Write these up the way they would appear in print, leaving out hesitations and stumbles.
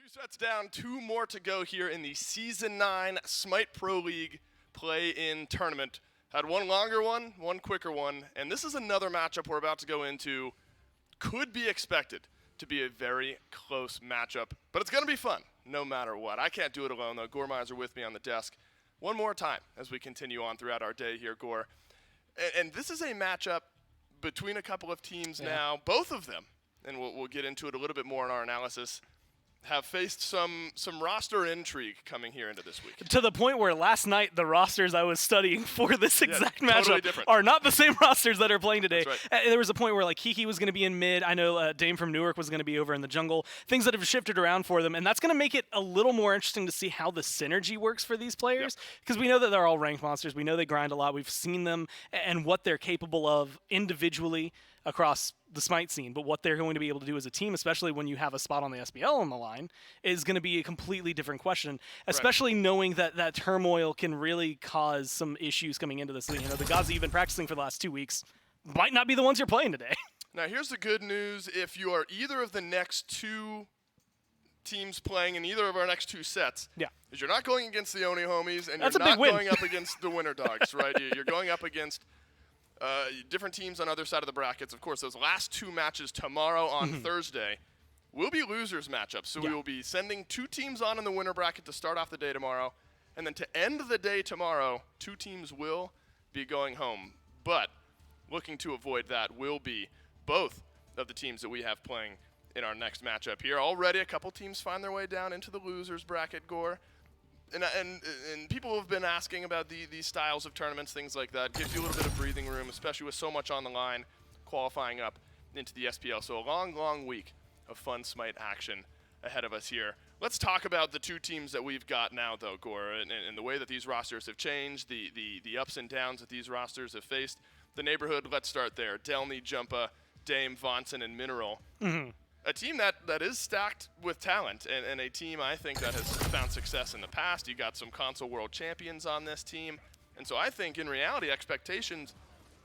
2 sets down, 2 more to go here in the Season 9 Smite Pro League play-in tournament. Had one longer one, one quicker one, and this is another matchup we're about to go into. Could be expected to be a very close matchup, but it's going to be fun no matter what. I can't do it alone, though. Gore Mize are with me on the desk one more time as we continue on throughout our day here, Gore. And this is a matchup between a couple of teams now, both of them, and we'll get into it a little bit more in our analysis, have faced some roster intrigue coming here into this week. To the point where last night the rosters I was studying for this exact totally matchup different. are not the same rosters that are playing today. That's right. There was a point where like Kiki was going to be in mid. I know Dame from Newark was going to be over in the jungle. Things that have shifted around for them, and that's going to make it a little more interesting to see how the synergy works for these players, because we know that they're all ranked monsters. We know they grind a lot. We've seen them and what they're capable of individually across the Smite scene, but what they're going to be able to do as a team, especially when you have a spot on the SPL on the line, is going to be a completely different question, especially knowing that turmoil can really cause some issues coming into this league. You know, the guys that you've been practicing for the last 2 weeks might not be the ones you're playing today. Now, here's the good news. If you are either of the next 2 teams playing in either of our next 2 sets, is you're not going against the Oni homies, and you're not going up against the Winter Dogs, right? You're going up against different teams on other side of the brackets. Of course, those last 2 matches tomorrow on Thursday will be losers matchups. So we will be sending 2 teams on in the winner bracket to start off the day tomorrow. And then to end the day tomorrow, 2 teams will be going home. But looking to avoid that will be both of the teams that we have playing in our next matchup here. Already a couple teams find their way down into the losers bracket, Gore. And people have been asking about these styles of tournaments, things like that. Gives you a little bit of breathing room, especially with so much on the line, qualifying up into the SPL. So a long, long week of fun Smite action ahead of us here. Let's talk about the 2 teams that we've got now, though, Gore, and the way that these rosters have changed, the ups and downs that these rosters have faced. The neighborhood, let's start there. Delny, Jumpa, Dame, Vonson, and Mineral. A team that is stacked with talent, and a team I think that has found success in the past. You got some console world champions on this team, and so I think in reality expectations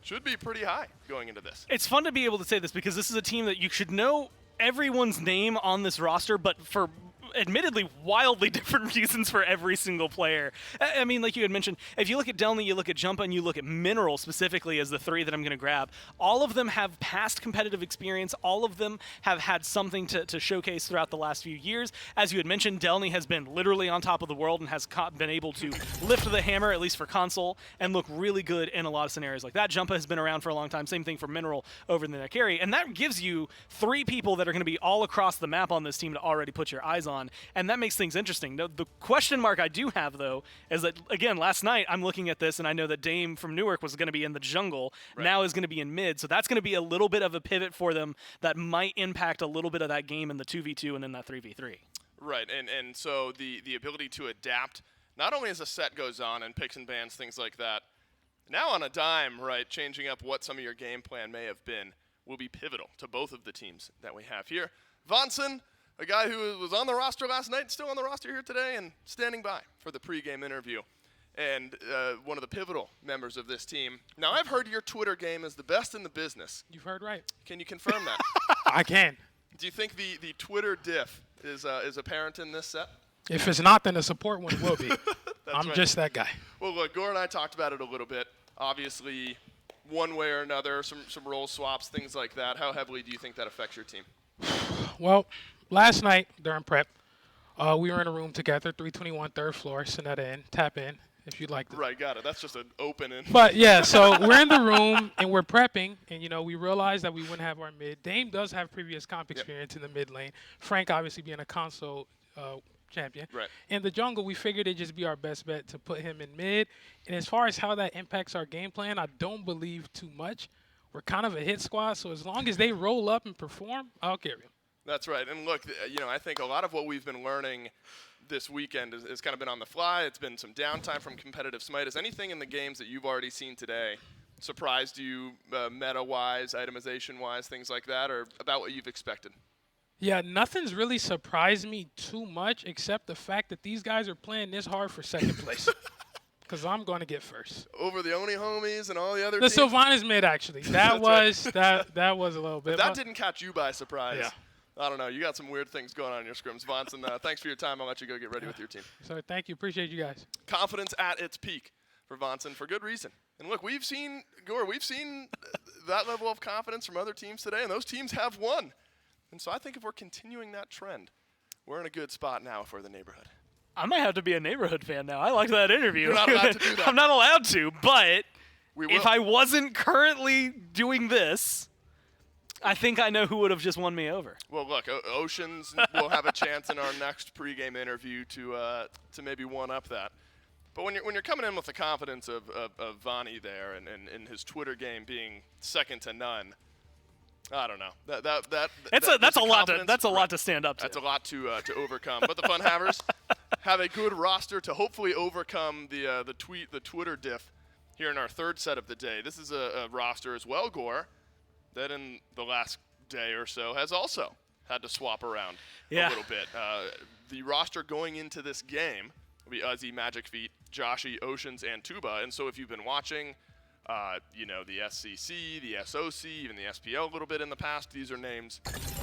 should be pretty high going into this. It's fun to be able to say this because this is a team that you should know everyone's name on this roster, but for admittedly wildly different reasons for every single player. I mean, like you had mentioned, if you look at Delny, you look at Jumpa, and you look at Mineral specifically as the 3 that I'm going to grab, all of them have past competitive experience. All of them have had something to showcase throughout the last few years. As you had mentioned, Delny has been literally on top of the world and has been able to lift the hammer, at least for console, and look really good in a lot of scenarios like that. Jumpa has been around for a long time. Same thing for Mineral over in the carry. And that gives you 3 people that are going to be all across the map on this team to already put your eyes on. And that makes things interesting. The question mark I do have, though, is that, again, last night I'm looking at this, and I know that Dame from Newark was going to be in the jungle, now is going to be in mid. So that's going to be a little bit of a pivot for them that might impact a little bit of that game in the 2v2 and then that 3v3. Right, and so the ability to adapt, not only as a set goes on and picks and bans, things like that, now on a dime, right, changing up what some of your game plan may have been will be pivotal to both of the teams that we have here. Vonson, a guy who was on the roster last night, still on the roster here today, and standing by for the pregame interview. And one of the pivotal members of this team. Now, I've heard your Twitter game is the best in the business. You've heard right. Can you confirm that? I can. Do you think the Twitter diff is apparent in this set? If it's not, then the support one will be. I'm right. just that guy. Well, look, Gore and I talked about it a little bit. Obviously, one way or another, some role swaps, things like that. How heavily do you think that affects your team? Well, last night during prep, we were in a room together, 321 3rd floor, Sonetta in, tap in if you'd like to. Right, got it. That's just an open in. But, yeah, so we're in the room and we're prepping, and, you know, we realized that we wouldn't have our mid. Dame does have previous comp experience in the mid lane. Frank obviously being a console champion. Right. In the jungle, we figured it'd just be our best bet to put him in mid. And as far as how that impacts our game plan, I don't believe too much. We're kind of a hit squad, so as long as they roll up and perform, I'll carry them. That's right. And look, you know, I think a lot of what we've been learning this weekend has kind of been on the fly. It's been some downtime from competitive Smite. Is anything in the games that you've already seen today surprised you meta-wise, itemization-wise, things like that, or about what you've expected? Yeah, nothing's really surprised me too much except the fact that these guys are playing this hard for second place. Because I'm going to get first. Over the Oni homies and all the other the teams? Sylvanas mid, actually. That was a little bit. But that didn't catch you by surprise. Yeah. I don't know. You got some weird things going on in your scrims. Vonson, thanks for your time. I'll let you go get ready with your team. So thank you. Appreciate you guys. Confidence at its peak for Vonson for good reason. And look, we've seen that level of confidence from other teams today, and those teams have won. And so I think if we're continuing that trend, we're in a good spot now for the neighborhood. I might have to be a neighborhood fan now. I liked that interview. You're not allowed to do that. I'm not allowed to, but We will. if I wasn't currently doing this, I think I know who would have just won me over. Well, look, Oceans will have a chance in our next pregame interview to maybe one-up that. But when you're coming in with the confidence of Vonnie there and his Twitter game being second to none, I don't know. That's a lot to stand up to. That's a lot to overcome. But the FUNHAVERS have a good roster to hopefully overcome the Twitter diff here in our third set of the day. This is a roster as well, Gore, that in the last day or so has also had to swap around a little bit. The roster going into this game will be Uzi, Magic Feet, Joshy, Oceans, and Tuba. And so if you've been watching, the SCC, the SOC, even the SPL a little bit in the past, these are names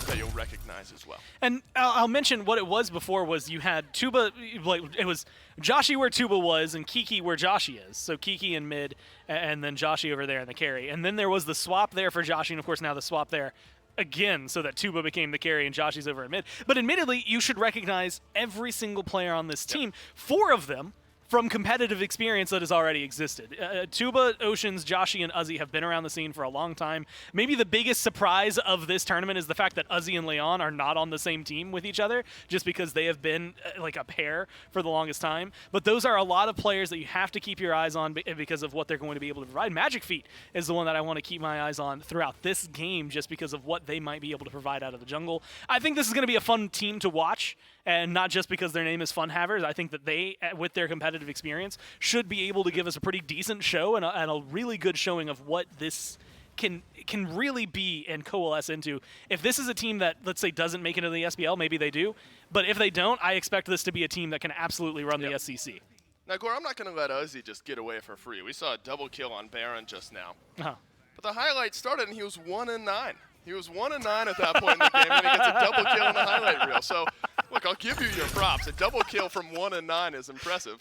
that you'll recognize as well. And I'll mention what it was before was you had Tuba, like it was Joshy where Tuba was and Kiki where Joshy is. So Kiki in mid and then Joshy over there in the carry. And then there was the swap there for Joshy, and of course now the swap there again so that Tuba became the carry and Joshy's over in mid. But admittedly, you should recognize every single player on this team, 4 of them from competitive experience that has already existed. Tuba, Oceans, Joshy, and Uzi have been around the scene for a long time. Maybe the biggest surprise of this tournament is the fact that Uzi and Leon are not on the same team with each other, just because they have been like a pair for the longest time. But those are a lot of players that you have to keep your eyes on because of what they're going to be able to provide. Magic Feet is the one that I want to keep my eyes on throughout this game, just because of what they might be able to provide out of the jungle. I think this is going to be a fun team to watch, and not just because their name is FUNHAVERS. I think that they, with their competitive experience, should be able to give us a pretty decent show and a really good showing of what this can really be and coalesce into. If this is a team that, let's say, doesn't make it into the SPL, maybe they do. But if they don't, I expect this to be a team that can absolutely run the SCC. Now, Gore, I'm not going to let Uzi just get away for free. We saw a double kill on Baron just now. But the highlight started, and he was 1-9. He was 1-9 at that point in the game, and he gets a double kill in the highlight reel. So, look, I'll give you your props. A double kill from 1-9 is impressive.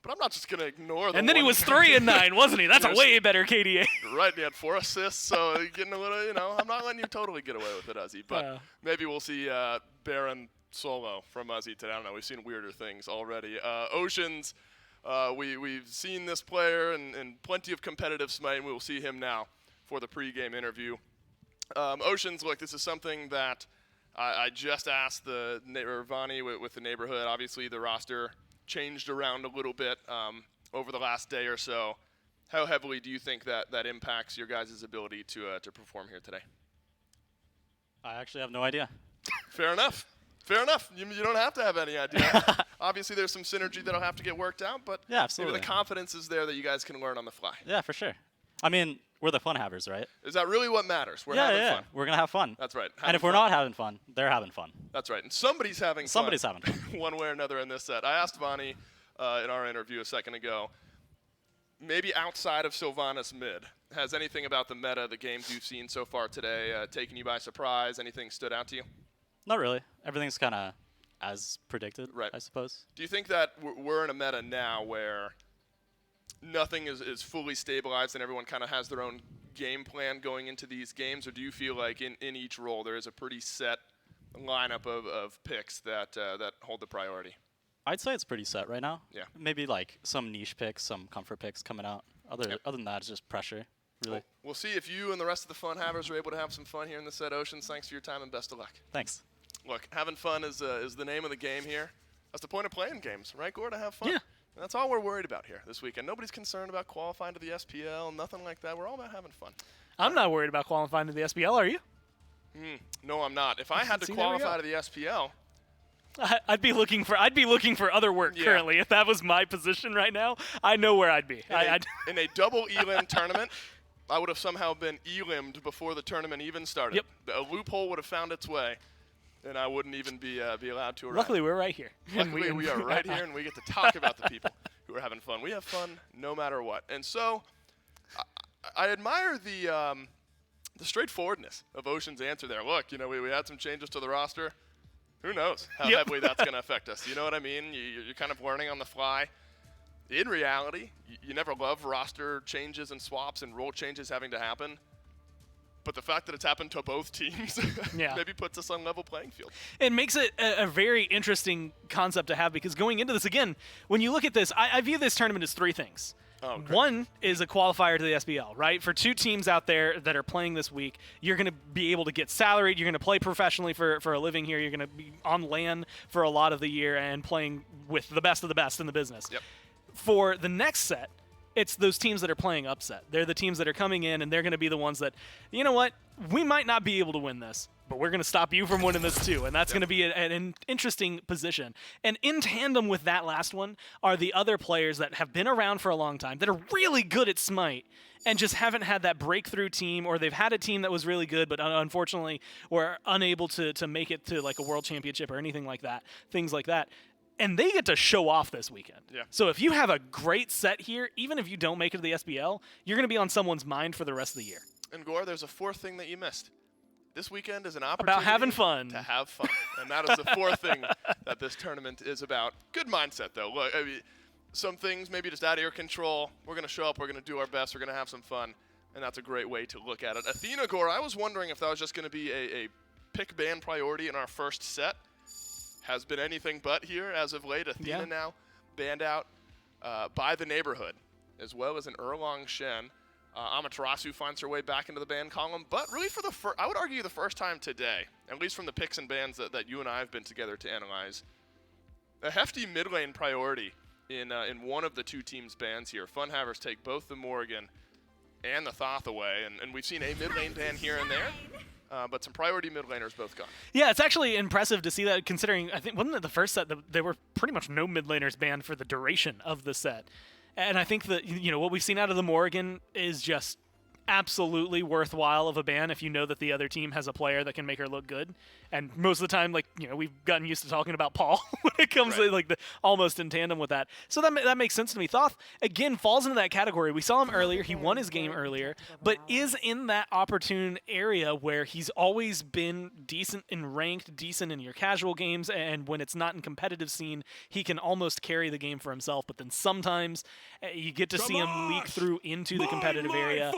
But I'm not just going to ignore the. And then he was 3-9, wasn't he? That's a way better KDA. Right, he had 4 assists, so getting a little, I'm not letting you totally get away with it, Uzi. But maybe we'll see Baron solo from Uzi today. I don't know. We've seen weirder things already. Oceans, we've seen this player and plenty of competitive smite, and we will see him now for the pregame interview. Oceans, look, this is something that I just asked Vonnie with the neighborhood. Obviously, the roster changed around a little bit over the last day or so. How heavily do you think that impacts your guys' ability to perform here today? I actually have no idea. Fair enough. Fair enough. You don't have to have any idea. Obviously, there's some synergy that'll have to get worked out, but yeah, absolutely. Maybe the confidence is there that you guys can learn on the fly. Yeah, for sure. I mean, we're the FUNHAVERS, right? Is that really what matters? We're having fun. We're going to have fun. That's right. And if we're not having fun, they're having fun. That's right. And somebody's having fun. Somebody's having fun. One way or another in this set. I asked Vonnie in our interview a second ago, maybe outside of Sylvanas mid, has anything about the meta, the games you've seen so far today, taken you by surprise? Anything stood out to you? Not really. Everything's kind of as predicted, right. I suppose. Do you think that we're in a meta now where nothing is fully stabilized and everyone kind of has their own game plan going into these games, or do you feel like in each role there is a pretty set lineup of picks that hold the priority? I'd say it's pretty set right now. Yeah. Maybe like some niche picks, some comfort picks coming out. Other than that, it's just pressure, really. Well, we'll see if you and the rest of the FUNHAVERS are able to have some fun here in the set. Oceans, thanks for your time and best of luck. Thanks. Look, having fun is the name of the game here. That's the point of playing games, right, Gore? To have fun. Yeah. And that's all we're worried about here this weekend. Nobody's concerned about qualifying to the SPL, nothing like that. We're all about having fun. I'm not worried about qualifying to the SPL, are you? No, I'm not. If I had to qualify to the SPL, I'd be looking for other work currently. If that was my position right now, I know where I'd be. In a double elim tournament, I would have somehow been elimmed before the tournament even started. Yep. A loophole would have found its way, and I wouldn't even be allowed to arrive. Luckily, we're right here. Luckily, we are right here, and we get to talk about the people who are having fun. We have fun no matter what. And so I admire the straightforwardness of Ocean's answer there. Look, we had some changes to the roster. Who knows how heavily that's going to affect us? You know what I mean? You're kind of learning on the fly. In reality, you never love roster changes and swaps and role changes having to happen. But the fact that it's happened to both teams maybe puts us on level playing field. It makes it a very interesting concept to have, because going into this, again, when you look at this, I view this tournament as three things. Oh, one is a qualifier to the SPL, right? For two teams out there that are playing this week, you're going to be able to get salaried. You're going to play professionally for a living here. You're going to be on LAN for a lot of the year and playing with the best of the best in the business. Yep. For the next set, it's those teams that are playing upset. They're the teams that are coming in, and they're going to be the ones that, you know what, we might not be able to win this, but we're going to stop you from winning this too. And that's going to be an interesting position. And in tandem with that last one are the other players that have been around for a long time, that are really good at Smite, and just haven't had that breakthrough team, or they've had a team that was really good, but unfortunately were unable to make it to like a world championship or anything like that, things like that. And they get to show off this weekend. Yeah. So if you have a great set here, even if you don't make it to the SPL, you're going to be on someone's mind for the rest of the year. And Gore, there's a fourth thing that you missed. This weekend is an opportunity about having fun. To have fun. And that is the fourth thing that this tournament is about. Good mindset, though. Look, I mean, some things maybe just out of your control. We're going to show up. We're going to do our best. We're going to have some fun. And that's a great way to look at it. Athena, Gore, I was wondering if that was just going to be a pick ban priority in our first set. Has been anything but here as of late. Athena now banned out by the neighborhood, as well as an Erlong Shen. Amaterasu finds her way back into the ban column, but really for I would argue the first time today, at least from the picks and bans that you and I have been together to analyze, a hefty mid lane priority in one of the two teams' bans here. FUNHAVERS take both the Morgan and the Thoth away, and we've seen a mid lane ban here and there. But some priority mid laners both gone. Yeah, it's actually impressive to see that, considering, I think, wasn't it the first set that there were pretty much no mid laners banned for the duration of the set? And I think that, what we've seen out of the Morgan is just absolutely worthwhile of a ban if you know that the other team has a player that can make her look good. And most of the time, we've gotten used to talking about Paul when it comes to almost in tandem with that. So that makes sense to me. Thoth, again, falls into that category. We saw him earlier. He won his game earlier, but is in that opportune area where he's always been decent in ranked, decent in your casual games, and when it's not in competitive scene, he can almost carry the game for himself. But then sometimes you get to see him leak through into the competitive area,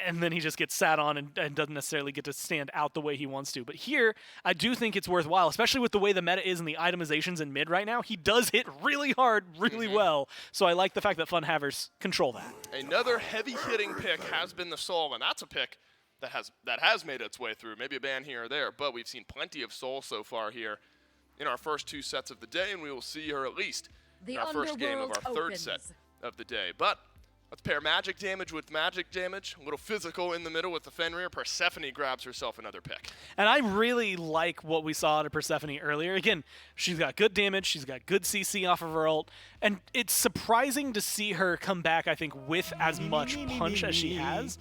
and then he just gets sat on and doesn't necessarily get to stand out the way he wants to. But here, I do think it's worthwhile, especially with the way the meta is and the itemizations in mid right now. He does hit really hard, really well. So I like the fact that FUNHAVERS control that. Another heavy-hitting pick has been the Soul, and that's a pick that has made its way through. Maybe a ban here or there, but we've seen plenty of Soul so far here in our first two sets of the day, and we will see her at least in our first game of our third set of the day. But let's pair magic damage with magic damage. A little physical in the middle with the Fenrir. Persephone grabs herself another pick. And I really like what we saw out of Persephone earlier. Again, she's got good damage. She's got good CC off of her ult. And it's surprising to see her come back, I think, with as much punch as she has.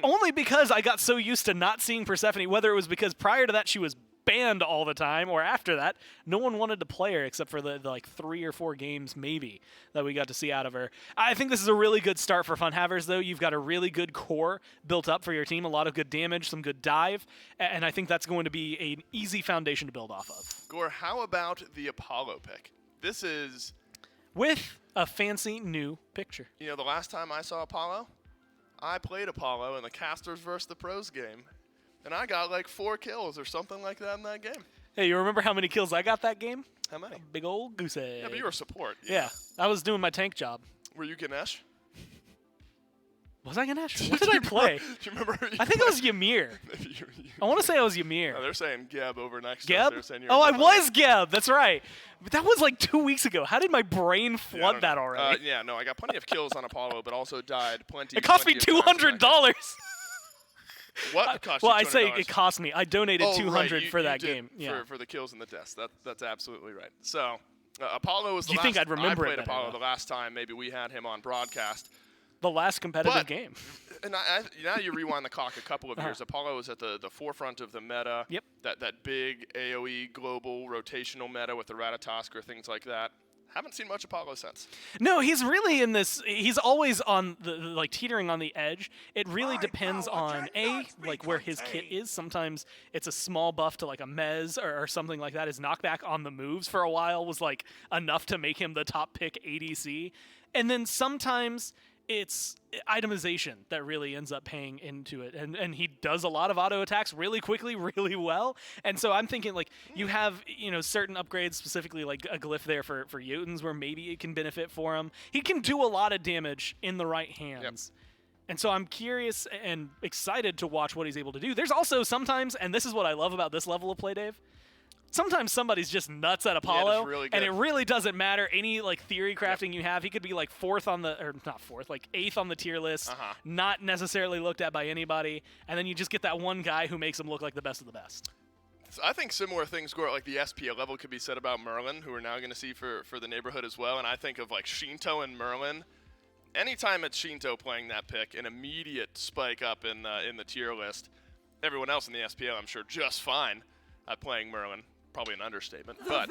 Only because I got so used to not seeing Persephone, whether it was because prior to that she was banned all the time, or after that, no one wanted to play her except for the 3 or 4 games maybe that we got to see out of her. I think this is a really good start for FUNHAVERS, though. You've got a really good core built up for your team, a lot of good damage, some good dive, and I think that's going to be an easy foundation to build off of. Gore, how about the Apollo pick? This is with a fancy new picture. The last time I saw Apollo, I played Apollo in the Casters versus the Pros game. And I got 4 kills or something like that in that game. Hey, you remember how many kills I got that game? How many? A big old goose egg. Yeah, but you were support. Yeah, I was doing my tank job. Were you Ganesh? Was I Ganesh? What did I play? Do you remember? I think it was Ymir. I want to say I was Ymir. No, they're saying Geb over next. Geb? Oh, I was Geb. That's right. But that was 2 weeks ago. How did my brain flood that already? No, I got plenty of kills on Apollo, but also died plenty. It cost me $200. What cost you well, $200? I say it cost me. I donated $200 for that game. Yeah. For the kills and the deaths. That's absolutely right. So Apollo was the last. You think I'd remember I played Apollo the last time. Maybe we had him on broadcast. The last competitive game. And now you rewind the clock a couple of years. Apollo was at the forefront of the meta. Yep. That big AoE global rotational meta with the Ratatosker, things like that. haven't seen much Apollo since. No, he's really in this. He's always on the like teetering on the edge. It really depends on like where his kit is. Sometimes it's a small buff to like a Mez or something like that. His knockback on the moves for a while was like enough to make him the top pick ADC, and then sometimes it's itemization that really ends up paying into it, and he does a lot of auto attacks really quickly, really well. And so I'm thinking like you have certain upgrades, specifically like a glyph there for Jotuns, where maybe it can benefit for him. He can do a lot of damage in the right hands. Yep. And so I'm curious and excited to watch what he's able to do. There's also sometimes, and this is what I love about this level of play, Dave, sometimes somebody's just nuts at Apollo, really and it really doesn't matter any like theory crafting you have. He could be like eighth on the tier list, not necessarily looked at by anybody, and then you just get that one guy who makes him look like the best of the best. So I think similar things go like the SPL level could be said about Merlin, who we're now going to see for the neighborhood as well. And I think of like Shinto and Merlin. Anytime it's Shinto playing that pick, an immediate spike up in the tier list. Everyone else in the SPL, I'm sure, just fine at playing Merlin. Probably an understatement, but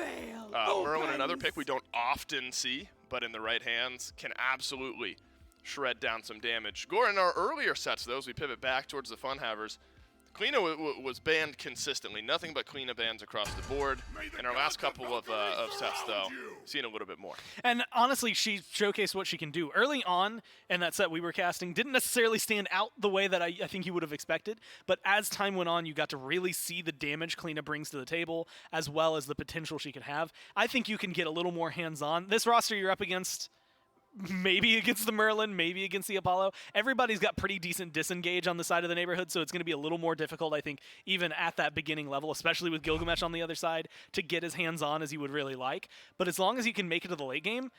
Merlin, another pick we don't often see, but in the right hands can absolutely shred down some damage. Gore, in our earlier sets, though, as we pivot back towards the Funhavers, Kleena was banned consistently. Nothing but Kleena bans across the board. In our last couple of sets, though, seen a little bit more. And honestly, she showcased what she can do. Early on in that set we were casting, didn't necessarily stand out the way that I think you would have expected. But as time went on, you got to really see the damage Kleena brings to the table, as well as the potential she could have. I think you can get a little more hands-on. This roster you're up against, maybe against the Merlin, maybe against the Apollo. Everybody's got pretty decent disengage on the side of the neighborhood, so it's going to be a little more difficult, I think, even at that beginning level, especially with Gilgamesh on the other side, to get as hands-on as you would really like. But as long as you can make it to the late game,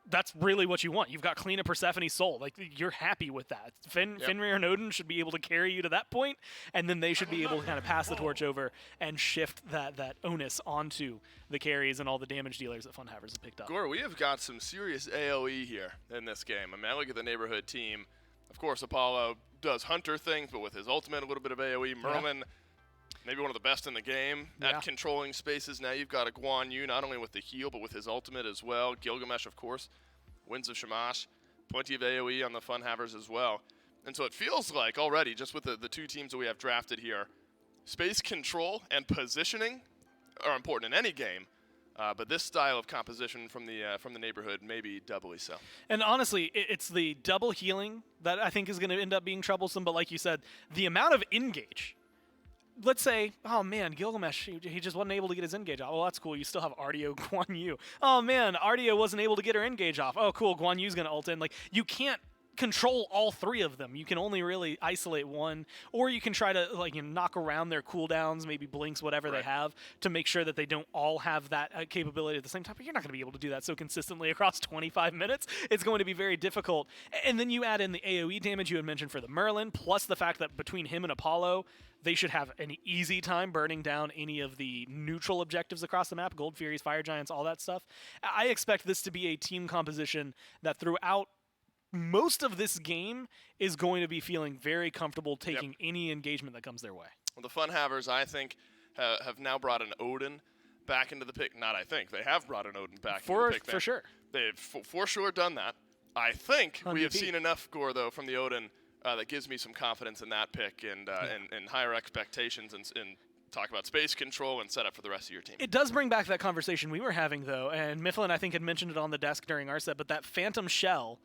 that's really what you want. You've got Kleena, Persephone, Soul. Like, you're happy with that. Fenrir and Odin should be able to carry you to that point, and then they should be able to kind of pass the torch over and shift that onus onto the carries and all the damage dealers that Funhavers have picked up. Gore, we have got some serious AoE here in this game. I mean, I look at the neighborhood team. Of course, Apollo does Hunter things, but with his ultimate, a little bit of AoE. Merlin, maybe one of the best in the game at controlling spaces. Now you've got a Guan Yu, not only with the heal, but with his ultimate as well. Gilgamesh, of course, Winds of Shamash, plenty of AoE on the Funhavers as well. And so it feels like already, just with the two teams that we have drafted here, space control and positioning are important in any game. But this style of composition from the neighborhood may be doubly so. And honestly, it's the double healing that I think is going to end up being troublesome. But like you said, the amount of engage. Let's say, oh man, Gilgamesh, he just wasn't able to get his engage off. Well, that's cool. You still have Artio, Guan Yu. Oh man, Artio wasn't able to get her engage off. Oh cool, Guan Yu's going to ult in. Like, you can't control all three of them. You can only really isolate one, or you can try to knock around their cooldowns, maybe blinks, whatever they have, to make sure that they don't all have that capability at the same time. But you're not going to be able to do that so consistently across 25 minutes. It's going to be very difficult. And then you add in the AoE damage you had mentioned for the Merlin, plus the fact that between him and Apollo, they should have an easy time burning down any of the neutral objectives across the map, Gold Furies, Fire Giants, all that stuff. I expect this to be a team composition that throughout most of this game is going to be feeling very comfortable taking any engagement that comes their way. Well, the Funhavers, I think, have now brought an Odin back into the pick. Not I think. They have brought an Odin back into the pick. For sure. They've for sure done that. I think we have seen enough, Gore, though, from the Odin that gives me some confidence in that pick and higher expectations and talk about space control and setup for the rest of your team. It does bring back that conversation we were having, though, and Mifflin, I think, had mentioned it on the desk during our set, but that Phantom Shell,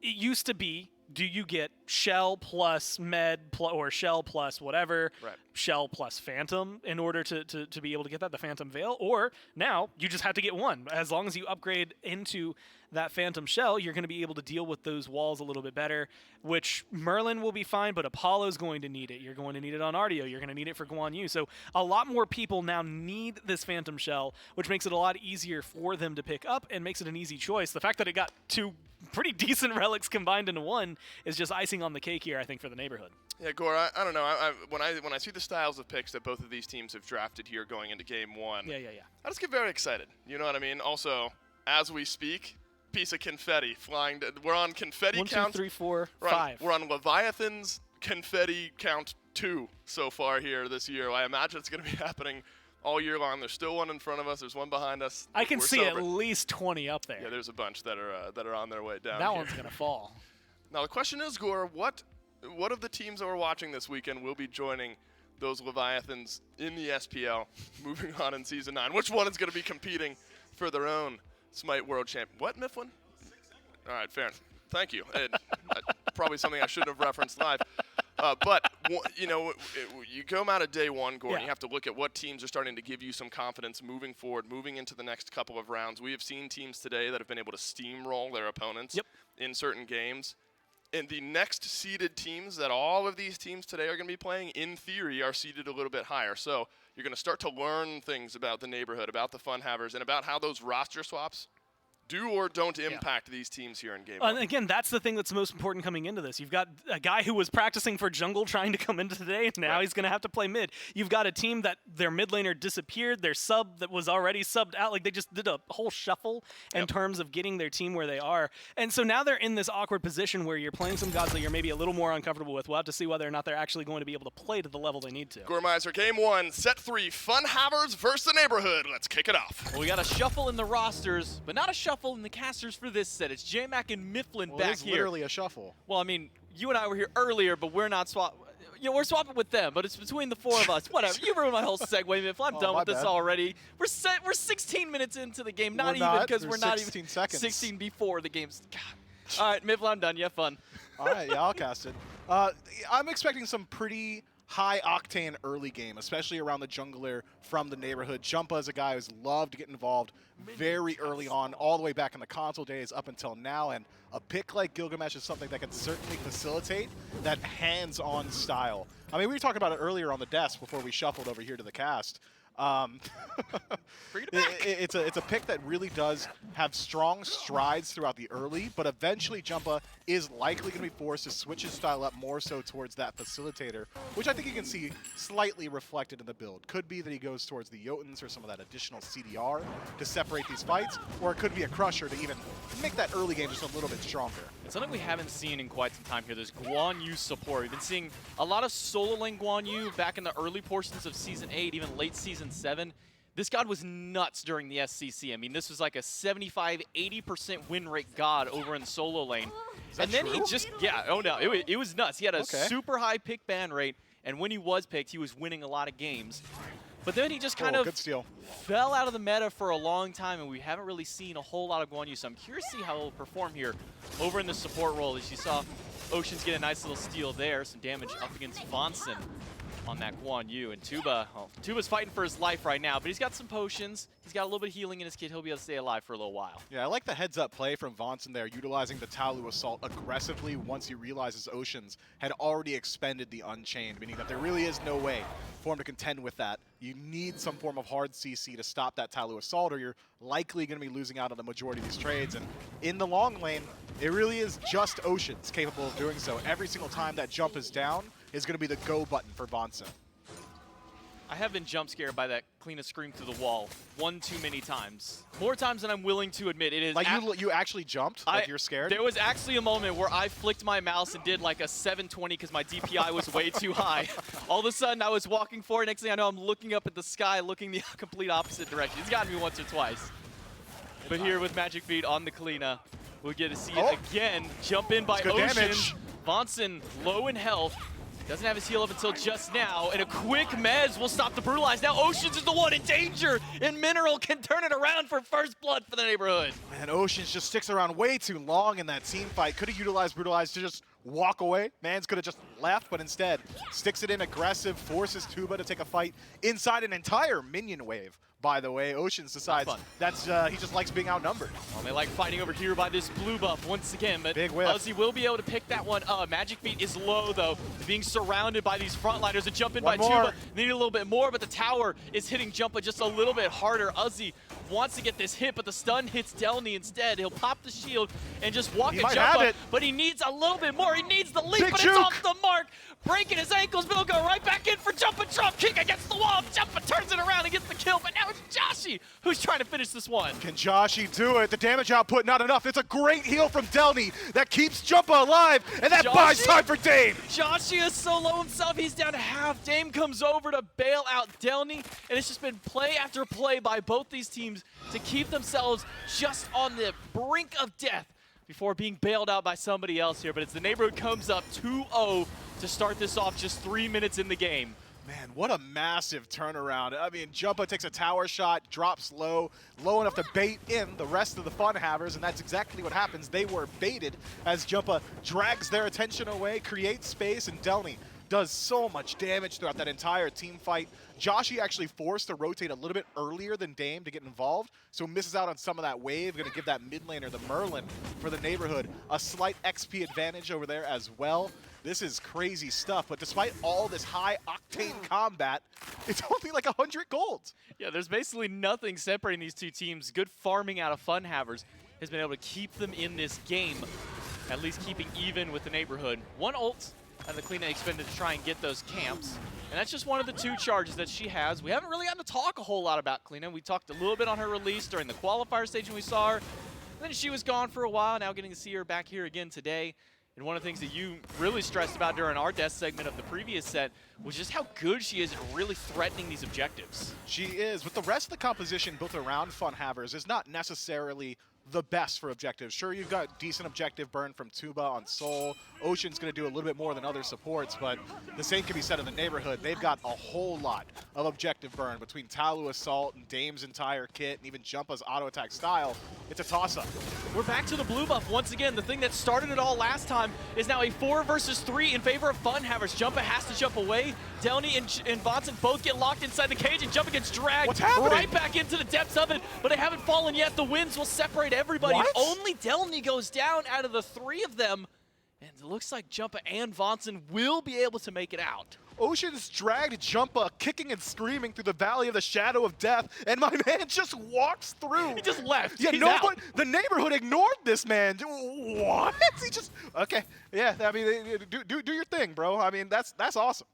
it used to be, do you get Shell plus Med or Shell plus whatever, Shell plus Phantom in order to be able to get that, the Phantom Veil? Or now you just have to get one. As long as you upgrade into that Phantom Shell, you're going to be able to deal with those walls a little bit better, which Merlin will be fine, but Apollo's going to need it. You're going to need it on Artio. You're going to need it for Guan Yu. So a lot more people now need this Phantom Shell, which makes it a lot easier for them to pick up and makes it an easy choice. The fact that it got two pretty decent relics combined into one is just icing on the cake here, I think, for the neighborhood. Yeah, Gore, I don't know. When I see the styles of picks that both of these teams have drafted here going into game one, I just get very excited. You know what I mean? Also, as we speak, piece of confetti flying. We're on confetti 1, count. 2, 3, 4, 5. We're on Leviathan's confetti count 2 so far here this year. I imagine it's going to be happening all year long. There's still one in front of us. There's one behind us. I can We're see sober. at least 20 up there. Yeah, there's a bunch that are on their way down. That here. one's going to fall. Now the question is, Gore, what of the teams that we're watching this weekend will be joining those Leviathans in the SPL moving on in Season 9? Which one is going to be competing for their own Smite World Champion? What, Mifflin? All right, fair enough. Thank you. Probably something I shouldn't have referenced live. But, you know, you come out of day one, Gordon, you have to look at what teams are starting to give you some confidence moving forward, moving into the next couple of rounds. We have seen teams today that have been able to steamroll their opponents in certain games. And the next seeded teams that all of these teams today are going to be playing, in theory, are seeded a little bit higher. So you're going to start to learn things about the neighborhood, about the FUNHAVERS, and about how those roster swaps do or don't impact these teams here in Game 1. And again, that's the thing that's most important coming into this. You've got a guy who was practicing for jungle trying to come into today, and now he's going to have to play mid. You've got a team that their mid laner disappeared, their sub that was already subbed out. Like, they just did a whole shuffle in terms of getting their team where they are. And so now they're in this awkward position where you're playing some gods that you're maybe a little more uncomfortable with. We'll have to see whether or not they're actually going to be able to play to the level they need to. Gormizer, Game 1, Set 3, FUNHAVERS versus the Neighborhood. Let's kick it off. Well, we got a shuffle in the rosters, but not a shuffle in the casters for this set. It's J-Mac and Mifflin back It's here. literally a shuffle. Well, I mean, you and I were here earlier, but we're not we're swapping with them, but it's between the four of us. Whatever. You ruined my whole segue, Mifflin. I'm done with this already. We're 16 minutes into the game. Not even because we're not 16 seconds. 16 before the game's. God. All right, Mifflin, I'm done. You have fun. All right, yeah, I'll cast it. I'm expecting some pretty high-octane early game, especially around the jungler from the neighborhood. Jumpa is a guy who's loved to get involved very early on, all the way back in the console days up until now, and a pick like Gilgamesh is something that can certainly facilitate that hands-on style. I mean, we were talking about it earlier on the desk before we shuffled over here to the cast. It's a pick that really does have strong strides throughout the early, but eventually Jumpa is likely going to be forced to switch his style up more so towards that facilitator, which I think you can see slightly reflected in the build. Could be that he goes towards the Jotuns or some of that additional CDR to separate these fights, or it could be a Crusher to even make that early game just a little bit stronger. It's something we haven't seen in quite some time here. There's Guan Yu support. We've been seeing a lot of solo lane Guan Yu back in the early portions of Season 8, even late Season 7. This god was nuts during the SCC. I mean, this was like a 75–80% win rate god over in solo lane. And then he just, it was nuts. He had a super high pick ban rate, and when he was picked, he was winning a lot of games. But then he just kind of fell out of the meta for a long time, and we haven't really seen a whole lot of Guan Yu. So I'm curious to see how he'll perform here over in the support role. As you saw, Oceans get a nice little steal there, some damage up against Vonson on that Guan Yu. And Tuba, Tuba's fighting for his life right now, but he's got some potions. He's got a little bit of healing in his kit. He'll be able to stay alive for a little while. Yeah, I like the heads-up play from Vonson there, utilizing the Talu Assault aggressively once he realizes Oceans had already expended the Unchained, meaning that there really is no way for him to contend with that. You need some form of hard CC to stop that Talu Assault, or you're likely going to be losing out on the majority of these trades. And in the long lane, it really is just Oceans capable of doing so. Every single time that jump is down is going to be the go button for Vonson. I have been jump scared by that Clean a Scream through the wall one too many times. More times than I'm willing to admit. It is like you actually jumped? Like you're scared? There was actually a moment where I flicked my mouse and did like a 720 because my DPI was way too high. All of a sudden, I was walking forward. Next thing I know, I'm looking up at the sky, looking the complete opposite direction. It's gotten me once or twice. But here with Magic Feet on the Kalina, we'll get to see it again. Jump in by Oceans. Vonson low in health. Doesn't have his heal up until just now, and a quick mez will stop the Brutalize. Now Oceans is the one in danger, and Mineral can turn it around for first blood for the neighborhood. Man, Oceans just sticks around way too long in that team fight. Could have utilized Brutalize to just walk away. Mans could have just left, but instead sticks it in aggressive, forces Tuba to take a fight inside an entire minion wave. By the way, Oceans decides that's he just likes being outnumbered. Well, they like fighting over here by this blue buff once again, but Big whiff. Ozzy will be able to pick that one up. Magic Feet is low, though, being surrounded by these frontliners. A jump in by Tuba. They need a little bit more, but the tower is hitting Jumpa just a little bit harder. Ozzy wants to get this hit, but the stun hits Delny instead. He'll pop the shield and just walk at Jumpa, but he needs a little bit more. He needs the leap, but it's off the mark. Breaking his ankles, but he'll go right back in for Jumpa. Drop kick against the wall. Jumpa turns it around and gets the kill, but now it's Joshi who who's trying to finish this one. Can Joshi do it? The damage output not enough. It's a great heal from Delny that keeps Jumpa alive, and that buys time for Dame. Joshi is so low himself, he's down to half. Dame comes over to bail out Delny, and it's just been play after play by both these teams to keep themselves just on the brink of death before being bailed out by somebody else here. But it's the neighborhood comes up 2-0 to start this off just 3 minutes in the game. Man, what a massive turnaround. I mean, Jumpa takes a tower shot, drops low enough to bait in the rest of the FUNHAVERS, and that's exactly what happens. They were baited as Jumpa drags their attention away, creates space, and Delny does so much damage throughout that entire team fight. Joshi actually forced to rotate a little bit earlier than Dame to get involved, so misses out on some of that wave. Gonna give that mid laner, the Merlin, for the neighborhood, a slight XP advantage over there as well. This is crazy stuff, but despite all this high-octane combat, it's only like 100 gold. Yeah, there's basically nothing separating these two teams. Good farming out of FUNHAVERS has been able to keep them in this game, at least keeping even with the neighborhood. One ult, and the Clean expended to try and get those camps. And that's just one of the 2 charges that she has. We haven't really gotten to talk a whole lot about Clean. We talked a little bit on her release during the qualifier stage when we saw her. And then she was gone for a while, now getting to see her back here again today. And one of the things that you really stressed about during our death segment of the previous set was just how good she is at really threatening these objectives. She is, but the rest of the composition built around FUNHAVERS is not necessarily the best for objectives. Sure, you've got decent objective burn from Tuba on Soul. Ocean's going to do a little bit more than other supports, but the same can be said of the neighborhood. They've got a whole lot of objective burn between Talu Assault and Dame's entire kit and even Jumpa's auto attack style. It's a toss-up. We're back to the blue buff once again. The thing that started it all last time is now a 4 versus 3 in favor of FUNHAVERS. Jumpa has to jump away. Delny and Vonson both get locked inside the cage, and Jumpa gets dragged right back into the depths of it, but they haven't fallen yet. The winds will separate everybody. Only Delny goes down out of the 3 of them, and it looks like Jumpa and Vonson will be able to make it out. Ocean's dragged Jumpa kicking and screaming through the valley of the shadow of death, and my man just walks through. He just left. Yeah, nobody, the neighborhood ignored this man. What? He just, okay, yeah, I mean, do your thing, bro. I mean, that's awesome.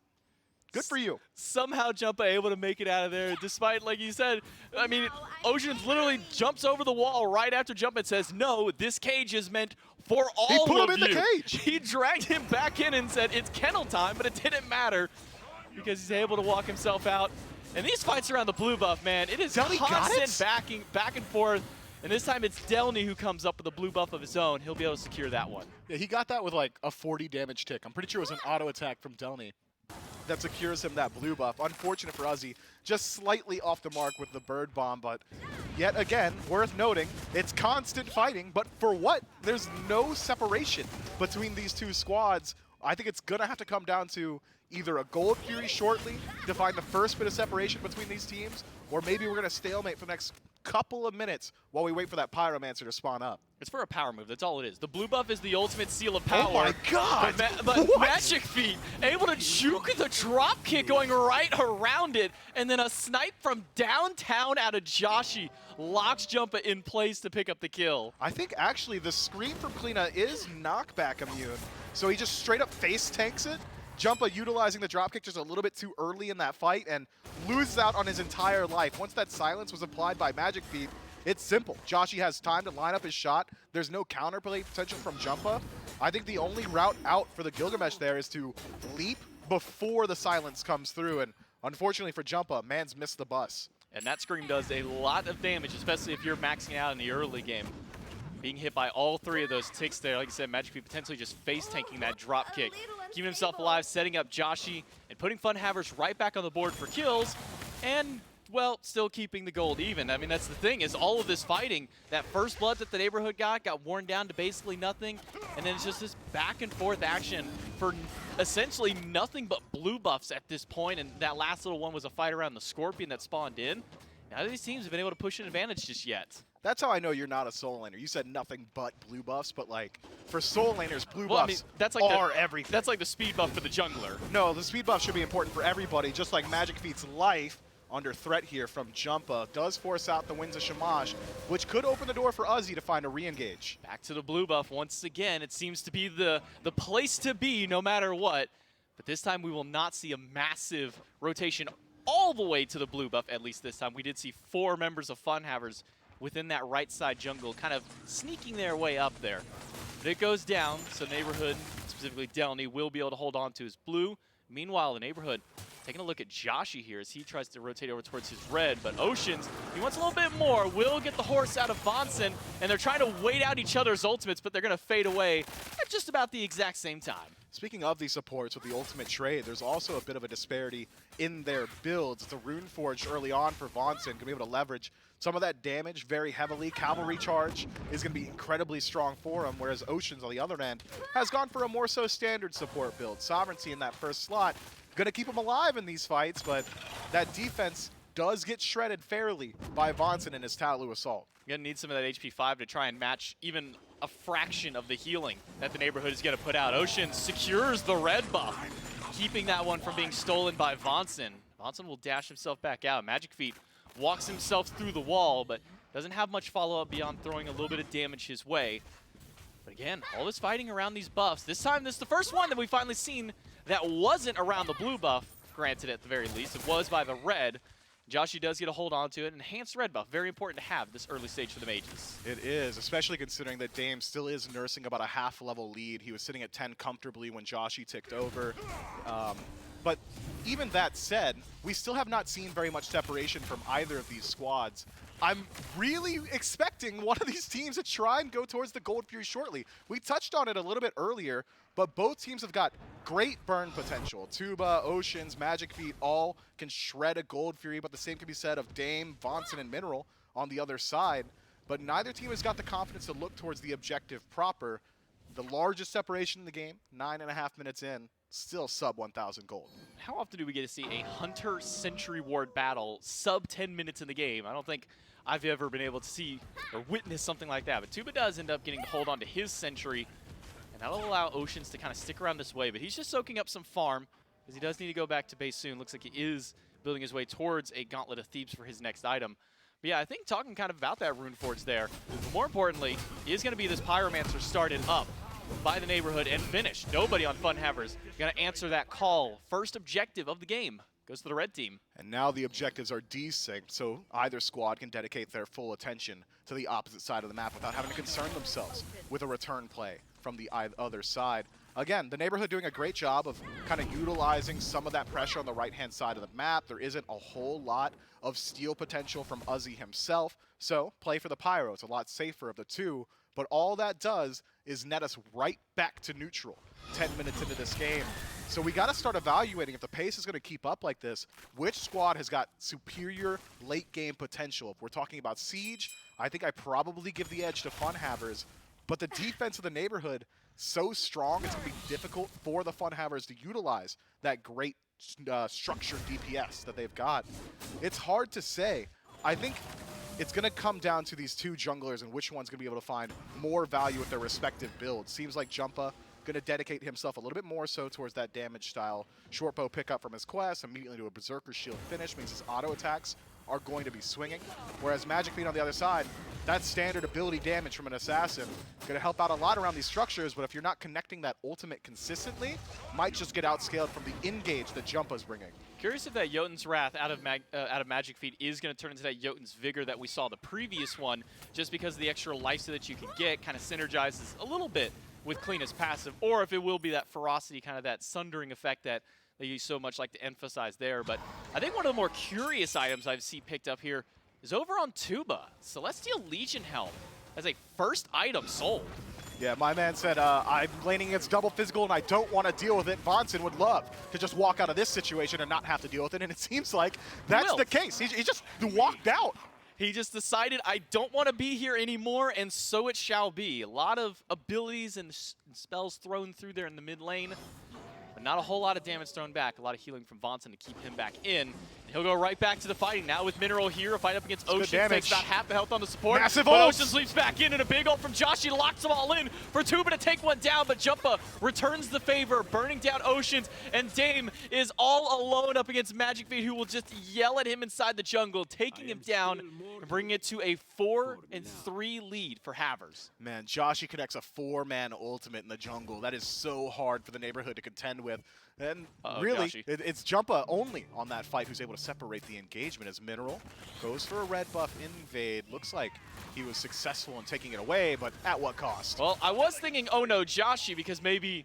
Good for you. Somehow Jumpa able to make it out of there, despite, like you said, I mean, Oceans literally jumps over the wall right after Jumpa and says, no, this cage is meant for all of you. He put him in the cage. He dragged him back in and said, it's kennel time, but it didn't matter because he's able to walk himself out. And these fights around the blue buff, man, it is constant back and forth. And this time it's Delny who comes up with a blue buff of his own. He'll be able to secure that one. Yeah, he got that with like a 40 damage tick. I'm pretty sure it was an auto attack from Delny that secures him that blue buff. Unfortunate for Uzi, just slightly off the mark with the bird bomb, but yet again, worth noting, it's constant fighting, but for what? There's no separation between these two squads. I think it's gonna have to come down to either a Gold Fury shortly to find the first bit of separation between these teams, or maybe we're gonna stalemate for the next couple of minutes while we wait for that Pyromancer to spawn up. It's for a power move, that's all it is. The blue buff is the ultimate seal of power. Oh my god! But Magic Feet, able to juke the drop kick going right around it, and then a snipe from downtown out of Joshi locks Jumpa in place to pick up the kill. I think actually the screen from Kleena is knockback immune, so he just straight up face tanks it. Jumpa utilizing the dropkick just a little bit too early in that fight and loses out on his entire life. Once that silence was applied by Magic Feet, it's simple. Joshi has time to line up his shot. There's no counterplay potential from Jumpa. I think the only route out for the Gilgamesh there is to leap before the silence comes through, and unfortunately for Jumpa, man's missed the bus. And that scream does a lot of damage, especially if you're maxing out in the early game. Being hit by all 3 of those ticks there, like I said, Magic Feet potentially just face-tanking that drop kick. Keeping himself alive, setting up Joshi, and putting FUNHAVERS right back on the board for kills, and, well, still keeping the gold even. I mean, that's the thing, is all of this fighting, that first blood that the neighborhood got worn down to basically nothing, and then it's just this back-and-forth action for essentially nothing but blue buffs at this point, and that last little one was a fight around the Scorpion that spawned in. None of these teams have been able to push an advantage just yet. That's how I know you're not a soul laner. You said nothing but blue buffs, but like for soul laners, blue buffs are everything. That's like the speed buff for the jungler. No, the speed buff should be important for everybody, just like Magic Feet's life under threat here from Jumpa does force out the Winds of Shamash, which could open the door for Uzi to find a re-engage. Back to the blue buff once again. It seems to be the place to be no matter what. But this time we will not see a massive rotation all the way to the blue buff, at least this time. We did see 4 members of FUNHAVERS within that right side jungle, kind of sneaking their way up there. But it goes down, so Neighborhood, specifically Delny, will be able to hold on to his blue. Meanwhile, the Neighborhood taking a look at Joshi here as he tries to rotate over towards his red, but Oceans, he wants a little bit more, will get the horse out of Vonson, and they're trying to wait out each other's ultimates, but they're going to fade away at just about the exact same time. Speaking of these supports with the ultimate trade, there's also a bit of a disparity in their builds. It's a Rune Forge early on for Vonson, going to be able to leverage some of that damage very heavily. Cavalry Charge is going to be incredibly strong for him, whereas Oceans on the other end has gone for a more so standard support build. Sovereignty in that first slot, going to keep him alive in these fights, but that defense does get shredded fairly by Vonson and his Tattoo Assault. You're going to need some of that HP 5 to try and match even a fraction of the healing that the Neighborhood is going to put out. Ocean secures the red buff, keeping that one from being stolen by Vonson. Vonson will dash himself back out. Magic Feet walks himself through the wall, but doesn't have much follow-up beyond throwing a little bit of damage his way. But again, all this fighting around these buffs. This time, this is the first one that we've finally seen that wasn't around the blue buff, granted at the very least. It was by the red. Joshi does get a hold onto it. Enhanced red buff, very important to have this early stage for the mages. It is, especially considering that Dame still is nursing about a half-level lead. He was sitting at 10 comfortably when Joshi ticked over. But even that said, we still have not seen very much separation from either of these squads. I'm really expecting one of these teams to try and go towards the Gold Fury shortly. We touched on it a little bit earlier, but both teams have got great burn potential. Tuba, Oceans, Magic Feet all can shred a Gold Fury, but the same can be said of Dame, Vonson, and Mineral on the other side. But neither team has got the confidence to look towards the objective proper. The largest separation in the game, 9.5 minutes in, still sub 1,000 gold. How often do we get to see a Hunter Sentry Ward battle sub 10 minutes in the game? I don't think I've ever been able to see or witness something like that. But Tuba does end up getting to hold on to his Sentry, and that'll allow Oceans to kind of stick around this way. But he's just soaking up some farm, because he does need to go back to base soon. Looks like he is building his way towards a Gauntlet of Thebes for his next item. But yeah, I think talking kind of about that Rune Forge there, but more importantly, is going to be this Pyromancer started up by the Neighborhood and finished. Nobody on FUNHAVERS going to answer that call. First objective of the game goes to the red team. And now the objectives are desynced, so either squad can dedicate their full attention to the opposite side of the map without having to concern themselves with a return play from the other side. Again, the Neighborhood doing a great job of kind of utilizing some of that pressure on the right-hand side of the map. There isn't a whole lot of steal potential from Uzi himself, so play for the Pyro. It's a lot safer of the two, but all that does is net us right back to neutral 10 minutes into this game. So we got to start evaluating, if the pace is going to keep up like this, which squad has got superior late game potential. If we're talking about Siege, I think I probably give the edge to FUNHAVERS, but the defense of the Neighborhood so strong, it's going to be difficult for the FUNHAVERS to utilize that great structured DPS that they've got. It's hard to say. I think it's going to come down to these two junglers and which one's going to be able to find more value with their respective builds. Seems like Jumpa going to dedicate himself a little bit more so towards that damage style short bow pickup from his quest, immediately to a Berserker Shield finish, means his auto attacks are going to be swinging. Whereas Magic Feet on the other side, that standard ability damage from an assassin going to help out a lot around these structures, but if you're not connecting that ultimate consistently, might just get outscaled from the engage that Jumpa's bringing. Curious if that Jotun's Wrath out of Magic Feet is going to turn into that Jotun's Vigor that we saw the previous one, just because of the extra life that you can get kind of synergizes a little bit with Kleina's passive, or if it will be that ferocity, kind of that sundering effect that you so much like to emphasize there. But I think one of the more curious items I've seen picked up here is over on Tuba. Celestial Legion Helm as a first item sold. Yeah, my man said, I'm laning against double physical and I don't want to deal with it. Vonson would love to just walk out of this situation and not have to deal with it, and it seems like that's the case. He just walked out. He just decided, I don't want to be here anymore, and so it shall be. A lot of abilities and spells thrown through there in the mid lane, but not a whole lot of damage thrown back. A lot of healing from Vonson to keep him back in. And he'll go right back to the fighting. Now with Mineral here, a fight up against Ocean. Takes about half the health on the support. Massive but ults. Ocean sleeps back in, and a big ult from Joshi locks them all in for Tuba to take one down, but Jumpa returns the favor, burning down Oceans, and Dame is all alone up against Magic Feet, who will just yell at him inside the jungle, taking him down and bringing it to a 4-3 lead for Havers. Man, Joshi connects a 4-man ultimate in the jungle. That is so hard for the Neighborhood to contend with. And Uh-oh, really, Joshi. it's Jumpa only on that fight who's able to separate the engagement as Mineral goes for a red buff invade. Looks like he was successful in taking it away, but at what cost? Well, I was thinking, oh no, Joshi, because maybe,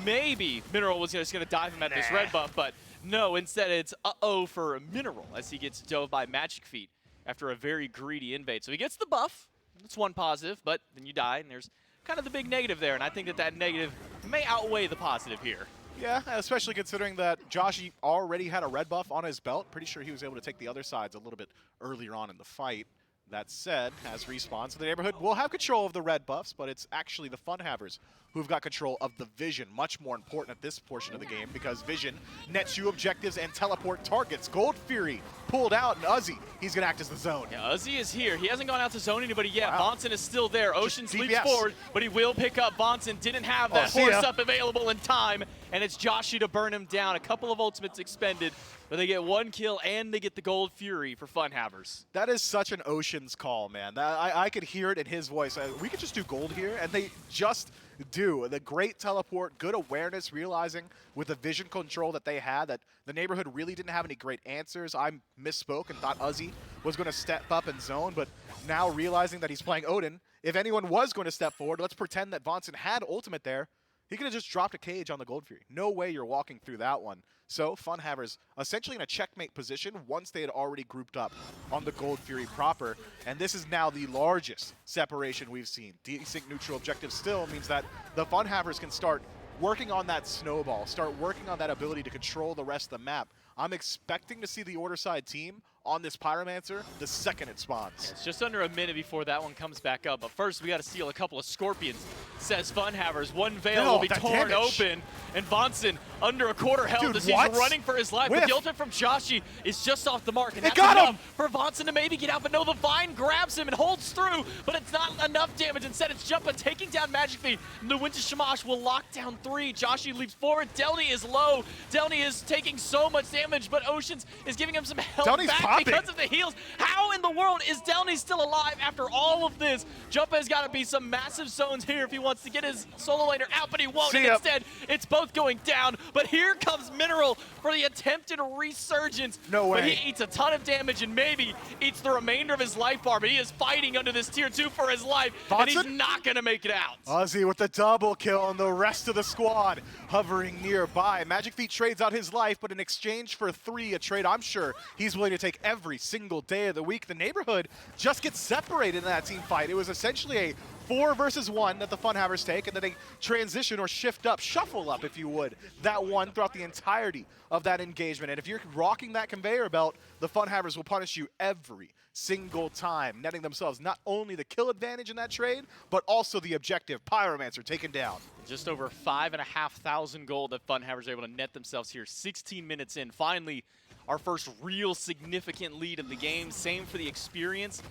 maybe Mineral was just going to dive him at this red buff, but no, instead it's uh-oh for Mineral as he gets dove by Magic Feet after a very greedy invade. So he gets the buff. That's one positive, but then you die, and there's kind of the big negative there, and I think that negative may outweigh the positive here. Yeah, especially considering that Joshi already had a red buff on his belt. Pretty sure he was able to take the other sides a little bit earlier on in the fight. That said, as respawns to the neighborhood, will have control of the red buffs, but it's actually the FUNHAVERS who've got control of the vision. Much more important at this portion of the game because vision nets you objectives and teleport targets. Gold Fury pulled out, and Uzi, he's going to act as the zone. Yeah, Uzi is here. He hasn't gone out to zone anybody yet. Wow. Bonson is still there. Ocean Just leaps DPS. forward, but he will pick up. Bonson didn't have that see ya. horse up available in time, and it's Joshi to burn him down. A couple of ultimates expended, but they get one kill, and they get the Gold Fury for FUNHAVERS. That is such an Ocean's call, man. I could hear it in his voice. We could just do gold here, and they just do. The great teleport, good awareness, realizing with the vision control that they had that the neighborhood really didn't have any great answers. I misspoke and thought Uzi was going to step up and zone, but now realizing that he's playing Odin, if anyone was going to step forward, let's pretend that Vonson had ultimate there. He could have just dropped a cage on the Gold Fury. No way you're walking through that one. So FUNHAVERS essentially in a checkmate position once they had already grouped up on the Gold Fury proper. And this is now the largest separation we've seen. Desync neutral objective still means that the FUNHAVERS can start working on that snowball, start working on that ability to control the rest of the map. I'm expecting to see the Order side team on this Pyromancer the second it spawns. It's just under a minute before that one comes back up, but first we got to steal a couple of Scorpions, says FUNHAVERS. One veil will be torn open, and Bonson under a quarter health Dude, as he's running for his life. But the ultimate from Joshi is just off the mark, and that's enough for Bonson to maybe get out, but no, the Vine grabs him and holds through, but it's not enough damage. Instead, it's Jumpa taking down Magic Feet, and the Winter Shamash will lock down 3. Joshi leaps forward. Delny is low. Delny is taking so much damage, but Oceans is giving him some health back because of the heals. How in the world is Delny still alive after all of this? Jumpa has got to be some massive zones here if he wants to get his solo laner out, but he won't. And instead, it's both going down. But here comes Mineral for the attempted resurgence. No way. But he eats a ton of damage and maybe eats the remainder of his life bar, but he is fighting under this tier 2 for his life, and he's not going to make it out. Uzi with the double kill, and the rest of the squad hovering nearby. Magic Feet trades out his life, but in exchange for 3, a trade I'm sure he's willing to take every single day of the week. The neighborhood just gets separated in that team fight. It was essentially a 4 versus 1 that the FUNHAVERS take, and then they transition or shift up, shuffle up, if you would, that one throughout the entirety of that engagement. And if you're rocking that conveyor belt, the FUNHAVERS will punish you every single time, netting themselves not only the kill advantage in that trade, but also the objective. Pyromancer taken down. Just over 5,500 gold that FUNHAVERS are able to net themselves here. 16 minutes in, finally our first real significant lead of the game. Same for the experience.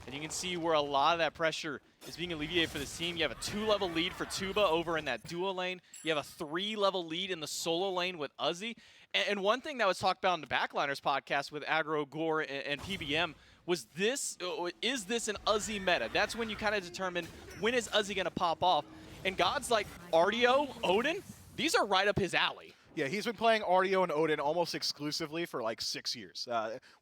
And you can see where a lot of that pressure is being alleviated for this team. You have a 2-level lead for Tuba over in that duo lane. You have a 3-level lead in the solo lane with Uzi. And one thing that was talked about in the Backliners podcast with Aggro, Gore, and PBM was is this an Uzi meta? That's when you kind of determine when is Uzi going to pop off. And gods like Artio, Odin, these are right up his alley. Yeah, he's been playing Artio and Odin almost exclusively for like 6 years.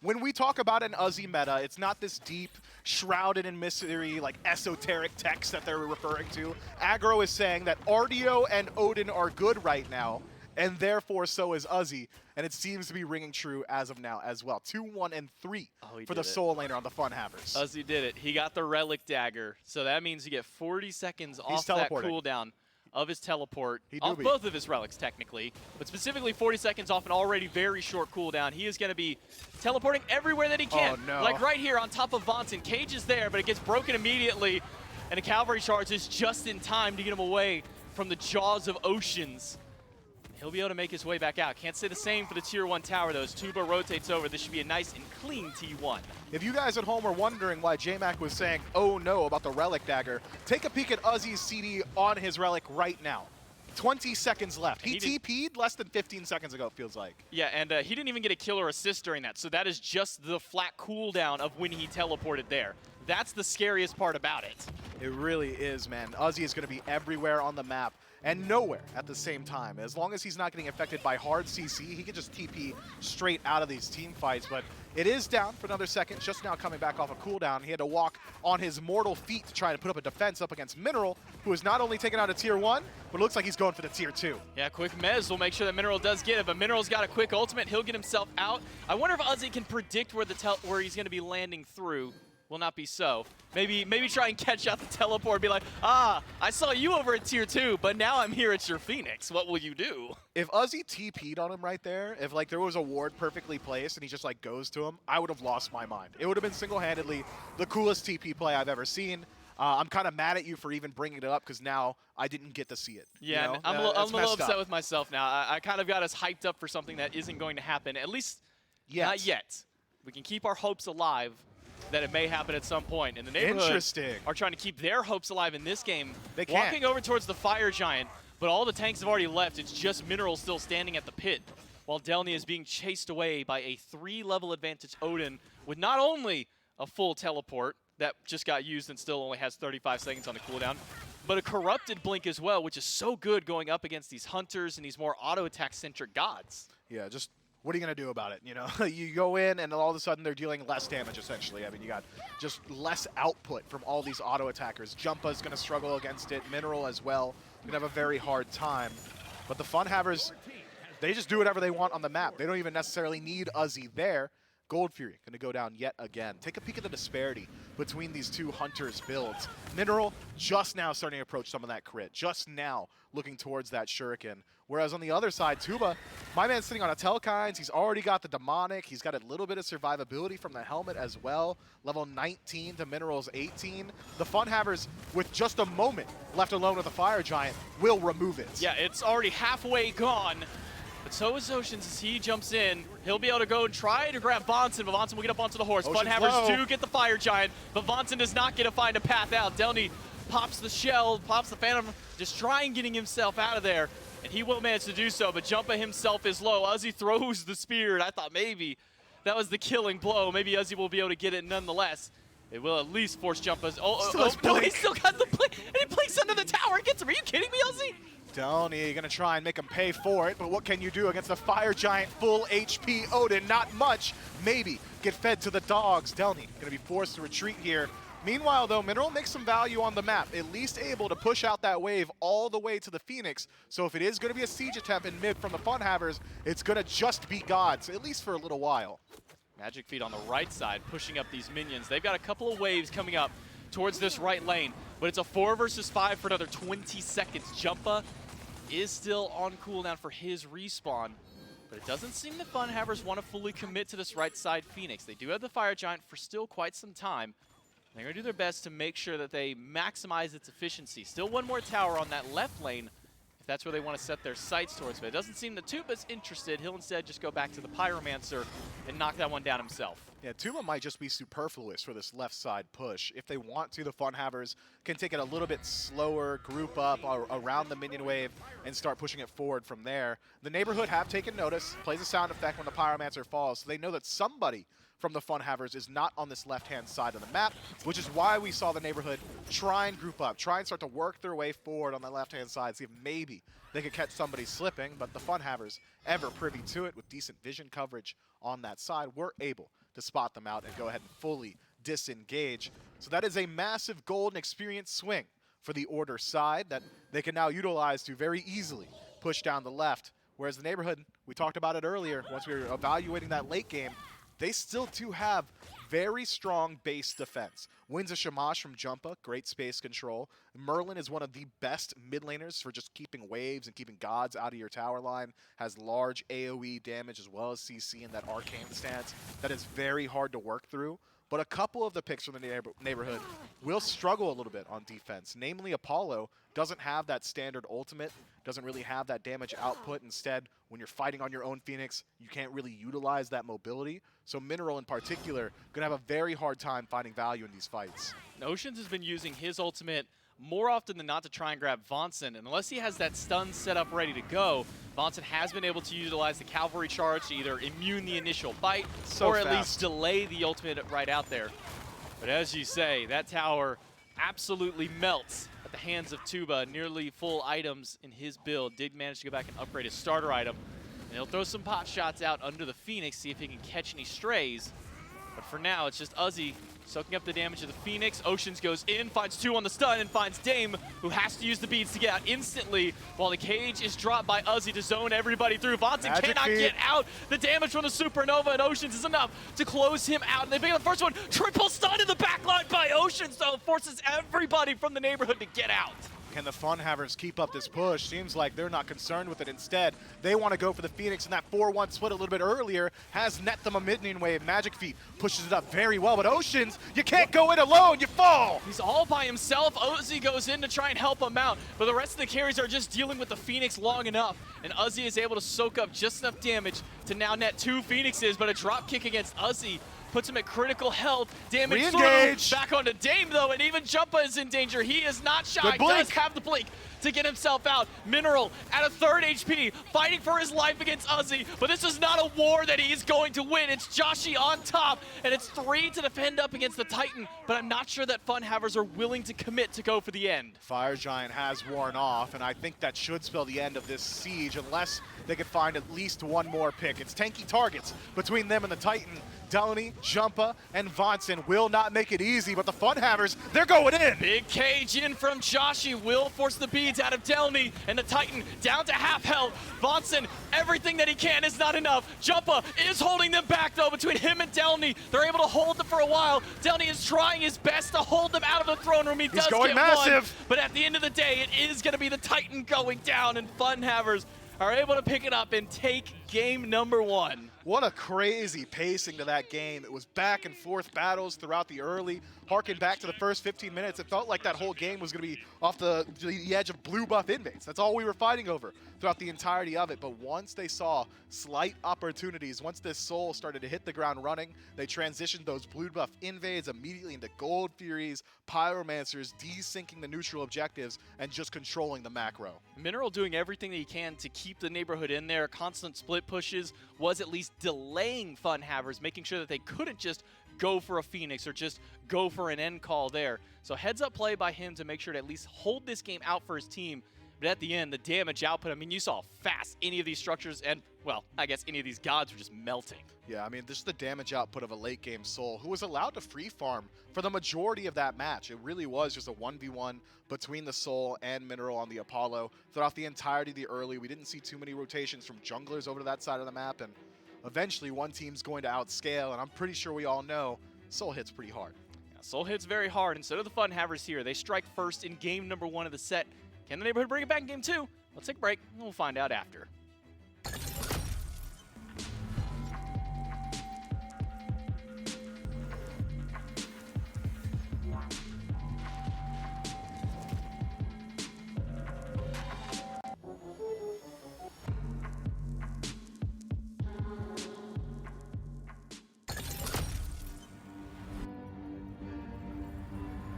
When we talk about an Uzi meta, it's not this deep, shrouded in mystery, like esoteric text that they're referring to. Aggro is saying that Artio and Odin are good right now, and therefore so is Uzi, and it seems to be ringing true as of now as well. 2, 1, and 3 for the solo laner on the FUNHAVERS. Uzi did it. He got the Relic Dagger, so that means you get 40 seconds off that cooldown of his teleport, off both of his relics technically, but specifically 40 seconds off an already very short cooldown. He is going to be teleporting everywhere that he can. Oh, no. Like right here on top of Vonson. Cage is there, but it gets broken immediately, and a cavalry charge is just in time to get him away from the jaws of Oceans. He'll be able to make his way back out. Can't say the same for the tier 1 tower though. As Tuba rotates over, this should be a nice and clean T1. If you guys at home are wondering why JMac was saying, oh no, about the Relic Dagger, take a peek at Uzi's CD on his Relic right now. 20 seconds left. He TP'd less than 15 seconds ago, it feels like. Yeah, and he didn't even get a kill or assist during that, so that is just the flat cooldown of when he teleported there. That's the scariest part about it. It really is, man. Uzi is going to be everywhere on the map. and nowhere at the same time. As long as he's not getting affected by hard CC, he can just TP straight out of these team fights. But it is down for another second, just now coming back off a cooldown. He had to walk on his mortal feet to try to put up a defense up against Mineral, who is not only taking out a tier 1, but it looks like he's going for the tier 2. Yeah, quick Mez will make sure that Mineral does get it, but Mineral's got a quick ultimate. He'll get himself out. I wonder if Uzi can predict where he's going to be landing through. Will not be so. Maybe try and catch out the teleport and be like, I saw you over at tier 2, but now I'm here at your Phoenix. What will you do? If Uzi TP'd on him right there, if like there was a ward perfectly placed and he just like goes to him, I would have lost my mind. It would have been single-handedly the coolest TP play I've ever seen. I'm kind of mad at you for even bringing it up because now I didn't get to see it. Yeah, you know? I'm a little upset with myself now. I kind of got us hyped up for something that isn't going to happen, at least not yet. We can keep our hopes alive that it may happen at some point. In the neighborhood are trying to keep their hopes alive in this game. They walking over towards the Fire Giant, but all the tanks have already left. It's just Mineral still standing at the pit, while Delny is being chased away by a 3-level advantage Odin with not only a full teleport that just got used and still only has 35 seconds on the cooldown, but a corrupted blink as well, which is so good going up against these hunters and these more auto-attack-centric gods. Yeah, just what are you going to do about it? You know, you go in and all of a sudden they're dealing less damage, essentially. I mean, you got just less output from all these auto attackers. Jumpa's going to struggle against it. Mineral as well. Going to have a very hard time. But the FUNHAVERS, they just do whatever they want on the map. They don't even necessarily need Uzi there. Gold Fury going to go down yet again. Take a peek at the disparity between these two Hunters builds. Mineral just now starting to approach some of that crit. Just now looking towards that Shuriken. Whereas on the other side, Tuba, my man's sitting on a Telkines. He's already got the Demonic. He's got a little bit of survivability from the helmet as well. Level 19 to Mineral's 18. The FUNHAVERS, with just a moment left alone with the Fire Giant, will remove it. Yeah, it's already halfway gone. But so is Oceans as he jumps in. He'll be able to go and try to grab Vonson, but Vonson will get up onto the horse. FUNHAVERS do get the Fire Giant, but Vonson does not get to find a path out. Delny pops the shell, pops the Phantom, just trying getting himself out of there. And he will manage to do so, but Jumpa himself is low. Uzi throws the spear, and I thought maybe that was the killing blow. Maybe Uzi will be able to get it nonetheless. It will at least force Jumpa's. No, he still got the blink, and he blinks under the tower and gets him. Are you kidding me, Uzi? Delny gonna try and make him pay for it, but what can you do against the Fire Giant full HP Odin? Not much. Maybe get fed to the dogs. Delny gonna be forced to retreat here. Meanwhile, though, Mineral makes some value on the map, at least able to push out that wave all the way to the Phoenix. So if it is going to be a siege attempt in mid from the FUNHAVERS, it's going to just be gods, at least for a little while. Magic Feet on the right side, pushing up these minions. They've got a couple of waves coming up towards this right lane, but it's a 4 versus 5 for another 20 seconds. Jumpa is still on cooldown for his respawn, but it doesn't seem the FUNHAVERS want to fully commit to this right side Phoenix. They do have the Fire Giant for still quite some time. They're going to do their best to make sure that they maximize its efficiency. Still one more tower on that left lane, if that's where they want to set their sights towards. But it doesn't seem that Tuba's interested. He'll instead just go back to the Pyromancer and knock that one down himself. Yeah, Tuba might just be superfluous for this left side push. If they want to, the FUNHAVERS can take it a little bit slower, group up around the minion wave, and start pushing it forward from there. The neighborhood have taken notice, plays a sound effect when the Pyromancer falls, so they know that somebody from the FUNHAVERS is not on this left-hand side of the map, which is why we saw the neighborhood try and group up, try and start to work their way forward on the left-hand side, see if maybe they could catch somebody slipping, but the FUNHAVERS, ever privy to it with decent vision coverage on that side, were able to spot them out and go ahead and fully disengage. So that is a massive golden experience swing for the Order side that they can now utilize to very easily push down the left, whereas the neighborhood, we talked about it earlier, once we were evaluating that late game, they still do have very strong base defense. Wins a Shamash from Jumpa, great space control. Merlin is one of the best mid laners for just keeping waves and keeping gods out of your tower line. Has large AoE damage as well as CC in that arcane stance that is very hard to work through. But a couple of the picks from the neighborhood will struggle a little bit on defense. Namely, Apollo doesn't have that standard ultimate, doesn't really have that damage output. Instead, when you're fighting on your own Phoenix, you can't really utilize that mobility. So Mineral in particular, gonna have a very hard time finding value in these fights. Oceans has been using his ultimate more often than not to try and grab Vonson, and unless he has that stun set up ready to go, Vonson has been able to utilize the cavalry charge to either immune the initial bite or at least delay the ultimate right out there. But as you say, that tower absolutely melts at the hands of Tuba. Nearly full items in his build. Did manage to go back and upgrade his starter item. And he'll throw some pot shots out under the Phoenix, see if he can catch any strays. But for now, it's just Uzi soaking up the damage of the Phoenix. Oceans goes in, finds 2 on the stun, and finds Dame, who has to use the beads to get out instantly, while the cage is dropped by Uzi to zone everybody through. Vonson cannot get out. The damage from the Supernova and Oceans is enough to close him out. And they pick up the first one. Triple stun in the backline by Oceans, though, forces everybody from the neighborhood to get out. Can the FUNHAVERS keep up this push? Seems like they're not concerned with it. Instead, they want to go for the Phoenix, and that 4-1 split a little bit earlier has net them a mid-lane wave. Magic Feet pushes it up very well, but Oceans, you can't go in alone, you fall! He's all by himself. Uzi goes in to try and help him out, but the rest of the carries are just dealing with the Phoenix long enough, and Uzi is able to soak up just enough damage to now net 2 Phoenixes, but a drop kick against Uzi puts him at critical health. Damage Re-engage. back onto Dame, though, and even Jumpa is in danger. He is not shy. Does have the blink to get himself out. Mineral at a 3rd HP, fighting for his life against Uzi, but this is not a war that he is going to win. It's Joshi on top, and it's 3 to defend up against the Titan, but I'm not sure that FUNHAVERS are willing to commit to go for the end. Fire Giant has worn off, and I think that should spell the end of this siege unless they could find at least one more pick. It's tanky targets between them and the Titan. Delany, Jumpa, and Vonson will not make it easy, but the FUNHAVERS, they're going in! Big cage in from Joshi will force the beads out of Delany, and the Titan down to half health. Vonson, everything that he can is not enough. Jumpa is holding them back, though, between him and Delany. They're able to hold them for a while. Delany is trying his best to hold them out of the throne room. He does going get massive. one, but at the end of the day, it is going to be the Titan going down, and FUNHAVERS are able to pick it up and take game number 1. What a crazy pacing to that game. It was back and forth battles throughout the early. Harken back to the first 15 minutes, it felt like that whole game was going to be off the edge of blue buff inmates. That's all we were fighting over throughout the entirety of it. But once they saw slight opportunities, once this Soul started to hit the ground running, they transitioned those blue buff invades immediately into Gold Furies, Pyromancers, desyncing the neutral objectives, and just controlling the macro. Mineral doing everything that he can to keep the neighborhood in there. Constant split pushes was at least delaying FUNHAVERS, making sure that they couldn't just go for a Phoenix or just go for an end call there. So heads up play by him to make sure to at least hold this game out for his team. But at the end, the damage output, I mean, you saw how fast any of these structures and, well, I guess any of these gods were just melting. Yeah, I mean, this is the damage output of a late game Soul who was allowed to free farm for the majority of that match. It really was just a 1v1 between the Soul and Mineral on the Apollo. Throughout the entirety of the early, we didn't see too many rotations from junglers over to that side of the map, and eventually one team's going to outscale, and I'm pretty sure we all know Soul hits pretty hard. Yeah, Soul hits very hard, and so do the FUNHAVERS here. They strike first in game number 1 of the set. Can the neighborhood bring it back in game 2? Let's take a break, and we'll find out after.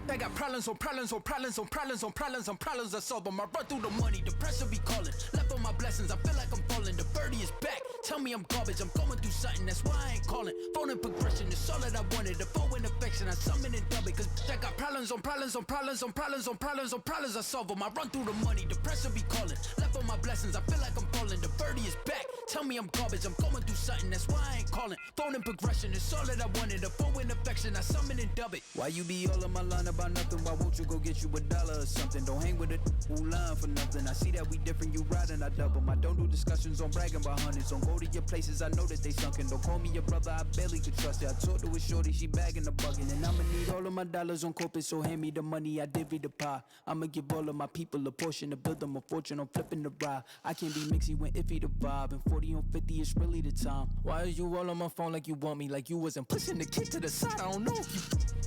I got problems on problems on problems on problems on problems on problems I solve them. I run through the money, the pressure be calling. Left on my blessings, I feel like I'm falling. The birdie is back, tell me I'm garbage. I'm going through something, that's why I ain't calling. Phone and progression, it's all that I wanted. The phone and affection, I summon and dub it. Cause I got problems on problems on problems on problems on problems on problems I solve them. I run through the money, the pressure be calling. Left on my blessings, I feel like I'm falling. The birdie is back, tell me I'm garbage. I'm going through something, that's why I ain't calling. Phone and progression, it's all that I wanted. The phone and affection, I summon and dub it. Why you be all on my line about nothing? Why won't you go get you $1 or something? Don't hang with it who line for nothing. I see that we different, you riding, I double. I don't do discussions on bragging about hundreds. Don't go to your places, I know that they sunken. Don't call me your brother, I barely could trust it. I talked to a shorty, she bagging the bugging. And I'ma need all of my dollars on corporate, so hand me the money, I divvy the pie. I'ma give all of my people a portion to build them a fortune. I'm flipping the ride. I can't be mixy when iffy the vibe. And 40 on 50 is really the time. Why are you all on my phone like you want me? Like you wasn't pushing the kid to the side. I don't know if you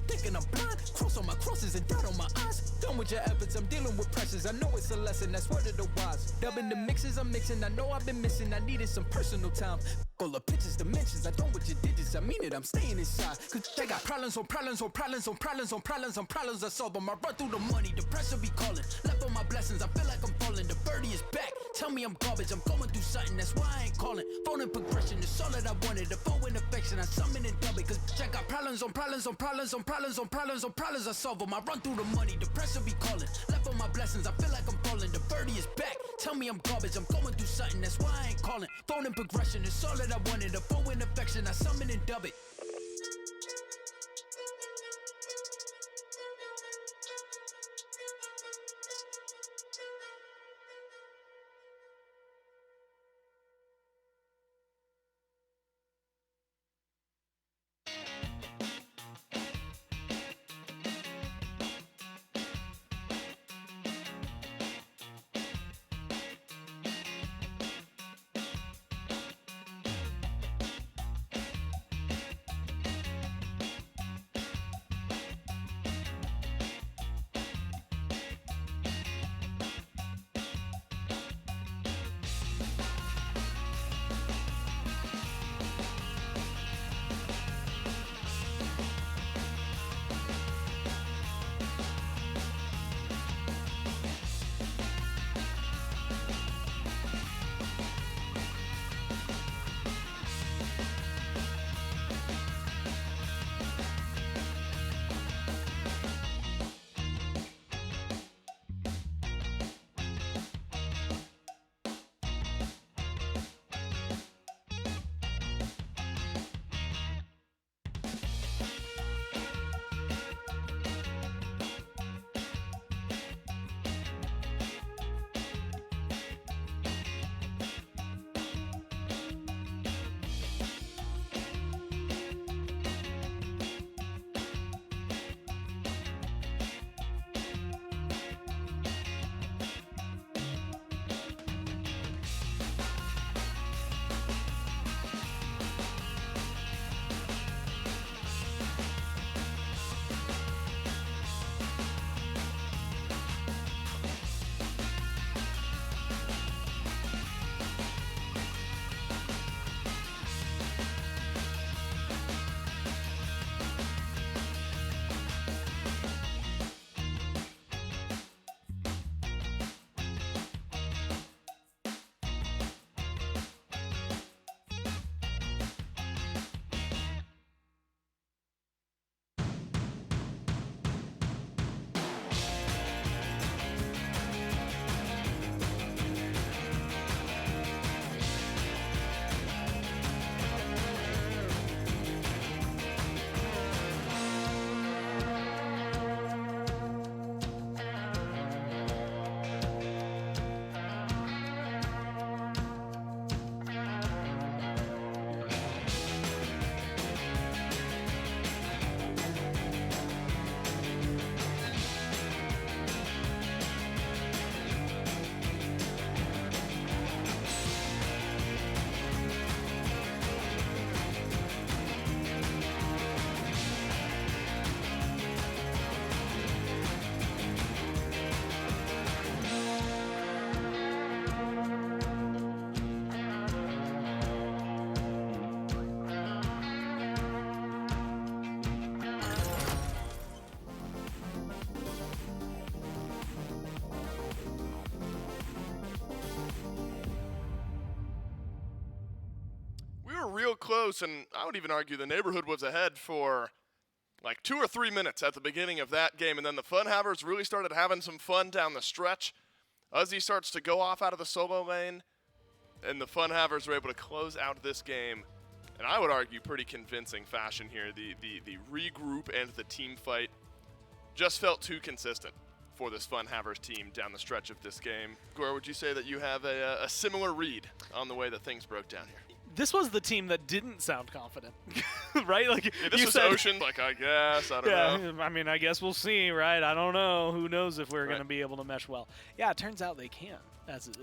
thinking I'm blind. Cross on my crosses and dot on my eyes. Done with your efforts, I'm dealing with pressures. I know it's a lesson, that's word of the wise. Dubbing the mixes I'm mixing, I know I've been missing. I needed some personal time. All the pictures, dimensions, I don't with your digits. I mean it, I'm staying inside. Cause they got problems on problems on problems on problems on problems on problems I solve them. I run through the money, the pressure be calling. Left on my blessings, I feel like I'm falling. The birdie is back, tell me I'm garbage. I'm going through something, that's why I ain't calling. Phone and progression, it's all that I wanted. The phone and affection, I summon and dub it. Cause I got problems problems on problems on problems on problems on problems on problems I solve them. I run through the money, the pressure be calling. Left on my blessings, I feel like I'm falling. The birdie is back, tell me I'm garbage. I'm going through something, that's why I ain't calling. Phone in progression, it's all that I wanted. A phone in affection, I summon and dub it. Real close, and I would even argue the neighborhood was ahead for like 2 or 3 minutes at the beginning of that game, and then the FUNHAVERS really started having some fun down the stretch. Uzzy starts to go off out of the solo lane, and the FUNHAVERS were able to close out this game, and I would argue pretty convincing fashion here. The regroup and the team fight just felt too consistent for this FUNHAVERS team down the stretch of this game. Gore, would you say that you have a similar read on the way that things broke down here? This was the team that didn't sound confident, right? Like yeah, this was Ocean. Like, I guess, I don't know. I mean, I guess we'll see, right? I don't know. Who knows if we're going to be able to mesh well? Yeah, it turns out they can.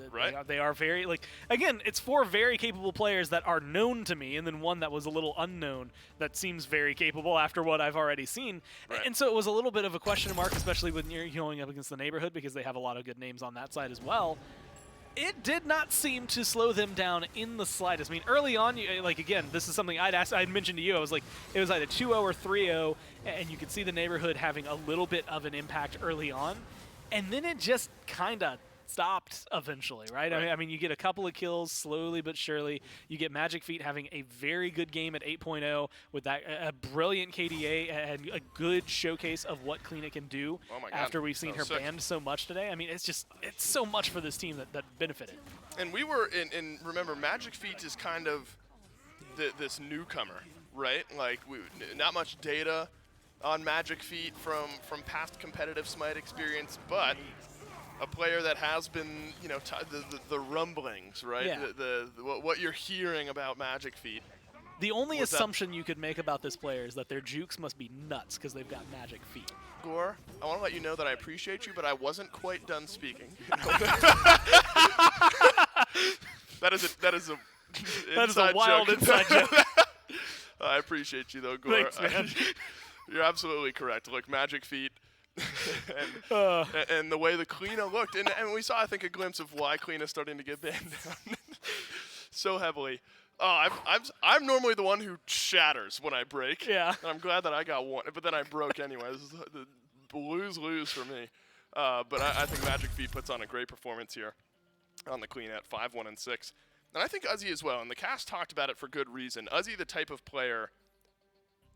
Right. They are very, like, again, it's 4 very capable players that are known to me, and then one that was a little unknown that seems very capable after what I've already seen. Right. And so it was a little bit of a question mark, especially when you're going up against the neighborhood, because they have a lot of good names on that side as well. It did not seem to slow them down in the slightest. I mean, early on, like, again, this is something I'd mentioned to you. I was like, it was either 2-0 or 3-0, and you could see the neighborhood having a little bit of an impact early on. And then it just kind of stopped eventually, right? I mean, you get a couple of kills slowly but surely. You get Magic Feet having a very good game at 8.0 with that a brilliant KDA and a good showcase of what Kleena can do after we've seen her banned so much today. I mean, it's so much for this team that benefited. And we were in remember, Magic Feet is kind of this newcomer, right? Like, not much data on Magic Feet from past competitive Smite experience, but a player that has been, you know, the rumblings, right? Yeah. What you're hearing about Magic Feet. The only assumption you could make about this player is that their jukes must be nuts because they've got Magic Feet. Gore, I want to let you know that I appreciate you, but I wasn't quite done speaking. That is a wild inside joke. I appreciate you, though, Gore. Thanks, man. You're absolutely correct. Look, Magic Feet and the way the Kleena looked. And we saw, I think, a glimpse of why Kleena's starting to get banned down so heavily. I'm normally the one who shatters when I break. Yeah. And I'm glad that I got one, but then I broke anyway. This is the lose-lose for me. But I think Magic Feet puts on a great performance here on the Kleena at 5-1-6. And I think Uzi as well, and the cast talked about it for good reason. Uzi, the type of player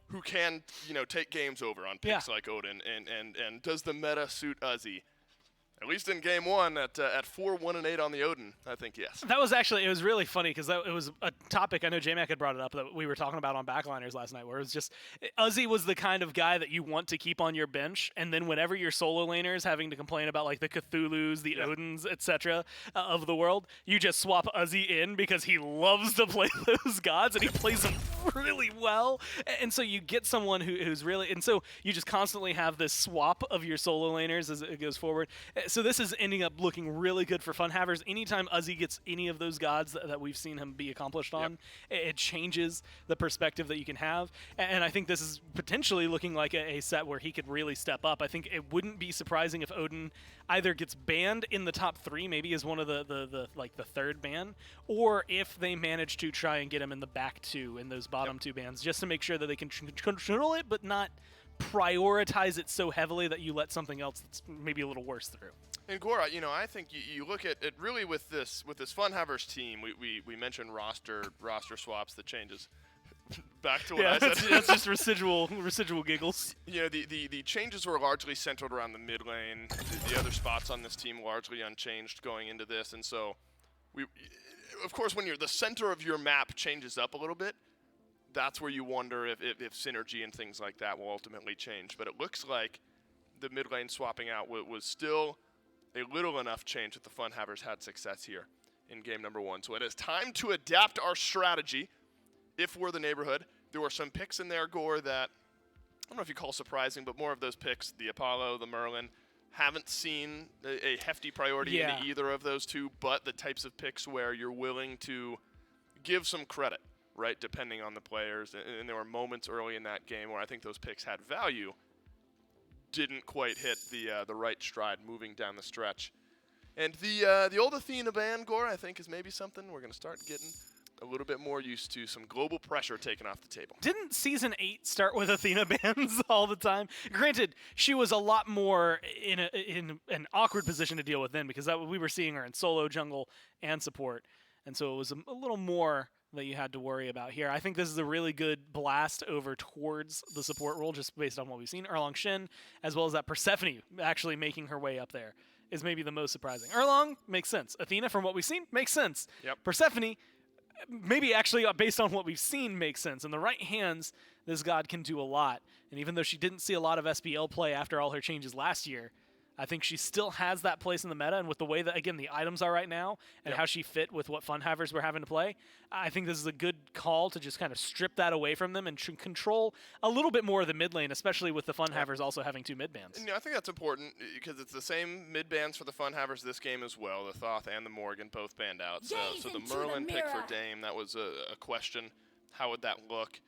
who can, you know, take games over on picks like Odin, and does the meta suit Uzi? At least in game one at 4-1-8 on the Odin, I think yes. That was actually, it was really funny because it was a topic, I know J-Mac had brought it up, that we were talking about on Backliners last night, where it was just, Uzi was the kind of guy that you want to keep on your bench, and then whenever your solo laner is having to complain about like the Cthulhus, the Odins, etc. Of the world, you just swap Uzi in because he loves to play those gods, and he plays them really well, and so you get someone who's really, and so you just constantly have this swap of your solo laners as it goes forward. So this is ending up looking really good for FUNHAVERS. Anytime Uzi gets any of those gods that we've seen him be accomplished on, it changes the perspective that you can have. And I think this is potentially looking like a set where he could really step up. I think it wouldn't be surprising if Odin either gets banned in the top 3, maybe as one of the third ban, or if they manage to try and get him in the back 2 in those bottom 2 bans, just to make sure that they can control it, but not prioritize it so heavily that you let something else that's maybe a little worse through. And Gora, you know, I think you look at it really with this FUNHAVERS team. We mentioned roster swaps, that changes. Back to what I said. That's just residual giggles. You know, the changes were largely centered around the mid lane. The other spots on this team largely unchanged going into this, and so of course, when the center of your map changes up a little bit, that's where you wonder if synergy and things like that will ultimately change. But it looks like the mid lane swapping out was still a little enough change that the FUNHAVERS had success here in game number 1. So it is time to adapt our strategy if we're the neighborhood. There were some picks in there, Gore, that I don't know if you call surprising, but more of those picks, the Apollo, the Merlin, haven't seen a hefty priority in either of those two, but the types of picks where you're willing to give some credit, right, depending on the players. And there were moments early in that game where I think those picks had value, didn't quite hit the right stride moving down the stretch. And the old Athena ban, Gore, I think is maybe something we're going to start getting a little bit more used to, some global pressure taken off the table. Didn't Season 8 start with Athena bans all the time? Granted, she was a lot more in an awkward position to deal with then, because we were seeing her in solo, jungle, and support. And so it was a little more that you had to worry about here. I think this is a really good blast over towards the support role, just based on what we've seen. Erlong Shin, as well as that Persephone actually making her way up there, is maybe the most surprising. Erlong makes sense. Athena, from what we've seen, makes sense. Yep. Persephone, maybe actually based on what we've seen, makes sense. In the right hands, this god can do a lot. And even though she didn't see a lot of SPL play after all her changes last year, I think she still has that place in the meta, and with the way that, again, the items are right now and how she fit with what FUNHAVERS were having to play, I think this is a good call to just kind of strip that away from them and control a little bit more of the mid lane, especially with the FUNHAVERS also having 2 mid bans. And, you know, I think that's important because it's the same mid bans for the FUNHAVERS this game as well. The Thoth and the Morgan both banned out. So the Merlin pick for Dame, that was a question. How would that look?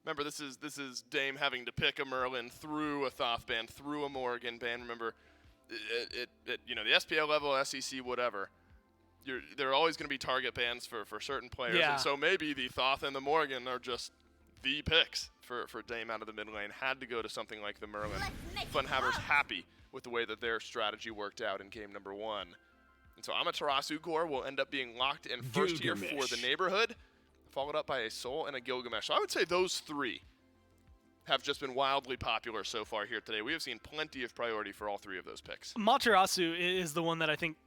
Remember, this is Dame having to pick a Merlin through a Thoth ban, through a Morgan ban. Remember, you know, the SPL level, SEC, whatever, there are always going to be target bans for certain players. Yeah. And so maybe the Thoth and the Morgan are just the picks for Dame out of the mid lane. Had to go to something like the Merlin. FUNHAVERS happy with the way that their strategy worked out in game number 1. And so Amaterasu Gore will end up being locked in first here for the neighborhood, followed up by a Soul and a Gilgamesh. So I would say those three have just been wildly popular so far here today. We have seen plenty of priority for all three of those picks. Materasu is the one that I think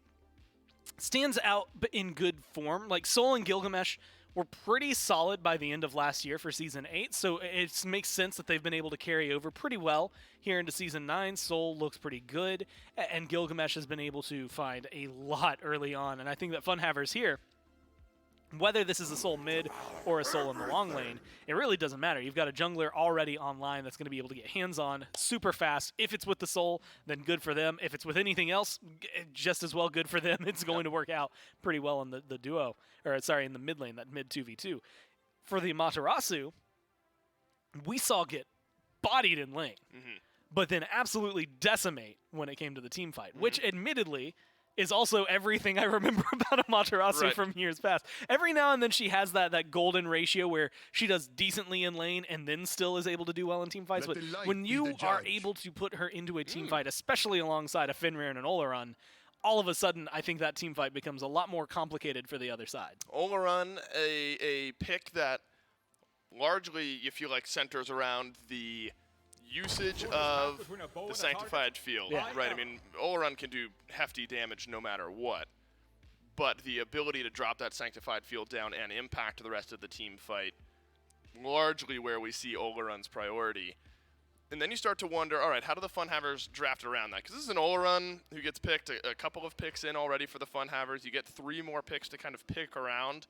stands out in good form. Like Soul and Gilgamesh were pretty solid by the end of last year for Season 8, so it makes sense that they've been able to carry over pretty well here into Season 9. Soul looks pretty good, and Gilgamesh has been able to find a lot early on, and I think that FUNHAVERS here, whether this is a Soul mid or a Soul in the long lane, it really doesn't matter. You've got a jungler already online that's going to be able to get hands-on super fast. If it's with the Soul, then good for them. If it's with anything else, just as well good for them. It's going to work out pretty well in the duo, or sorry, in the mid lane, that mid 2v2. For the Amaterasu, we saw get bodied in lane, but then absolutely decimate when it came to the team fight, which admittedly is also everything I remember about Amaterasu from years past. Every now and then she has that golden ratio where she does decently in lane and then still is able to do well in team fights. But when you are able to put her into a team fight, especially alongside a Fenrir and an Oleron, all of a sudden I think that team fight becomes a lot more complicated for the other side. Oleron, a pick that largely, you feel like, centers around the usage of the Sanctified Field, right? I mean, Oleron can do hefty damage no matter what, but the ability to drop that Sanctified Field down and impact the rest of the team fight, largely where we see Oleron's priority. And then you start to wonder, all right, how do the FUNHAVERS draft around that? Because this is an Oleron who gets picked, a couple of picks in already for the FUNHAVERS. You get 3 more picks to kind of pick around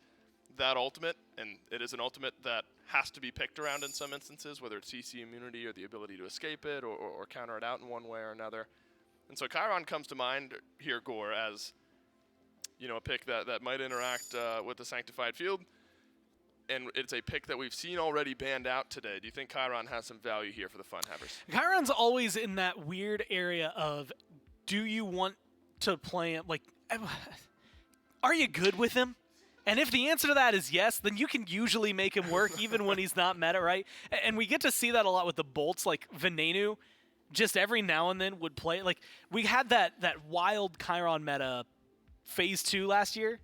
that ultimate, and it is an ultimate that has to be picked around in some instances, whether it's CC immunity or the ability to escape it or counter it out in one way or another. And so Chiron comes to mind here, Gore, as a pick that might interact with the Sanctified Field, and it's a pick that we've seen already banned out today. Do you think Chiron has some value here for the FUNHAVERS? Chiron's always in that weird area of, do you want to play him? Like, are you good with him? And if the answer to that is yes, then you can usually make him work even when he's not meta, right? And we get to see that a lot with the bolts, like Venenu, just every now and then would play. Like, we had that wild Chiron meta Phase 2 last year,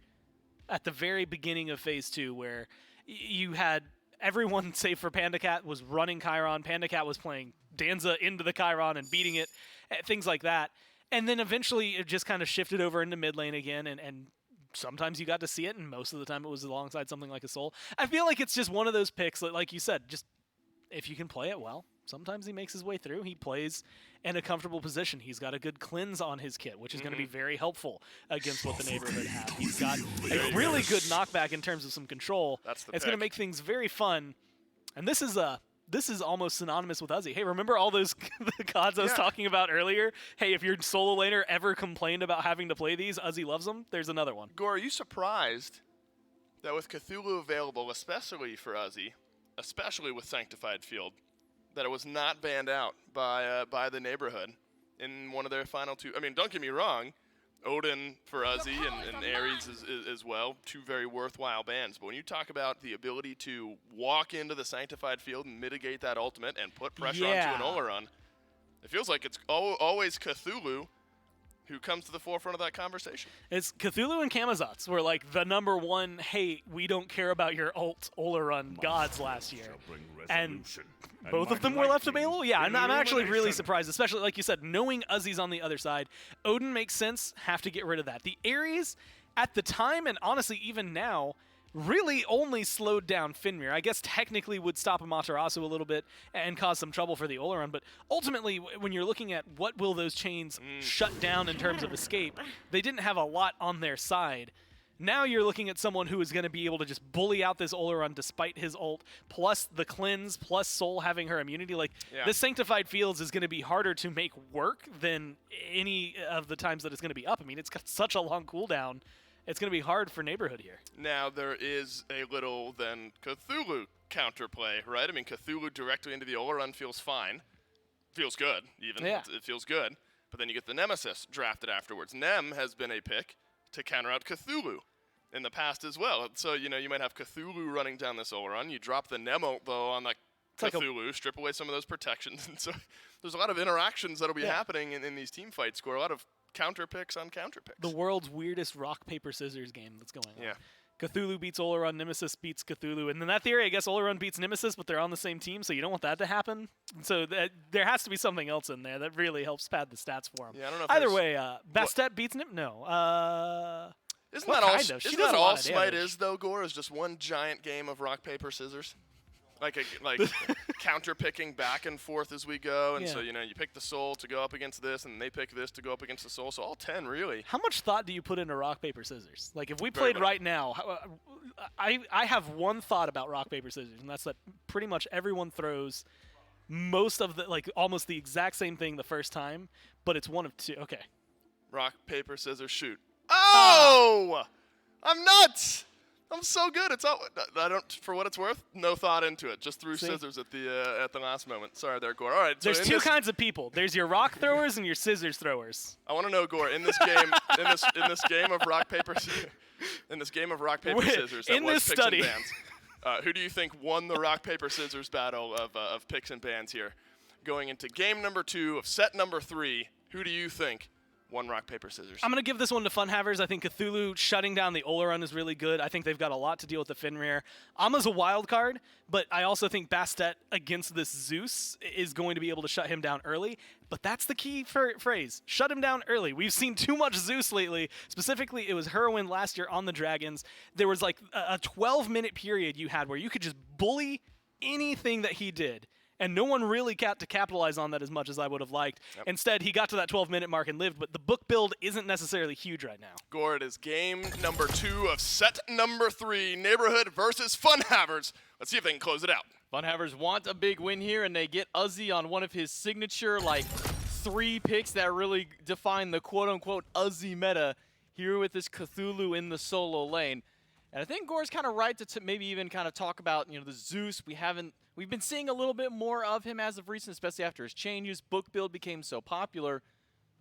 at the very beginning of Phase 2, where you had everyone, save for PandaCat, was running Chiron. PandaCat was playing Danza into the Chiron and beating it, things like that. And then eventually it just kind of shifted over into mid lane again, and sometimes you got to see it, and most of the time it was alongside something like a Soul. I feel like it's just one of those picks that, like you said, just if you can play it well, sometimes he makes his way through. He plays in a comfortable position. He's got a good cleanse on his kit, which is going to be very helpful against what the neighborhood have. He's got a really good knockback in terms of some control. That's the It's going to make things very fun. And this is almost synonymous with Uzi. Hey, remember all those the gods I was talking about earlier? Hey, if your solo laner ever complained about having to play these, Uzi loves them. There's another one. Gore, are you surprised that with Cthulhu available, especially for Uzi, especially with Sanctified Field, that it was not banned out by the neighborhood in one of their final 2? I mean, don't get me wrong, Odin for Uzi and Ares as well, 2 very worthwhile bans. But when you talk about the ability to walk into the Sanctified Field and mitigate that ultimate and put pressure onto an Oleron, it feels like it's always Cthulhu who comes to the forefront of that conversation. It's Cthulhu and Camazotz were like the number one, hey, we don't care about your ult Oleron gods last year. And both of them were left available? Yeah, I'm actually really surprised, especially, like you said, knowing Uzi's on the other side. Odin makes sense, have to get rid of that. The Ares, at the time, and honestly even now, really only slowed down Fenrir. I guess technically would stop Amaterasu a little bit and cause some trouble for the Oleron, but ultimately, when you're looking at what will those chains shut down in terms of escape, they didn't have a lot on their side. Now you're looking at someone who is going to be able to just bully out this Oleron despite his ult, plus the cleanse, plus Soul having her immunity. Like, this Sanctified Fields is going to be harder to make work than any of the times that it's going to be up. I mean, it's got such a long cooldown. It's going to be hard for Neighborhood here. Now, there is a little, then, Cthulhu counterplay, right? I mean, Cthulhu directly into the Oleron feels fine. Feels good, even. Yeah. It feels good. But then you get the Nemesis drafted afterwards. Nem has been a pick to counter out Cthulhu in the past as well. So, you might have Cthulhu running down this Oleron. You drop the Nemo, though, on that Cthulhu, strip away some of those protections. And so there's a lot of interactions that'll be happening in these team fights, Score. A lot of counter picks on counter picks. The world's weirdest rock, paper, scissors game that's going on. Yeah. Cthulhu beats Oleron, Nemesis beats Cthulhu. And in that theory, I guess Oleron beats Nemesis, but they're on the same team, so you don't want that to happen. So there has to be something else in there that really helps pad the stats for him. Yeah, I don't know if Either way, Bastet beats Nim. No. Isn't that all? She Isn't does that a all lot of Smite damage. is though? Gore is just one giant game of rock paper scissors, like counter picking back and forth as we go. And so you pick the soul to go up against this, and they pick this to go up against the soul. So all 10 really. How much thought do you put into rock, paper, scissors? Like if we Very played little. right now, I have one thought about rock, paper, scissors, and that's that pretty much everyone throws most of the almost the exact same thing the first time, but it's one of two. Okay. Rock paper scissors shoot. Oh! I'm nuts. I'm so good. It's all, I don't. For what it's worth, no thought into it. Just threw scissors at the last moment. Sorry, there, Gore. All right. So There's two kinds of people. There's your rock throwers and your scissors throwers. I want to know, Gore, in this game, in this game of rock paper, in this game of rock paper scissors, that in was this picks study. and bans. Who do you think won the rock paper scissors battle of picks and bans here, going into game number 2 of set number 3? Who do you think won rock paper scissors? I'm going to give this one to FUNHAVERS. I think Cthulhu shutting down the Oleron is really good. I think they've got a lot to deal with the Fenrir. Amma's a wild card, but I also think Bastet against this Zeus is going to be able to shut him down early. But that's the key phrase. Shut him down early. We've seen too much Zeus lately. Specifically, it was Heroin last year on the Dragons. There was like a 12-minute period you had where you could just bully anything that he did. And no one really got to capitalize on that as much as I would have liked. Yep. Instead, he got to that 12-minute mark and lived, but the book build isn't necessarily huge right now. Gore, it is game number 2 of set number 3, Neighborhood versus FUNHAVERS. Let's see if they can close it out. FUNHAVERS want a big win here, and they get Uzi on one of his signature, 3 picks that really define the quote-unquote Uzi meta here with this Cthulhu in the solo lane. And I think Gore's kind of right to maybe even kind of talk about, the Zeus. We've been seeing a little bit more of him as of recent, especially after his changes. Book build became so popular.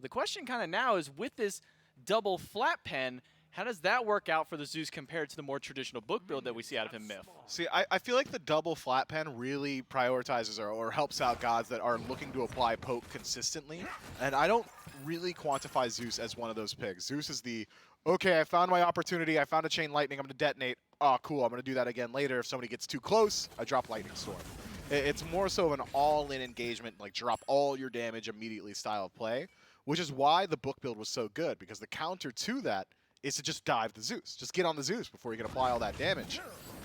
The question kind of now is, with this double flat pen, how does that work out for the Zeus compared to the more traditional book build that we see out of him, Myth? See, I feel like the double flat pen really prioritizes or helps out gods that are looking to apply poke consistently. And I don't really quantify Zeus as one of those picks. Zeus is the, okay, I found my opportunity. I found a chain lightning. I'm going to detonate. Oh, cool. I'm going to do that again later. If somebody gets too close, I drop lightning storm. It's more so an all-in engagement, drop all your damage immediately style of play, which is why the book build was so good, because the counter to that is to just dive the Zeus. Just get on the Zeus before you can apply all that damage.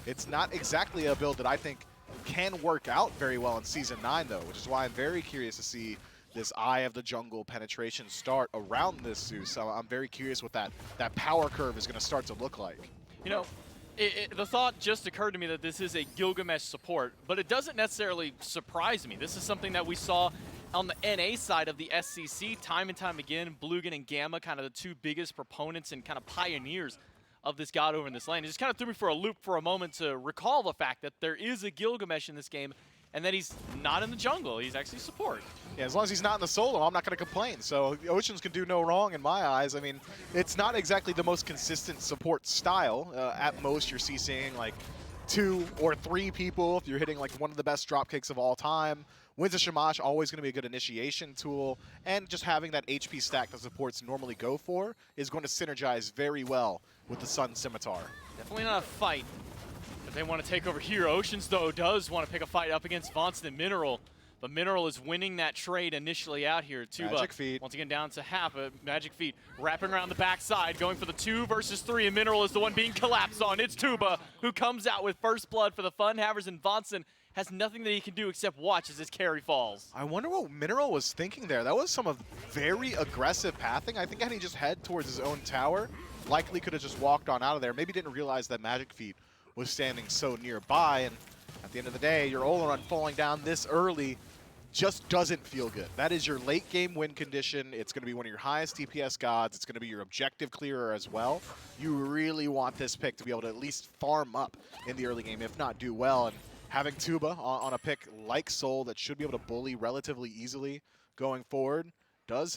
It's not exactly a build that I think can work out very well in Season 9, though, which is why I'm very curious to see this Eye of the Jungle penetration start around this Zeus. So I'm very curious what that power curve is going to start to look like. The thought just occurred to me that this is a Gilgamesh support, but it doesn't necessarily surprise me. This is something that we saw on the NA side of the SCC time and time again. Blugan and Gamma, kind of the 2 biggest proponents and kind of pioneers of this god over in this lane. It just kind of threw me for a loop for a moment to recall the fact that there is a Gilgamesh in this game, and that he's not in the jungle. He's actually support. Yeah, as long as he's not in the solo, I'm not going to complain. So the Oceans can do no wrong in my eyes. I mean, it's not exactly the most consistent support style. At most, you're seeing 2 or 3 people if you're hitting one of the best drop kicks of all time. Winds of Shamash, always going to be a good initiation tool. And just having that HP stack that supports normally go for is going to synergize very well with the Sun Scimitar. Definitely not a fight if they want to take over here. Oceans, though, does want to pick a fight up against Vonson and Mineral. But Mineral is winning that trade initially out here. Tuba, Magic Feet. once again, down to half. Magic Feet wrapping around the backside, going for the 2 versus 3, and Mineral is the one being collapsed on. It's Tuba who comes out with first blood for the FUNHAVERS, and Vonson has nothing that he can do except watch as his carry falls. I wonder what Mineral was thinking there. That was some of very aggressive pathing. I think had he just head towards his own tower, likely could have just walked on out of there. Maybe didn't realize that Magic Feet was standing so nearby, and at the end of the day, your Oleron falling down this early just doesn't feel good. That is your late game win condition. It's going to be one of your highest DPS gods. It's going to be your objective clearer as well. You really want this pick to be able to at least farm up in the early game, if not do well. And having Tuba on a pick like Soul that should be able to bully relatively easily going forward does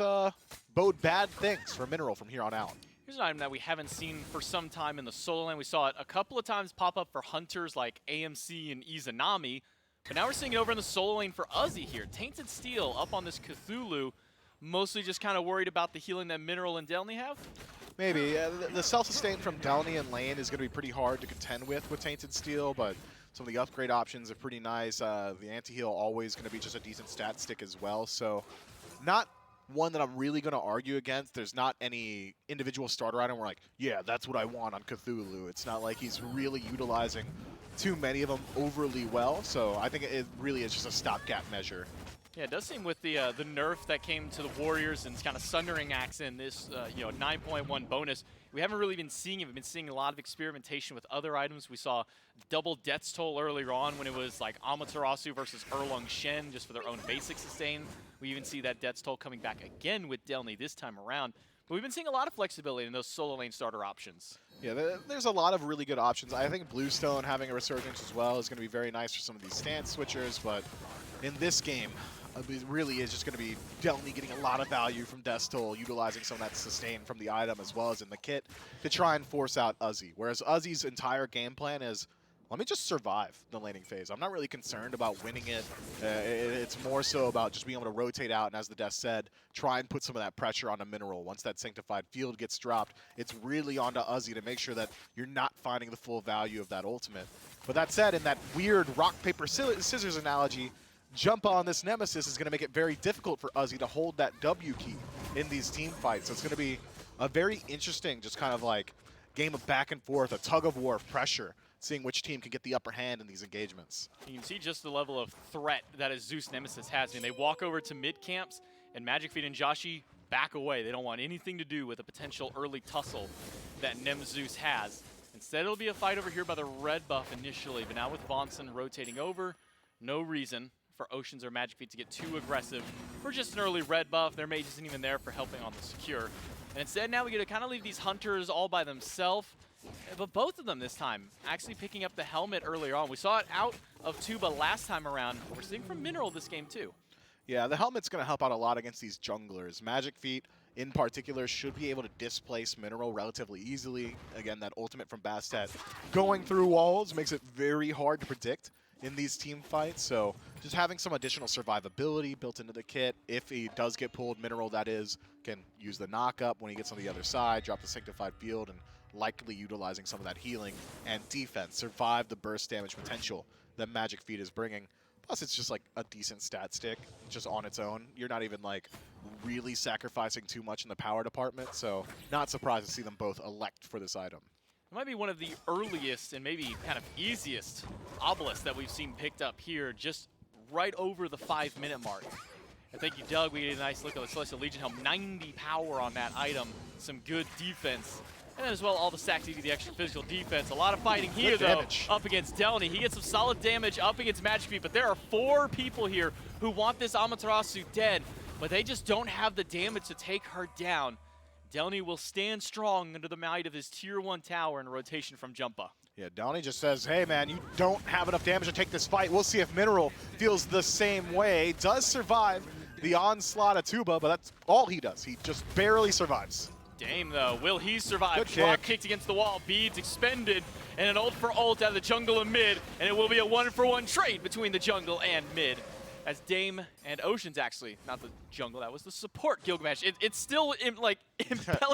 bode bad things for Mineral from here on out. Here's an item that we haven't seen for some time in the solo lane. We saw it a couple of times pop up for hunters like AMC and Izanami, but now we're seeing it over in the solo lane for Uzi here. Tainted Steel up on this Cthulhu. mostly just kind of worried about the healing that Mineral and Delny have? Maybe. The self-sustain from Delny and lane is going to be pretty hard to contend with Tainted Steel, but some of the upgrade options are pretty nice. The anti-heal always going to be just a decent stat stick as well, so not one that I'm really going to argue against. There's not any individual starter item where like, yeah, that's what I want on Cthulhu. It's not like he's really utilizing too many of them overly well, so I think it really is just a stopgap measure. Yeah, it does seem with the nerf that came to the Warriors and kind of Sundering Axe in this 9.1 bonus, we haven't really been seeing it. We've been seeing a lot of experimentation with other items. We saw double Death's Toll earlier on when it was like Amaterasu versus Erlung Shen just for their own basic sustain. We even see that Death's Toll coming back again with Delny this time around. But we've been seeing a lot of flexibility in those solo lane starter options. Yeah, there's a lot of really good options. I think Bluestone having a resurgence as well is going to be very nice for some of these stance switchers, but in this game, it really is just going to be Delny getting a lot of value from Death's Toll, utilizing some of that sustain from the item as well as in the kit to try and force out Uzi. Whereas Uzi's entire game plan is, let me just survive the laning phase. I'm not really concerned about winning it. It's more so about just being able to rotate out, and as the Death said, try and put some of that pressure on a Mineral. Once that Sanctified Field gets dropped, it's really onto Uzi to make sure that you're not finding the full value of that ultimate. But that said, in that weird rock, paper, scissors analogy, Jump on this Nemesis is going to make it very difficult for Uzi to hold that W key in these team fights. So it's going to be a very interesting just kind of like game of back and forth, a tug of war of pressure, seeing which team can get the upper hand in these engagements. You can see just the level of threat that a Zeus Nemesis has. I mean, they walk over to mid camps, and Magic Feet and Joshi back away. They don't want anything to do with a potential early tussle that Zeus has. Instead, it'll be a fight over here by the red buff initially, but now with Vonson rotating over, no reason for Oceans or Magic Feet to get too aggressive for just an early red buff. Their mage isn't even there for helping on the secure. And instead, now we get to kind of leave these hunters all by themselves. But both of them this time actually picking up the helmet earlier on. We saw it out of Tuba last time around, but we're seeing from Mineral this game too. Yeah, the helmet's going to help out a lot against these junglers. Magic Feet, in particular, should be able to displace Mineral relatively easily. Again, that ultimate from Bastet going through walls makes it very hard to predict in these team fights, so just having some additional survivability built into the kit. If he does get pulled, Mineral, that is, can use the knock-up when he gets on the other side, drop the Sanctified Field, and likely utilizing some of that healing and defense, survive the burst damage potential that Magic Feet is bringing. Plus, it's just like a decent stat stick, just on its own. You're not even like really sacrificing too much in the power department, so not surprised to see them both elect for this item. It might be one of the earliest and maybe kind of easiest obelisks that we've seen picked up here, just right over the 5-minute mark. And thank you, Doug. We get a nice look at the Celestial Legion helm. 90 power on that item. Some good defense. And as well, all the stacks eating the extra physical defense. A lot of fighting here, though, up against Delny. He gets some solid damage up against Magic Feet, but there are 4 people here who want this Amaterasu dead, but they just don't have the damage to take her down. Delny will stand strong under the might of his Tier 1 tower in rotation from Jumpa. Yeah, Delny just says, hey man, you don't have enough damage to take this fight. We'll see if Mineral feels the same way. Does survive the onslaught of Tuba, but that's all he does. He just barely survives. Dame, though, will he survive? Good Drop kick. kicked against the wall, beads expended, and an ult for ult out of the jungle and mid, and it will be a 1-for-1 trade between the jungle and mid. As Dame and Oceans, actually, not the jungle, that was the support Gilgamesh. It's still impels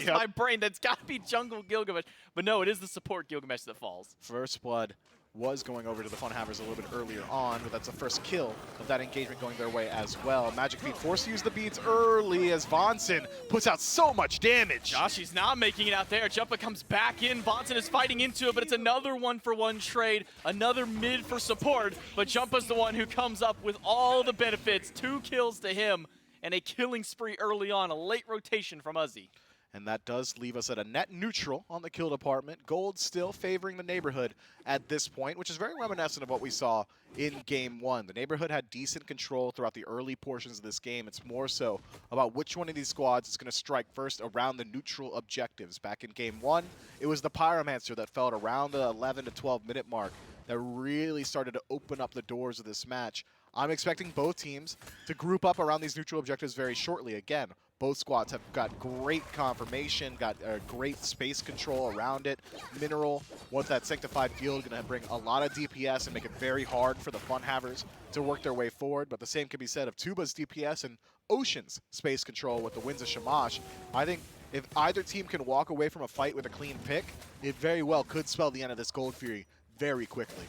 Yep. my brain that's got to be jungle Gilgamesh, but no, it is the support Gilgamesh that falls. First Blood was going over to the FUNHAVERS a little bit earlier on, but that's the first kill of that engagement going their way as well. Magic Feet forced to use the beads early as Vonson puts out so much damage. Joshi's not making it out there. Jumpa comes back in. Vonson is fighting into it, but it's another 1-for-1 trade. Another mid for support, but Jumpa's the one who comes up with all the benefits. 2 kills to him and a killing spree early on. A late rotation from Uzi. And that does leave us at a net neutral on the kill department. Gold still favoring the neighborhood at this point, which is very reminiscent of what we saw in Game 1. The neighborhood had decent control throughout the early portions of this game. It's more so about which one of these squads is going to strike first around the neutral objectives. Back in Game 1, it was the Pyromancer that fell at around the 11 to 12 minute mark that really started to open up the doors of this match. I'm expecting both teams to group up around these neutral objectives very shortly. Again, Both squads have got great confirmation, got great space control around it. Mineral, once that Sanctified Field, going to bring a lot of DPS and make it very hard for the FUNHAVERS to work their way forward. But the same can be said of Tuba's DPS and Ocean's space control with the Winds of Shamash. I think if either team can walk away from a fight with a clean pick, it very well could spell the end of this Gold Fury very quickly.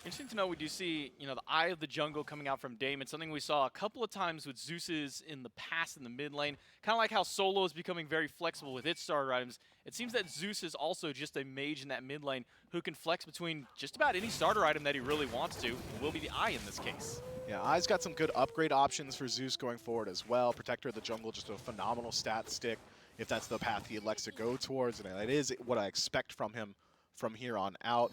Interesting to know, we do see, the Eye of the Jungle coming out from Damon, something we saw a couple of times with Zeus's in the past in the mid lane. Kind of like how Solo is becoming very flexible with its starter items. It seems that Zeus is also just a mage in that mid lane who can flex between just about any starter item that he really wants to. It will be the Eye in this case. Yeah, Eye's got some good upgrade options for Zeus going forward as well. Protector of the Jungle, just a phenomenal stat stick if that's the path he elects to go towards, and it is what I expect from him from here on out.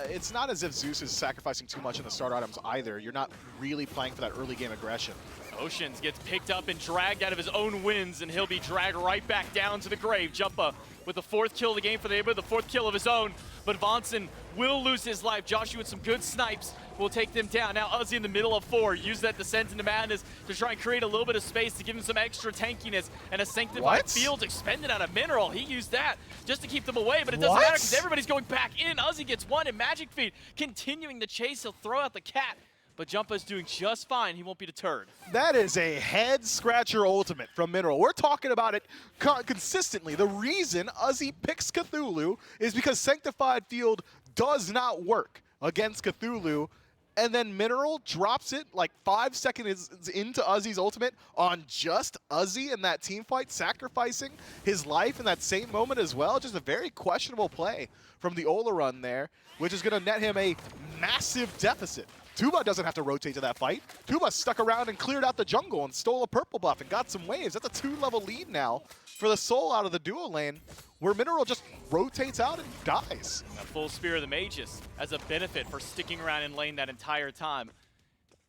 It's not as if Zeus is sacrificing too much in the starter items either. You're not really playing for that early game aggression. Oceans gets picked up and dragged out of his own wins, and he'll be dragged right back down to the grave. Jumpa with the 4th kill of the game for the neighborhood, the 4th kill of his own. But Vonson will lose his life. Joshua with some good snipes will take them down. Now Uzi in the middle of 4. Use that Descent into Madness to try and create a little bit of space to give him some extra tankiness. And a Sanctified Field expended out of Mineral. He used that just to keep them away, but it doesn't matter because everybody's going back in. Uzi gets one, and Magic Feet continuing the chase. He'll throw out the cat. But Jumpa's doing just fine. He won't be deterred. That is a head-scratcher ultimate from Mineral. We're talking about it consistently. The reason Uzi picks Cthulhu is because Sanctified Field does not work against Cthulhu, and then Mineral drops it like 5 seconds into Uzi's ultimate on just Uzi in that team fight, sacrificing his life in that same moment as well. Just a very questionable play from the Ola run there, which is going to net him a massive deficit. Tuba doesn't have to rotate to that fight. Tuba stuck around and cleared out the jungle and stole a purple buff and got some waves. That's a 2-level lead now for the Soul out of the duo lane, where Mineral just rotates out and dies. A full Spear of the Magus as a benefit for sticking around in lane that entire time.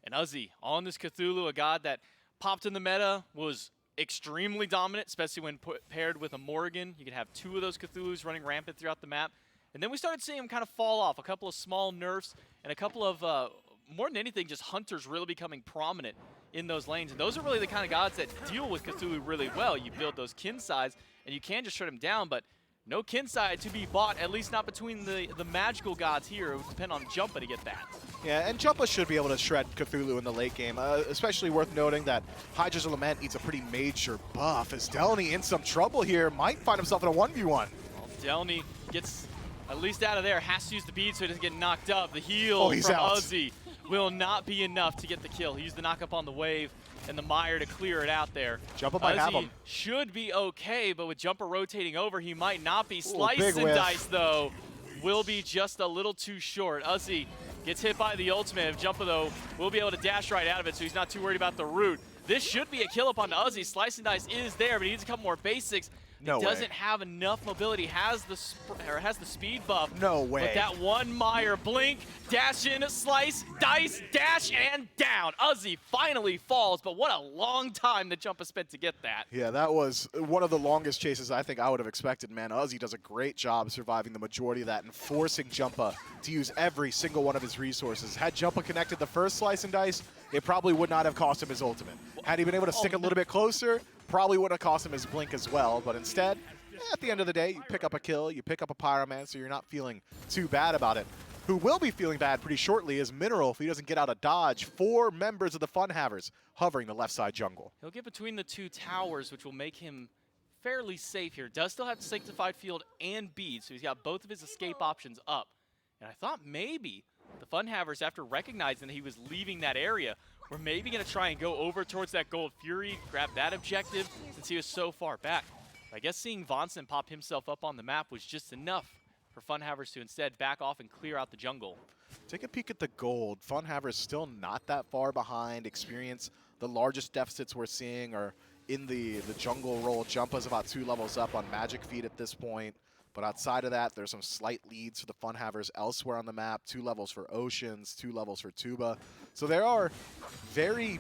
And Uzi on this Cthulhu, a god that popped in the meta, was extremely dominant, especially when paired with a Morrigan. You could have 2 of those Cthulhus running rampant throughout the map. And then we started seeing him kind of fall off. A couple of small nerfs and a couple of more than anything, just hunters really becoming prominent in those lanes. And those are really the kind of gods that deal with Cthulhu really well. You build those kin sides, and you can just shut them down, but no kin side to be bought, at least not between the magical gods here. It would depend on Jumpa to get that. Yeah, and Jumpa should be able to shred Cthulhu in the late game. Especially worth noting that Hydra's Lament needs a pretty major buff, as Delny in some trouble here, might find himself in a 1v1. Well, Delny gets at least out of there, has to use the bead so he doesn't get knocked up. The heal from Uzi will not be enough to get the kill. He used the knock up on the wave and the Mire to clear it out there. Jumpa might have him. Should be okay, but with Jumpa rotating over, he might not be. Slice and Dice, though, will be just a little too short. Uzi gets hit by the ultimate. Jumpa, though, will be able to dash right out of it, so he's not too worried about the root. This should be a kill up on Uzi. Slice and Dice is there, but he needs a couple more basics. No way. Doesn't have enough mobility. Has the speed buff. No way. But that one Mire, blink, dash in, slice, dice, dash, and down. Uzi finally falls, but what a long time that Jumpa spent to get that. Yeah, that was one of the longest chases I think I would have expected, man. Uzi does a great job surviving the majority of that and forcing Jumpa to use every single one of his resources. Had Jumpa connected the first Slice and Dice, it probably would not have cost him his ultimate. Had he been able to stick a little bit closer, probably wouldn't have cost him his blink as well, but instead, at the end of the day, you pick up a kill, you pick up a Pyromancer, you're not feeling too bad about it. Who will be feeling bad pretty shortly is Mineral if he doesn't get out of dodge. 4 members of the FUNHAVERS hovering the left side jungle. He'll get between the 2 towers, which will make him fairly safe here. Does still have the Sanctified Field and Bead, so he's got both of his escape options up. And I thought maybe the FUNHAVERS, after recognizing that he was leaving that area, we're maybe going to try and go over towards that Gold Fury, grab that objective, since he was so far back. But I guess seeing Vonson pop himself up on the map was just enough for FUNHAVERS to instead back off and clear out the jungle. Take a peek at the gold. FUNHAVERS still not that far behind. Experience, the largest deficits we're seeing are in the jungle role. Jumpa's about 2 levels up on Magic Feet at this point. But outside of that, there's some slight leads for the FUNHAVERS elsewhere on the map. 2 levels for Oceans, 2 levels for Tuba. So there are very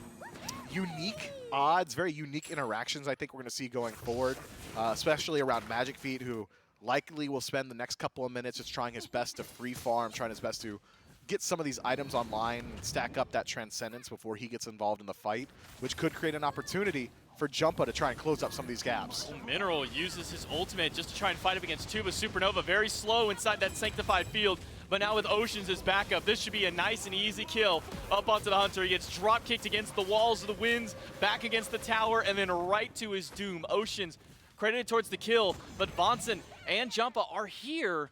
unique odds, very unique interactions I think we're going to see going forward, especially around Magic Feet, who likely will spend the next couple of minutes just trying his best to free farm, trying his best to get some of these items online and stack up that Transcendence before he gets involved in the fight, which could create an opportunity for Jumpa to try and close up some of these gaps. Mineral uses his ultimate just to try and fight up against Tuba. Supernova very slow inside that sanctified field, but now with Oceans as backup, this should be a nice and easy kill up onto the Hunter. He gets drop kicked against the walls of the winds, back against the tower, and then right to his doom. Oceans credited towards the kill, but Vonson and Jumpa are here.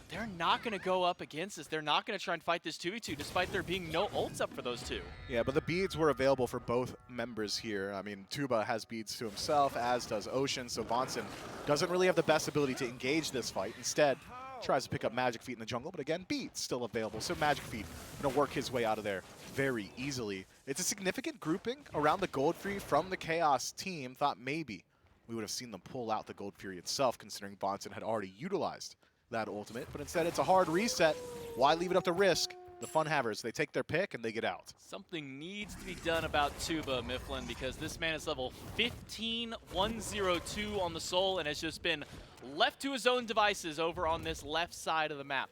They're not going to go up against this. They're not going to try and fight this 2v2 despite there being no ults up for those two. Yeah, but the beads were available for both members here. I mean, Tuba has beads to himself, as does Ocean, so Vonson doesn't really have the best ability to engage this fight. Instead, tries to pick up Magic Feet in the jungle, but again, beads still available, so Magic Feet going to work his way out of there very easily. It's a significant grouping around the Gold Fury from the Chaos team. Thought maybe we would have seen them pull out the Gold Fury itself, considering Vonson had already utilized that ultimate, but instead it's a hard reset. Why leave it up to Risk? The FUNHAVERS, they take their pick and they get out. Something needs to be done about Tuba, Mifflin, because this man is level 15, 102 on the soul, and has just been left to his own devices over on this left side of the map.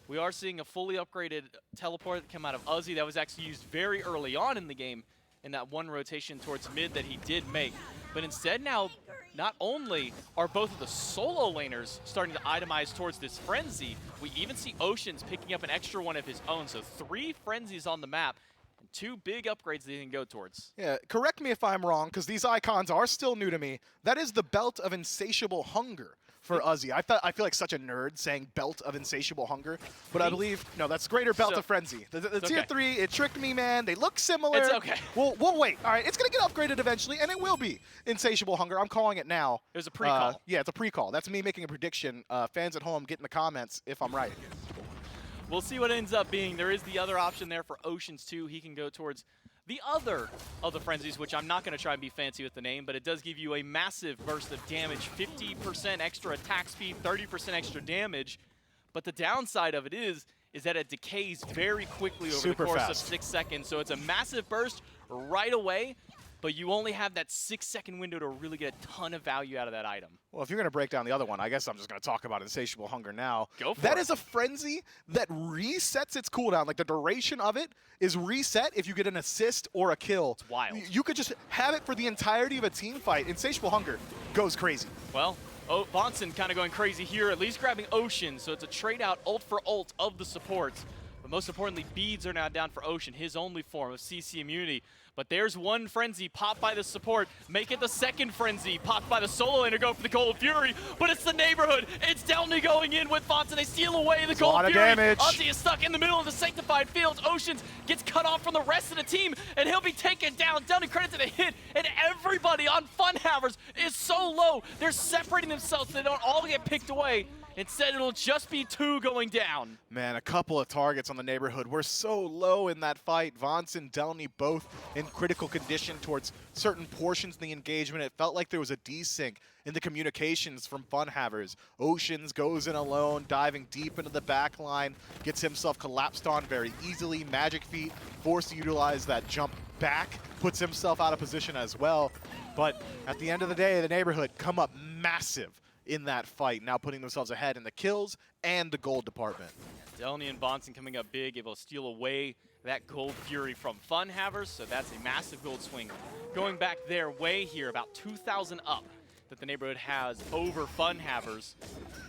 We are seeing a fully upgraded teleport come out of Uzi that was actually used very early on in the game in that one rotation towards mid that he did make. But instead now, not only are both of the solo laners starting to itemize towards this Frenzy, we even see Oceans picking up an extra one of his own. So 3 Frenzies on the map, and 2 big upgrades they can go towards. Yeah, correct me if I'm wrong, because these icons are still new to me. That is the Belt of Insatiable Hunger for Uzi. I feel like such a nerd saying Belt of Insatiable Hunger, but I believe, no, that's Greater Belt of Frenzy. The tier 3, it tricked me, man. They look similar. It's okay. We'll wait. All right, it's going to get upgraded eventually, and it will be Insatiable Hunger. I'm calling it now. It was a pre-call. Yeah, it's a pre-call. That's me making a prediction. Fans at home, get in the comments if I'm right. We'll see what it ends up being. There is the other option there for Oceans too. He can go towards the other of the Frenzies, which I'm not going to try and be fancy with the name, but it does give you a massive burst of damage, 50% extra attack speed, 30% extra damage. But the downside of it is that it decays very quickly over the course of 6 seconds. So it's a massive burst right away, but you only have that 6-second window to really get a ton of value out of that item. Well, if you're going to break down the other one, I guess I'm just going to talk about Insatiable Hunger now. Go for it. That is a Frenzy that resets its cooldown. Like, the duration of it is reset if you get an assist or a kill. It's wild. You could just have it for the entirety of a team fight. Insatiable Hunger goes crazy. Well, Vonson kind of going crazy here, at least grabbing Ocean, so it's a trade-out ult for ult of the supports. But most importantly, beads are now down for Ocean, his only form of CC immunity. But there's one Frenzy popped by the support. Make it the second Frenzy popped by the solo laner. Go for the Gold Fury, but it's the neighborhood. It's Delny going in with Vonson. They steal away the Gold Fury. Damage. Uzi is stuck in the middle of the Sanctified Fields. Oceans gets cut off from the rest of the team, and he'll be taken down. Delny credit to the hit, and everybody on FUNHAVERS is so low. They're separating themselves so they don't all get picked away. Instead, it'll just be 2 going down. Man, a couple of targets on the neighborhood. We're so low in that fight. Vonson, Delny both in critical condition towards certain portions of the engagement. It felt like there was a desync in the communications from FUNHAVERS. Oceans goes in alone, diving deep into the back line, gets himself collapsed on very easily. Magic Feet forced to utilize that jump back, puts himself out of position as well. But at the end of the day, the neighborhood come up massive in that fight, now putting themselves ahead in the kills and the gold department. Delny and Vonson coming up big, able to steal away that Gold Fury from FUNHAVERS, so that's a massive gold swing. Going back their way here, about 2,000 up that the neighborhood has over FUNHAVERS.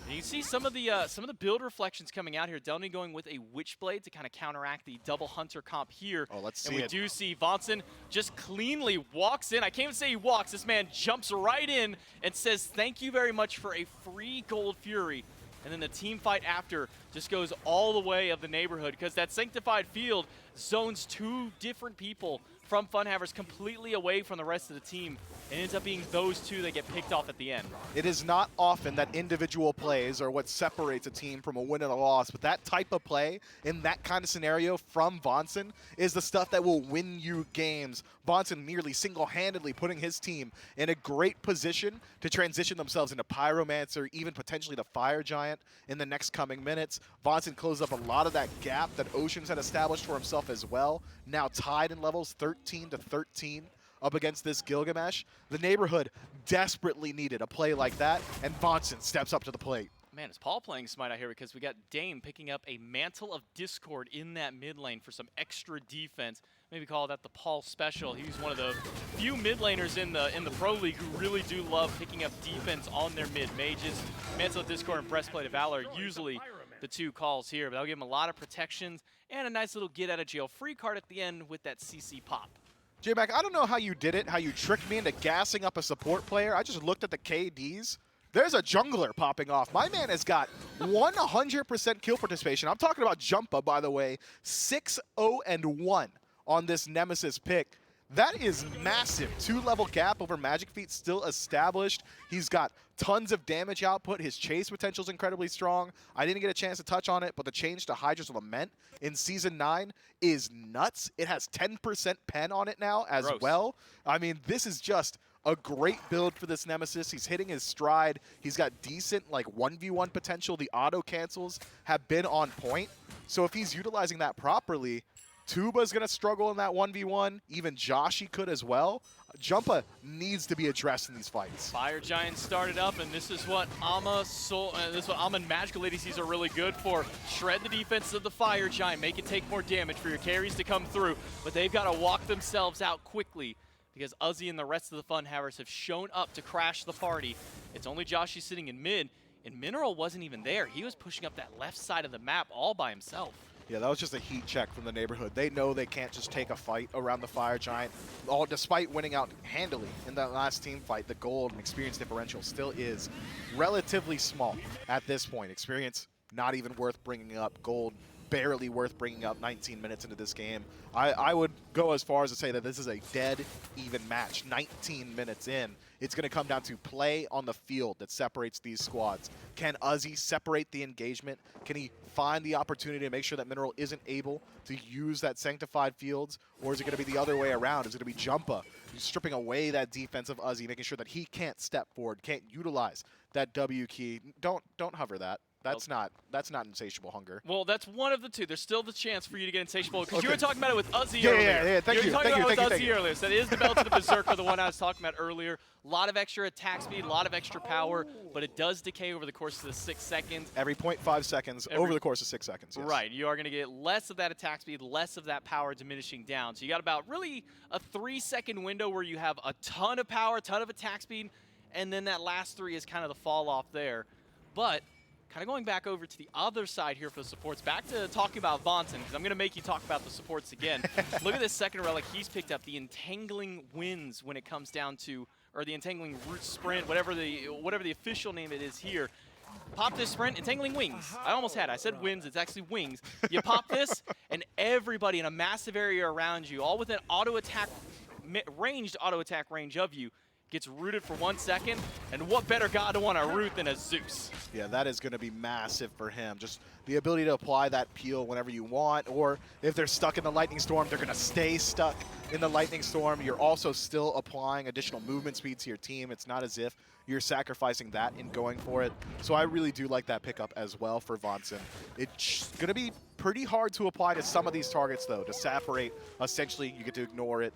And you see some of the build reflections coming out here. Delny going with a Witchblade to kind of counteract the double Hunter comp here. Oh, let's see and we it. do see Vonson just cleanly walks in. I can't even say he walks. This man jumps right in and says, thank you very much for a free Gold Fury. And then the team fight after just goes all the way of the neighborhood, because that Sanctified Field zones 2 different people from FUNHAVERS completely away from the rest of the team. It ends up being those 2 that get picked off at the end. It is not often that individual plays are what separates a team from a win and a loss, but that type of play in that kind of scenario from Vonson is the stuff that will win you games. Vonson nearly single-handedly putting his team in a great position to transition themselves into Pyromancer, even potentially to Fire Giant in the next coming minutes. Vonson closed up a lot of that gap that Oceans had established for himself as well, now tied in levels 13-13. Up against this Gilgamesh. The neighborhood desperately needed a play like that, and Vonson steps up to the plate. Man, is Paul playing Smite out here because we got Dame picking up a Mantle of Discord in that mid lane for some extra defense. Maybe call that the Paul special. He's one of the few mid laners in the Pro League who really do love picking up defense on their mid mages. Mantle of Discord and Breastplate of Valor are usually the two calls here, but that'll give him a lot of protections and a nice little get out of jail free card at the end with that CC pop. J-Mac, I don't know how you did it, how you tricked me into gassing up a support player. I just looked at the KDs. There's a jungler popping off. My man has got 100% kill participation. I'm talking about Jumpa, by the way, 6-0-1 on this Nemesis pick. That is massive. 2-level gap over Magic Feet still established. He's got tons of damage output. His chase potential is incredibly strong. I didn't get a chance to touch on it, but the change to Hydra's Lament in Season 9 is nuts. It has 10% pen on it now as well. I mean, this is just a great build for this Nemesis. He's hitting his stride. He's got decent like 1v1 potential. The auto cancels have been on point. So if he's utilizing that properly, Tuba's going to struggle in that 1v1. Even Joshi could as well. Jumpa needs to be addressed in these fights. Fire Giant started up, and this is what Amma and Magical ADCs are really good for. Shred the defense of the Fire Giant, make it take more damage for your carries to come through, but they've got to walk themselves out quickly because Uzi and the rest of the FUNHAVERS have shown up to crash the party. It's only Joshi sitting in mid, and Mineral wasn't even there. He was pushing up that left side of the map all by himself. Yeah, that was just a heat check from the neighborhood. They know they can't just take a fight around the Fire Giant. Despite winning out handily in that last team fight, the gold and experience differential still is relatively small at this point. Experience not even worth bringing up. Gold barely worth bringing up 19 minutes into this game. I would go as far as to say that this is a dead even match. 19 minutes in. It's going to come down to play on the field that separates these squads. Can Uzi separate the engagement? Can he find the opportunity to make sure that Mineral isn't able to use that Sanctified Fields? Or is it going to be the other way around? Is it going to be Jumpa stripping away that defense of Uzi, making sure that he can't step forward, can't utilize that W key? Don't hover that. That's not insatiable hunger. Well, that's one of the two. There's still the chance for you to get insatiable because you were talking about it with Uzi earlier. Yeah, thank you. You were talking about it with Uzi earlier. So that is the Belt of the Berserker, the one I was talking about earlier. A lot of extra attack speed, a lot of extra power, but it does decay over the course of the 6 seconds. Every 0.5 seconds over the course of 6 seconds. Yes. Right. You are going to get less of that attack speed, less of that power diminishing down. So you got about really a 3-second window where you have a ton of power, a ton of attack speed, and then that last 3 is kind of the fall off there. But kind of going back over to the other side here for the supports, back to talking about Vonson, because I'm going to make you talk about the supports again. Look at this second relic he's picked up, the Entangling Winds when it comes down to, or the Entangling Root Sprint, whatever the official name it is here. Pop this sprint, Entangling Wings. I almost had it. I said winds, it's actually wings. You pop this, and everybody in a massive area around you, all within auto attack, ranged auto attack range of you, gets rooted for 1 second, and what better god to want to root than a Zeus? Yeah, that is going to be massive for him. Just the ability to apply that peel whenever you want, or if they're stuck in the Lightning Storm, they're going to stay stuck in the Lightning Storm. You're also still applying additional movement speed to your team. It's not as if you're sacrificing that in going for it. So I really do like that pickup as well for Vonson. It's going to be pretty hard to apply to some of these targets, though. To separate, essentially, you get to ignore it.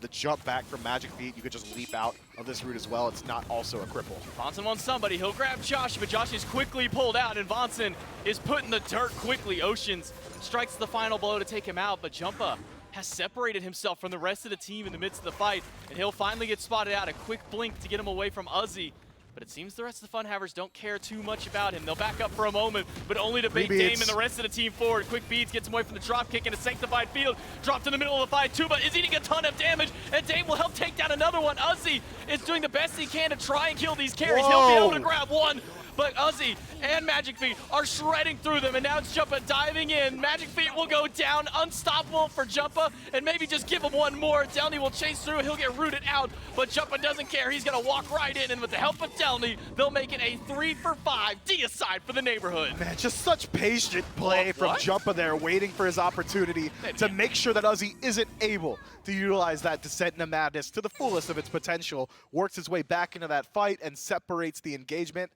The jump back from Magic Feet, you could just leap out of this route as well. It's not also a cripple. Vonson wants somebody. He'll grab Josh, but Josh is quickly pulled out, and Vonson is put in the dirt quickly. Oceans strikes the final blow to take him out, but Jumpa has separated himself from the rest of the team in the midst of the fight, and he'll finally get spotted out. A quick blink to get him away from Uzi. But it seems the rest of the FUNHAVERS don't care too much about him. They'll back up for a moment, but only to bait Dame and the rest of the team forward. Quick Beads gets him away from the drop kick in a Sanctified Field. Dropped in the middle of the fight. Tuba is eating a ton of damage, and Dame will help take down another one. Uzi is doing the best he can to try and kill these carries. He'll be able to grab one, but Uzi and Magic Feet are shredding through them, and now it's Jumpa diving in. Magic Feet will go down, unstoppable for Jumpa, and maybe just give him one more. Delny will chase through, he'll get rooted out, but Jumpa doesn't care. He's gonna walk right in, and with the help of Delny, they'll make it a 3-for-5 deicide for the neighborhood. Man, just such patient play from Jumpa there, waiting for his opportunity to make sure that Uzi isn't able to utilize that Descent into Madness to the fullest of its potential, works his way back into that fight and separates the engagement.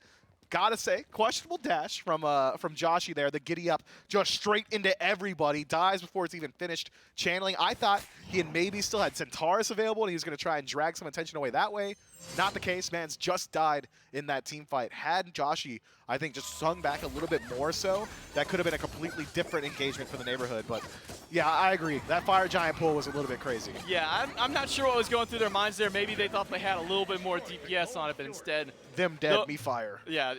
gotta say, questionable dash from Joshy there. The giddy up just straight into everybody. Dies before it's even finished channeling. I thought he had maybe still had Centaurus available and he was going to try and drag some attention away that way. Not the case. Man's just died in that team fight. Had Joshy, I think, just sung back a little bit more so, that could have been a completely different engagement for the neighborhood. But yeah, I agree. That Fire Giant pull was a little bit crazy. Yeah, I'm not sure what was going through their minds there. Maybe they thought they had a little bit more DPS on it, but instead... Them dead, me fire. Yeah,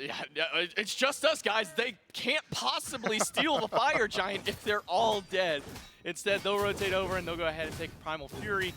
it's just us, guys. They can't possibly steal the Fire Giant if they're all dead. Instead, they'll rotate over and they'll go ahead and take Primal Fury.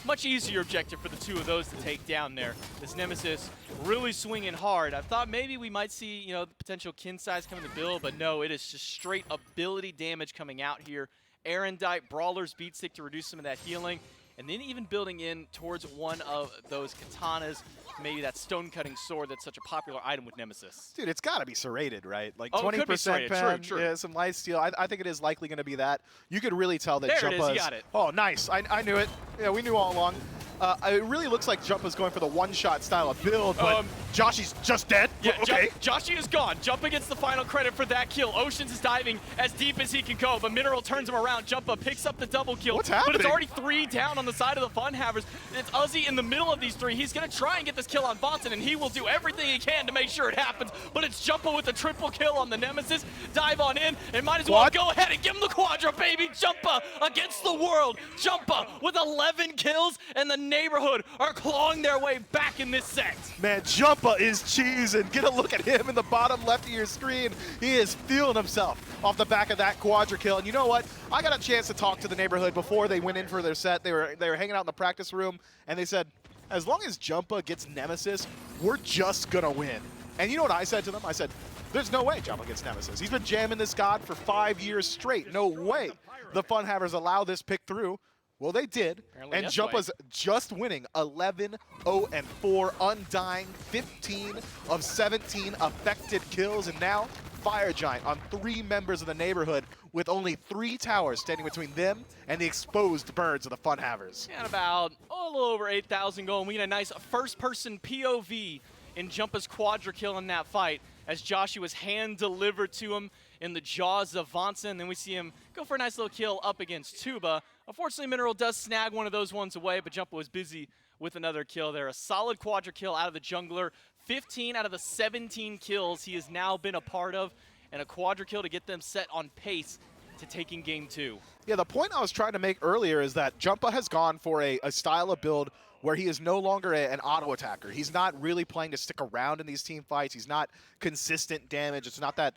Much easier objective for the two of those to take down there. This Nemesis really swinging hard. I thought maybe we might see, the potential kin size coming to build, but no, it is just straight ability damage coming out here. Erendite, Brawler's Beat Stick to reduce some of that healing, and then even building in towards one of those katanas, maybe that stone-cutting sword that's such a popular item with Nemesis. Dude, it's got to be serrated, right? Like 20% pen, true. Yeah, some light steel. I think it is likely going to be that. You could really tell that there Jumpa's... it is, you got it. Oh, nice. I knew it. Yeah, we knew all along. It really looks like Jumpa's going for the one-shot style of build, but Joshy's just dead? Yeah, okay. Joshy is gone. Jumpa gets the final credit for that kill. Oceans is diving as deep as he can go, but Mineral turns him around. Jumpa picks up the double kill. What's happening? But it's already 3 down on the side of the FUNHAVERS. It's Uzi in the middle of these 3. He's going to try and get this kill on Bonson, and he will do everything he can to make sure it happens. But it's Jumpa with the triple kill on the Nemesis. Dive on in, and might as well go ahead and give him the quadra, baby. Jumpa against the world. Jumpa with 11 kills, and the neighborhood are clawing their way back in this set. Man, Jumpa is cheesing. Get a look at him in the bottom left of your screen. He is feeling himself off the back of that quadra kill. And you know what? I got a chance to talk to the neighborhood before they went in for their set. They were hanging out in the practice room, and they said, as long as Jumpa gets Nemesis, we're just going to win. And you know what I said to them? I said, there's no way Jumpa gets Nemesis. He's been jamming this god for 5 years straight. No way the FUNHAVERS allow this pick through. Well, they did, and Jumpa's just winning 11-0-4, undying, 15 of 17 affected kills, and now Fire Giant on 3 members of the neighborhood with only 3 towers standing between them and the exposed birds of the FUNHAVERS. And about a little over 8,000 gold, and we get a nice first-person POV in Jumpa's quadra kill in that fight as Joshy was hand-delivered to him in the jaws of Vonson. Then we see him go for a nice little kill up against Tuba. Unfortunately, Mineral does snag one of those ones away, but Jumpa was busy with another kill there. A solid quadra kill out of the jungler. 15 out of the 17 kills he has now been a part of, and a quadra kill to get them set on pace to taking game 2. Yeah, the point I was trying to make earlier is that Jumpa has gone for a style of build where he is no longer an auto attacker. He's not really playing to stick around in these team fights. He's not consistent damage. It's not that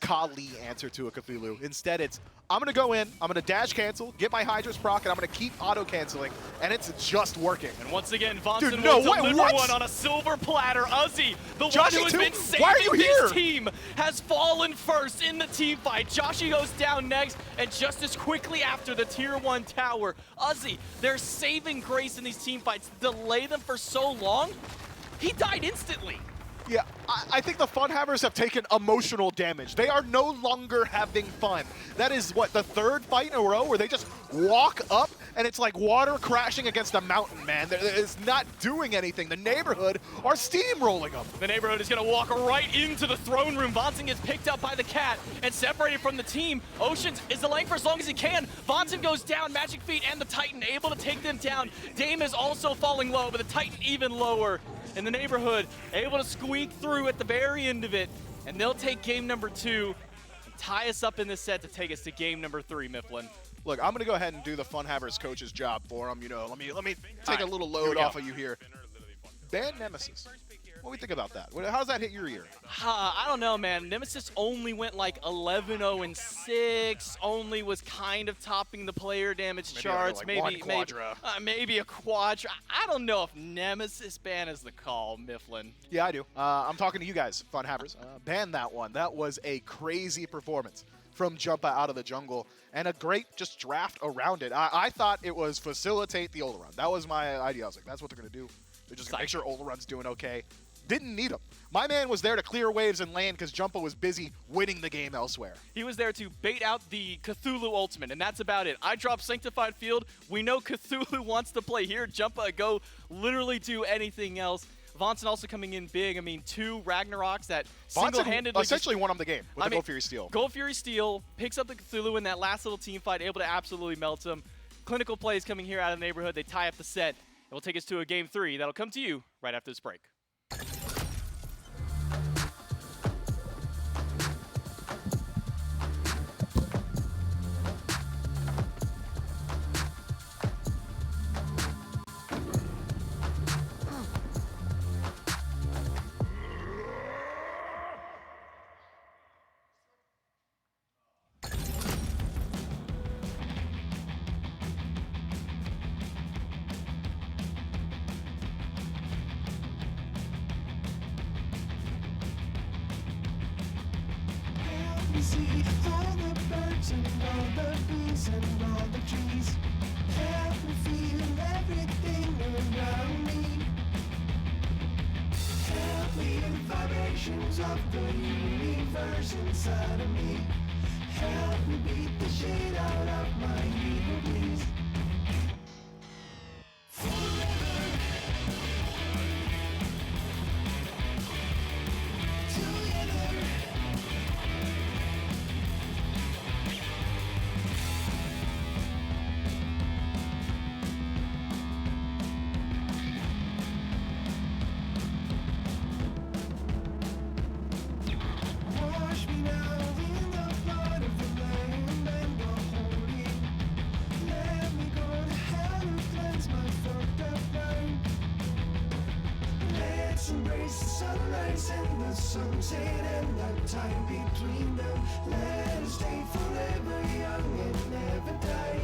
Kali answer to a Cthulhu. Instead, it's I'm going to go in, I'm going to dash cancel, get my hi-rez proc, and I'm going to keep auto canceling, and it's just working. And once again, Vonson will deliver one on a silver platter. Uzi, the one who has been saving his team, has fallen first in the team fight. Joshy goes down next, and just as quickly after the tier 1 tower, Uzi, their saving grace in these team fights, delay them for so long, he died instantly. Yeah, I think the FUNHAVERS have taken emotional damage. They are no longer having fun. That is, what, the 3rd fight in a row where they just walk up and it's like water crashing against a mountain, man. It's not doing anything. The neighborhood are steamrolling them. The neighborhood is going to walk right into the throne room. Vonson gets picked up by the cat and separated from the team. Oceans is delaying for as long as he can. Vonson goes down. Magic Feet and the Titan able to take them down. Dame is also falling low, but the Titan even lower. In the neighborhood, able to squeak through at the very end of it, and they'll take game number 2 and tie us up in this set to take us to game number 3, Mifflin. Look, I'm going to go ahead and do the FUNHAVERS coach's job for him. Let me take a little load off of you here. Ban Nemesis. What do we think about that? How does that hit your ear? I don't know, man. Nemesis only went like 11-0-6. Only was kind of topping the player damage charts. Maybe a quadra. I don't know if Nemesis ban is the call, Mifflin. Yeah, I do. I'm talking to you guys, FUNHAVERS. Ban that one. That was a crazy performance from Jumpa out of the jungle, and a great just draft around it. I thought it was facilitate the Olaron. That was my idea. I was like, that's what they're going to do. They're just going to make sure Olaron's doing okay. Didn't need him. My man was there to clear waves and land because Jumpa was busy winning the game elsewhere. He was there to bait out the Cthulhu ultimate, and that's about it. I dropped Sanctified Field. We know Cthulhu wants to play here. Jumpa go literally do anything else. Vonson also coming in big. I mean, 2 Ragnaroks that Vonson single-handedly essentially won him the game with the Gold Fury Steel. Gold Fury Steel picks up the Cthulhu in that last little team fight, able to absolutely melt him. Clinical plays coming here out of the neighborhood. They tie up the set. It will take us to a game 3. That'll come to you right after this break. See all the birds and all the bees and all the trees. Help me feel everything around me. Help me in vibrations of the universe inside of me. Help me beat the shit out of my ego, please. Wash me now in the blood of the Lamb and the Holy. Let me go to hell and cleanse my fucked up mind. Let's embrace the sunrise and the sunset and the time between them. Let us stay forever young and never die.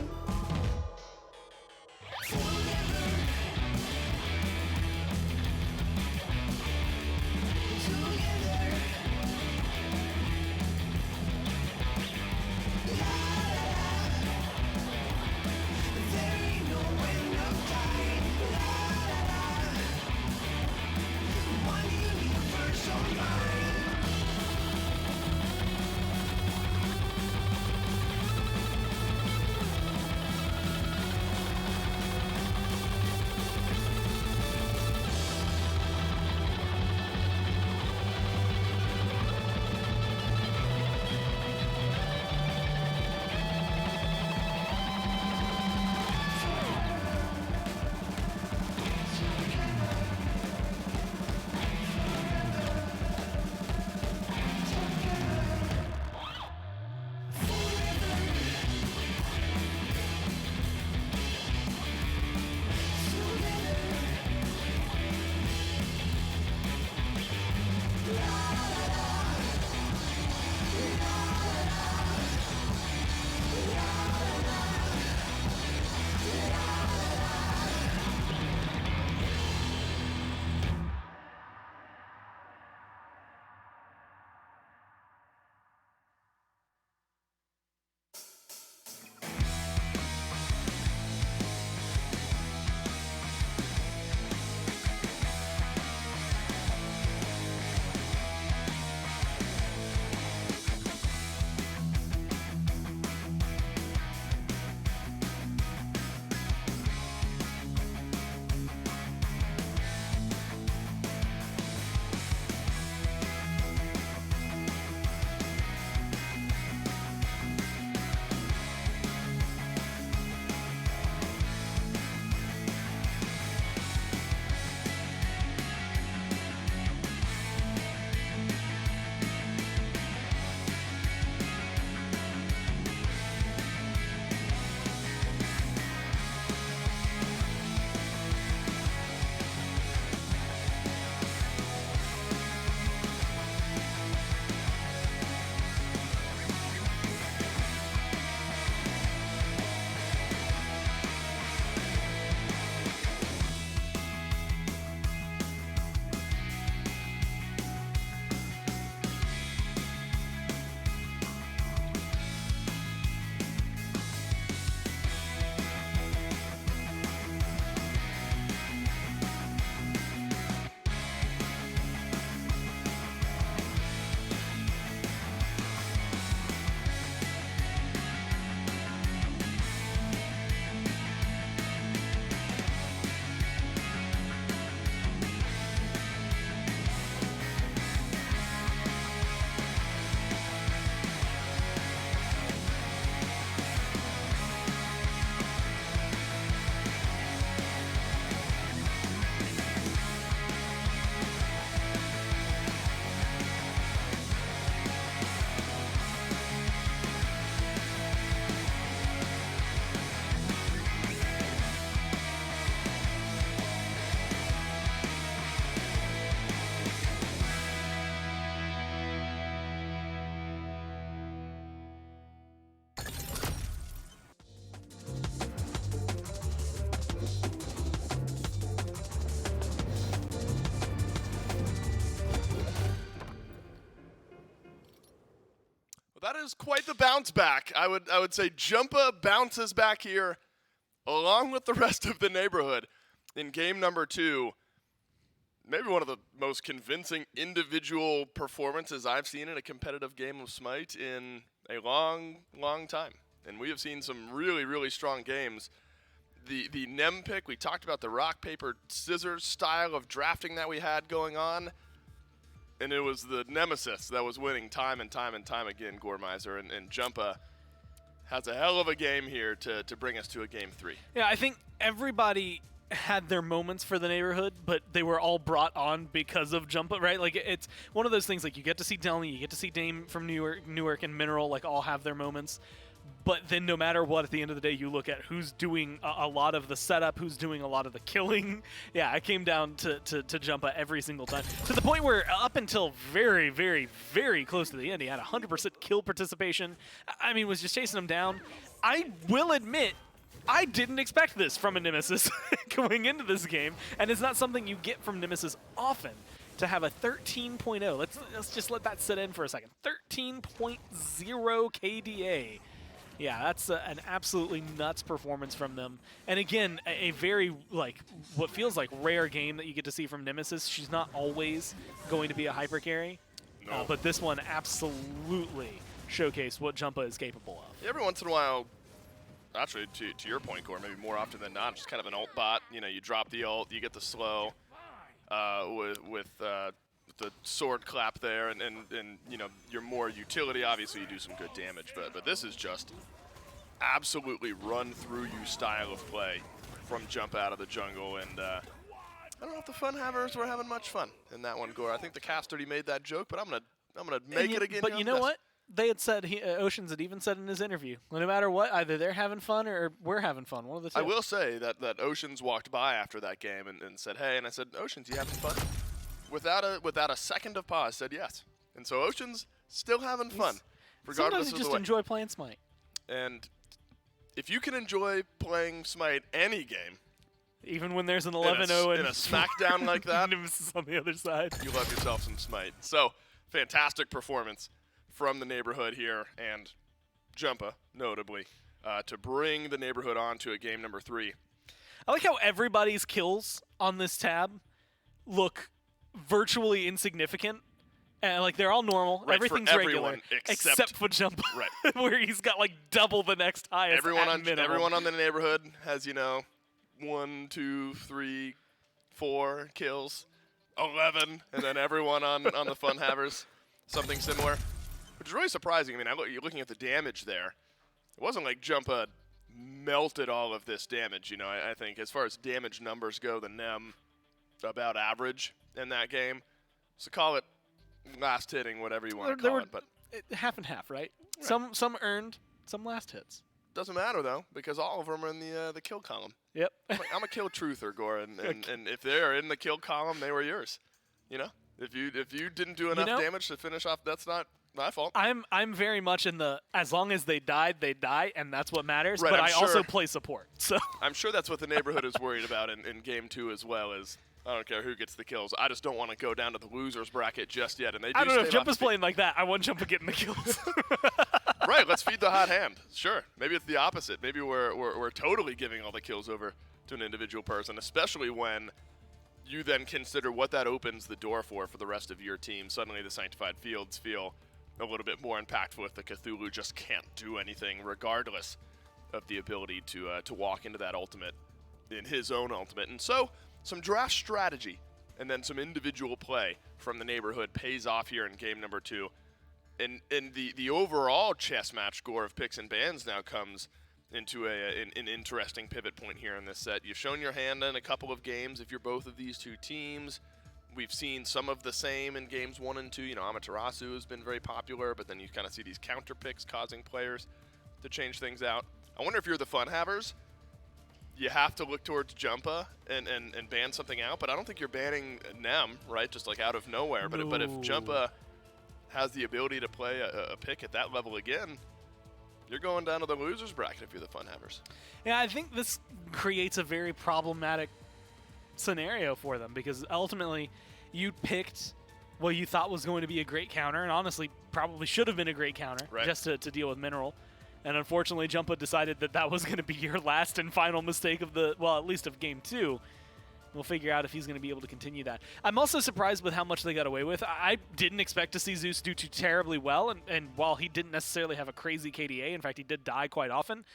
is quite the bounce back. I would say Jumpa bounces back here along with the rest of the neighborhood in game number 2. Maybe one of the most convincing individual performances I've seen in a competitive game of Smite in a long, long time. And we have seen some really, really strong games. The Nem pick, we talked about the rock, paper, scissors style of drafting that we had going on. And it was the Nemesis that was winning time and time and time again, Gormizer. And Jumpa has a hell of a game here to bring us to a game 3. Yeah, I think everybody had their moments for the neighborhood, but they were all brought on because of Jumpa, right? Like, it's one of those things, like, you get to see Delny, you get to see Dame from Newark and Mineral, like, all have their moments. But then no matter what, at the end of the day, you look at who's doing a lot of the setup, who's doing a lot of the killing. Yeah, I came down to Jumpa every single time. To the point where up until very, very, very close to the end, he had 100% kill participation. I mean, was just chasing him down. I will admit, I didn't expect this from a Nemesis going into this game, and it's not something you get from Nemesis often. To have a 13.0, let's just let that sit in for a second. 13.0 KDA. Yeah, that's an absolutely nuts performance from them. And again, a very, like, what feels like rare game that you get to see from Nemesis. She's not always going to be a hyper carry, No. but this one absolutely showcased what Jumpa is capable of. Every once in a while, actually, to your point, Gore, maybe more often than not, just kind of an ult bot. You know, you drop the ult, you get the slow with the sword clap there, and you know, your more utility, obviously you do some good damage, but this is just absolutely run through you style of play from Jump out of the jungle, and I don't know if the FUNHAVERS were having much fun in that one, Gore. I think the cast already made that joke, but I'm gonna make it again. But you know what? They had said, Oceans had even said in his interview, no matter what, either they're having fun or we're having fun, one of the two. I will say that Oceans walked by after that game and said, hey, and I said, Oceans, you having fun? Without a second of pause, said yes. And so Ocean's still having fun, regardless Sometimes you of just the way. enjoy playing Smite. And if you can enjoy playing Smite any game, Even when there's an in 11-0 a smackdown like that, Nemesis on the other side. you love yourself some Smite. So, fantastic performance from the neighborhood here, and Jumpa, notably, to bring the neighborhood on to a game number 3. I like how everybody's kills on this tab look virtually insignificant. And like they're all normal. Right, Everything's for regular everyone except for Jumpa, Right. where he's got like double the next highest. Everyone at on the neighborhood has, 1, 2, 3, 4 kills, 11, and then everyone on the FUNHAVERS, something similar, which is really surprising. I mean, you're looking at the damage there. It wasn't like Jumpa melted all of this damage. I think as far as damage numbers go, the NEM about average in that game. So call it last hitting, whatever you want to call it. But half and half, right? Some earned, some last hits. Doesn't matter though, because all of them are in the kill column. Yep. I'm a kill truther, Gore, and if they're in the kill column, they were yours. If you didn't do enough damage to finish off, that's not my fault. I'm very much in the as long as they died, they die, and that's what matters. Right, but I also play support. So I'm sure that's what the neighborhood is worried about in game 2 as well. Is I don't care who gets the kills. I just don't want to go down to the losers bracket just yet. And they do I don't know if stave off Jumpa's playing like that. I want Jumpa getting the kills. Right, let's feed the hot hand. Sure. Maybe it's the opposite. Maybe we're totally giving all the kills over to an individual person, especially when you then consider what that opens the door for the rest of your team. Suddenly the Sanctified Fields feel a little bit more impactful if the Cthulhu just can't do anything regardless of the ability to walk into that ultimate in his own ultimate. And so some draft strategy and then some individual play from the neighborhood pays off here in game number 2. And the overall chess match score of picks and bans now comes into an interesting pivot point here in this set. You've shown your hand in a couple of games if you're both of these two teams. We've seen some of the same in games 1 and 2. Amaterasu has been very popular, but then you kind of see these counter picks causing players to change things out. I wonder if you're the FUNHAVERS, you have to look towards Jumpa and ban something out, but I don't think you're banning Nem, right? Just like out of nowhere. No. But if Jumpa has the ability to play a pick at that level again, you're going down to the losers bracket if you're the FUNHAVERS. Yeah, I think this creates a very problematic scenario for them because ultimately you picked what you thought was going to be a great counter, and honestly probably should have been a great counter just to deal with Mineral. And unfortunately, Jumpa decided that was going to be your last and final mistake of at least of Game 2. We'll figure out if he's going to be able to continue that. I'm also surprised with how much they got away with. I didn't expect to see Zeus do too terribly well, and while he didn't necessarily have a crazy KDA, in fact, he did die quite often,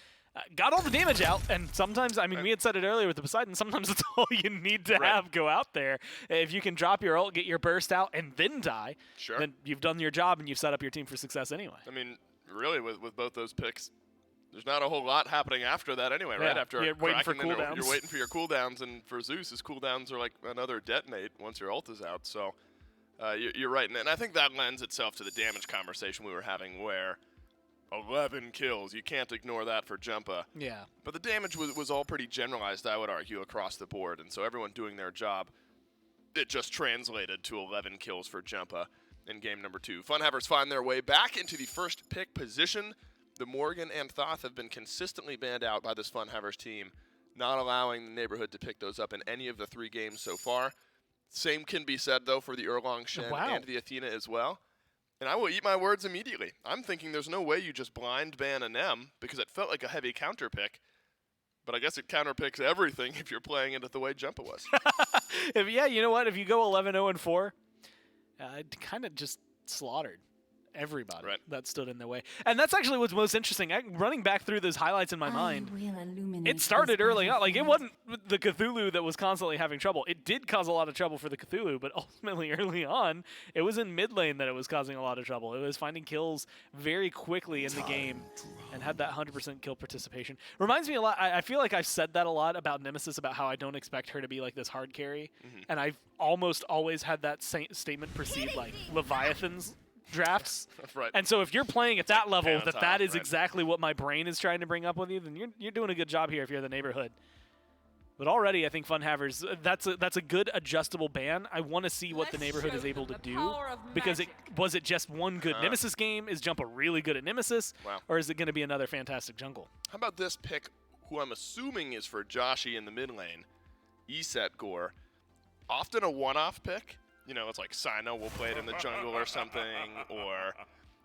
got all the damage out, and sometimes, I mean, we had said it earlier with the Poseidon, sometimes it's all you need to have go out there. If you can drop your ult, get your burst out, and then die, then you've done your job and you've set up your team for success anyway. I mean, really, with both those picks, there's not a whole lot happening after that anyway, right? After you're waiting for cooldowns. You're waiting for your cooldowns, and for Zeus, his cooldowns are like another detonate once your ult is out. So you're right, and I think that lends itself to the damage conversation we were having, where 11 kills, you can't ignore that for Jumpa. Yeah. But the damage was all pretty generalized, I would argue, across the board, and so everyone doing their job, it just translated to 11 kills for Jumpa in game number 2. FUNHAVERS find their way back into the first pick position. The Morgan and Thoth have been consistently banned out by this FUNHAVERS team, not allowing the neighborhood to pick those up in any of the 3 games so far. Same can be said, though, for the Erlong Shen and the Athena as well. And I will eat my words immediately. I'm thinking there's no way you just blind ban a Nem, because it felt like a heavy counter pick. But I guess it counter picks everything if you're playing it the way Jumpa was. Yeah, you know what? If you go 11-0-4, kind of just slaughtered everybody that stood in their way. And that's actually what's most interesting. Running back through those highlights in my mind, it started early on. Like, it wasn't the Cthulhu that was constantly having trouble. It did cause a lot of trouble for the Cthulhu, but ultimately early on, it was in mid lane that it was causing a lot of trouble. It was finding kills very quickly in the game and had that 100% kill participation. Reminds me a lot, I feel like I've said that a lot about Nemesis, about how I don't expect her to be like this hard carry. And I've almost always had that statement precede like Leviathan's drafts. And so if you're playing at that level, that is exactly what my brain is trying to bring up with you, then you're doing a good job here if you're the neighborhood. But already I think FUNHAVERS, that's a good adjustable ban. I want to see what the neighborhood is able to do, because was it just one good Nemesis game? Is Jumpa really good at Nemesis? Or is it going to be another fantastic jungle? How about this pick, who I'm assuming is for Joshi in the mid lane, Eset Gore. Often a one-off pick. You know, it's like Sino will play it in the jungle or something, or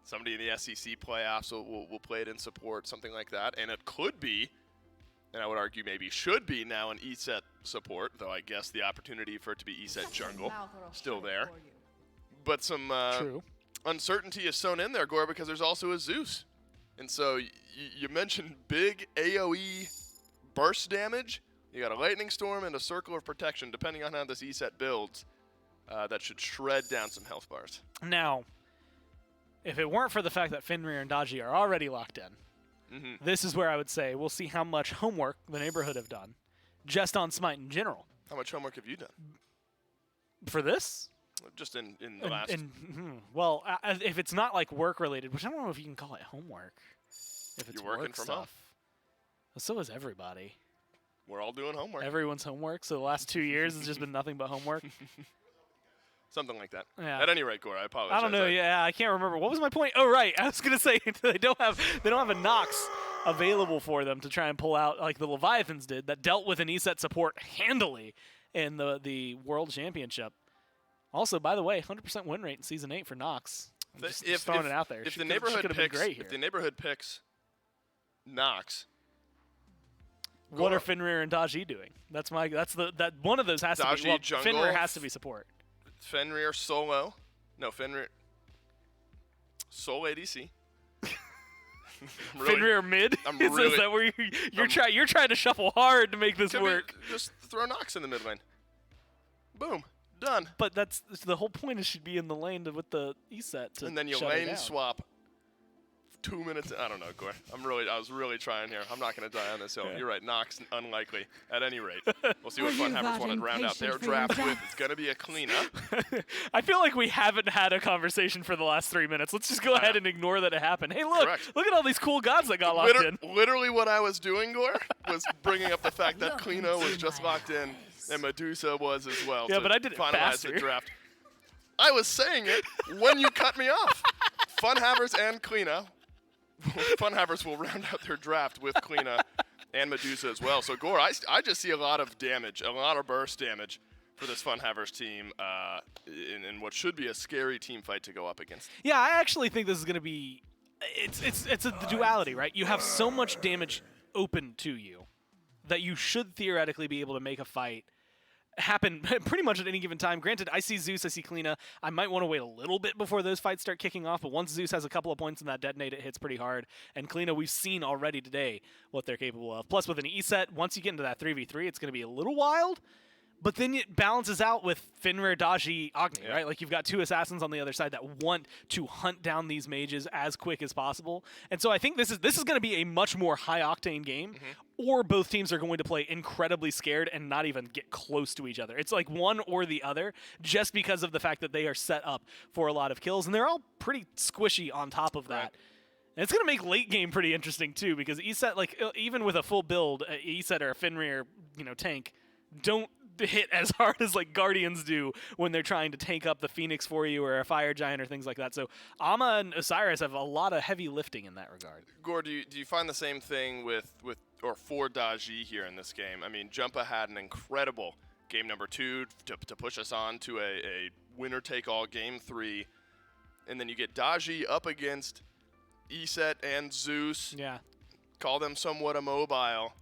somebody in the SEC playoffs will play it in support, something like that. And it could be, and I would argue maybe should be now an ESET support, though I guess the opportunity for it to be ESET jungle still there. But some uncertainty is sewn in there, Gore, because there's also a Zeus. And so you mentioned big AoE burst damage. You got a Lightning Storm and a Circle of Protection, depending on how this ESET builds. That should shred down some health bars. Now, if it weren't for the fact that Fenrir and Daji are already locked in, this is where I would say we'll see how much homework the neighborhood have done, just on Smite in general. How much homework have you done? For this? Just in the last... Well, if it's not like work-related, which I don't know if you can call it homework. If it's You're working work from stuff. home. Well, so is everybody. We're all doing homework. Everyone's homework, so the last 2 years has just been nothing but homework. Something like that. Yeah. At any rate, Gore, I apologize. I don't know. I can't remember. What was my point? Oh, right. I was gonna say they don't have a Nox available for them to try and pull out like the Leviathans did, that dealt with an ESET support handily in the World Championship. Also, by the way, 100% win rate in Season 8 for Nox. Just throwing it out there. If the neighborhood picks Nox, what are Fenrir and Daji doing? That's one of those has to be. Well, jungle, Fenrir has to be support. Fenrir solo. No, Fenrir solo ADC. Fenrir mid? Is that where you're trying to shuffle hard to make this work? Just throw Nox in the mid lane. Boom. Done. But that's the whole point. Is she'd be in the lane with the ESET. And then you lane swap 2 minutes. I don't know, Gore. I was really trying here. I'm not going to die on this hill. You're right. Nox, unlikely. At any rate, we'll see what FUNHAVERS want to round out their draft with. It's going to be a cleanup. I feel like we haven't had a conversation for the last 3 minutes. Let's just go ahead and ignore that it happened. Hey, look at all these cool gods that got locked in. Literally what I was doing, Gore, was bringing up the fact that Clino was just locked in, and Medusa was as well. Yeah, but I did it finalize faster. The draft. I was saying it when you cut me off. FUNHAVERS and Clino. FUNHAVERS will round out their draft with Clina and Medusa as well. So, Gore, I just see a lot of damage, a lot of burst damage for this FUNHAVERS team in what should be a scary team fight to go up against. Yeah, I actually think this is going to be it's a duality, right? You have so much damage open to you that you should theoretically be able to make a fight happen pretty much at any given time. Granted, I see Zeus, I see Kleena. I might want to wait a little bit before those fights start kicking off, but once Zeus has a couple of points in that detonate, it hits pretty hard. And Kleena, we've seen already today what they're capable of. Plus, with an E-set, once you get into that 3v3, it's going to be a little wild. But then it balances out with Fenrir, Daji, Agni, right? Like you've got two assassins on the other side that want to hunt down these mages as quick as possible. And so I think this is going to be a much more high-octane game, or both teams are going to play incredibly scared and not even get close to each other. It's like one or the other, just because of the fact that they are set up for a lot of kills, and they're all pretty squishy on top of that. And it's going to make late game pretty interesting too, because E-set, like even with a full build, E-set or a Fenrir, tank, don't hit as hard as like Guardians do when they're trying to tank up the Phoenix for you or a Fire Giant or things like that. So Ama and Osiris have a lot of heavy lifting in that regard. Gore, do you find the same thing for Daji here in this game? I mean, Jumpa had an incredible game number 2 to push us on to a winner-take-all game 3, and then you get Daji up against E-set and Zeus. Yeah. Call them somewhat immobile.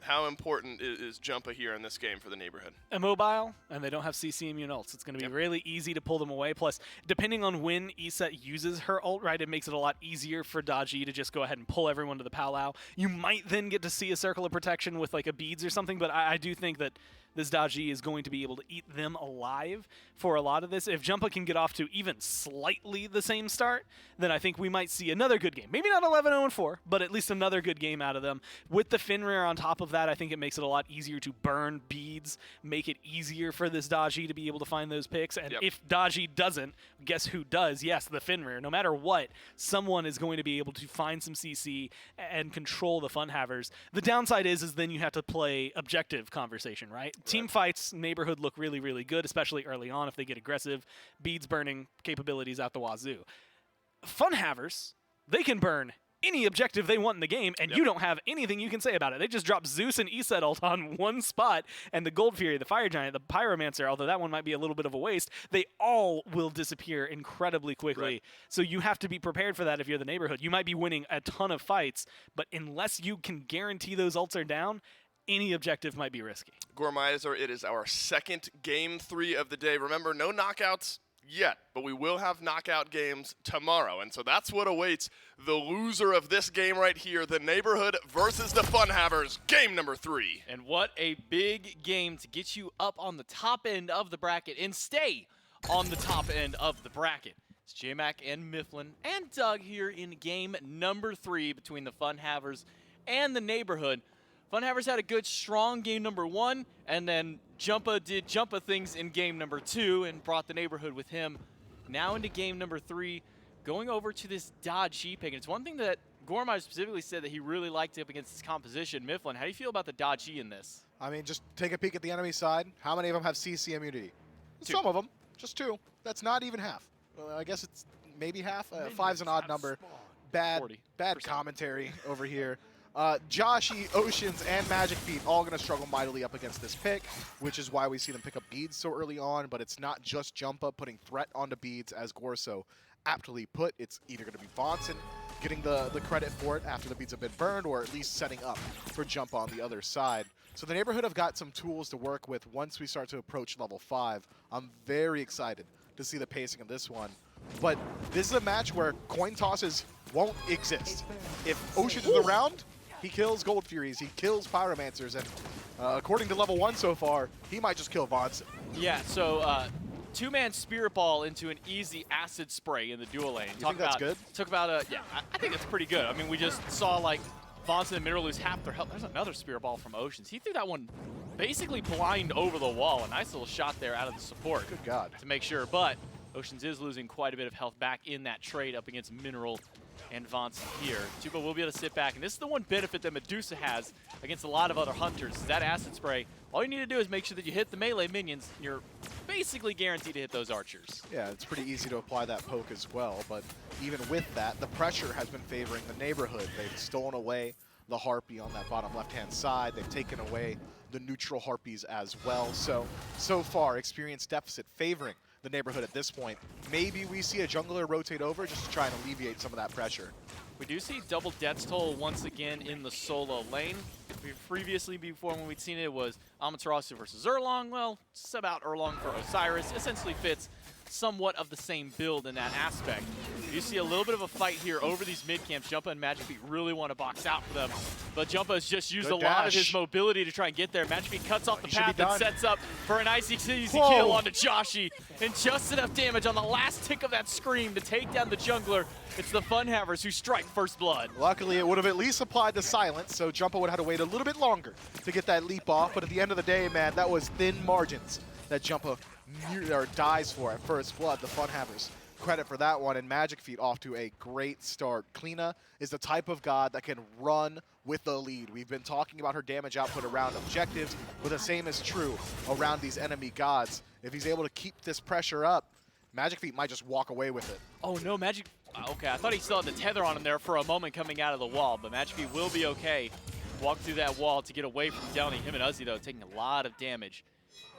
How important is Jumpa here in this game for the neighborhood? Immobile, and they don't have CC immune ults. It's going to be really easy to pull them away. Plus, depending on when E-set uses her ult, right, it makes it a lot easier for Daji to just go ahead and pull everyone to the powwow. You might then get to see a circle of protection with like a beads or something, but I do think that this Daji is going to be able to eat them alive for a lot of this. If Jumpa can get off to even slightly the same start, then I think we might see another good game. Maybe not 11-0-4, but at least another good game out of them. With the Fenrir on top of that, I think it makes it a lot easier to burn beads, make it easier for this Daji to be able to find those picks. And if Daji doesn't, guess who does? Yes, the Fenrir. No matter what, someone is going to be able to find some CC and control the FUNHAVERS. The downside is then you have to play objective conversation, right? Team fights, neighborhood look really, really good, especially early on if they get aggressive. Beads burning capabilities out the wazoo. FUNHAVERS, they can burn any objective they want in the game, and you don't have anything you can say about it. They just drop Zeus and E-set ult on one spot, and the Gold Fury, the Fire Giant, the Pyromancer, although that one might be a little bit of a waste, they all will disappear incredibly quickly. So you have to be prepared for that if you're the neighborhood. You might be winning a ton of fights, but unless you can guarantee those ults are down, any objective might be risky. Gormizer, it is our second game 3 of the day. Remember, no knockouts yet, but we will have knockout games tomorrow. And so that's what awaits the loser of this game right here, the neighborhood versus the FUNHAVERS, game number 3. And what a big game to get you up on the top end of the bracket and stay on the top end of the bracket. It's J-Mac and Mifflin and Doug here in game number 3 between the FUNHAVERS and the neighborhood. FUNHAVERS had a good, strong game number 1, and then Jumpa did Jumpa things in game number 2 and brought the neighborhood with him. Now into game number 3, going over to this Daji pick. And it's one thing that Gormai specifically said that he really liked up against this composition. Mifflin, how do you feel about the Daji in this? I mean, just take a peek at the enemy side. How many of them have CC immunity? 2. Some of them, just 2. That's not even half. Well, I guess it's maybe half. 5's an odd number. Bad commentary over here. Joshi, Oceans, and Magic Feet all going to struggle mightily up against this pick, which is why we see them pick up beads so early on, but it's not just Jumpa putting threat onto beads, as Gore so aptly put. It's either going to be Vonson getting the credit for it after the beads have been burned, or at least setting up for Jumpa on the other side. So the neighborhood have got some tools to work with once we start to approach level 5. I'm very excited to see the pacing of this one. But this is a match where coin tosses won't exist. If Oceans is around, he kills Gold Furies, he kills Pyromancers, and according to level 1 so far, he might just kill Vonson. Yeah, so 2-man Spirit Ball into an easy acid spray in the dual lane. You think that's good? Yeah, I think it's pretty good. I mean, we just saw like Vonson and Mineral lose half their health. There's another Spirit Ball from Oceans. He threw that one basically blind over the wall. A nice little shot there out of the support. Good God. To make sure, but Oceans is losing quite a bit of health back in that trade up against Mineral and Vonson here. Tuba will be able to sit back, and this is the one benefit that Medusa has against a lot of other hunters, is that acid spray. All you need to do is make sure that you hit the melee minions, and you're basically guaranteed to hit those archers. Yeah, it's pretty easy to apply that poke as well, but even with that, the pressure has been favoring the neighborhood. They've stolen away the Harpy on that bottom left-hand side. They've taken away the neutral Harpies as well. So far, experience deficit favoring the neighborhood at this point. Maybe we see a jungler rotate over just to try and alleviate some of that pressure. We do see double death toll once again in the solo lane. Previously, before when we'd seen it, was Amaterasu versus Erlong. Well, sub out Erlong for Osiris. Essentially fits somewhat of the same build in that aspect. You see a little bit of a fight here over these mid camps. Jumpa and Magic Feet really want to box out for them, but Jumpa has just used a lot of his mobility to try and get there. Magic Feet cuts off the path and sets up for an easy kill onto Joshi, and just enough damage on the last tick of that scream to take down the jungler. It's the FUNHAVERS who strike first blood. Luckily, it would have at least applied the silence, so Jumpa would have had to wait a little bit longer to get that leap off. But at the end of the day, man, that was thin margins that Jumpa dies for at first blood. The FUNHAVERS credit for that one, and Magic Feet off to a great start. Kleena is the type of god that can run with the lead. We've been talking about her damage output around objectives, but the same is true around these enemy gods. If he's able to keep this pressure up, Magic Feet might just walk away with it. Oh no, Magic... Okay, I thought he still had the tether on him there for a moment coming out of the wall, but Magic Feet will be okay. Walk through that wall to get away from Delny. Him and Uzi, though, taking a lot of damage.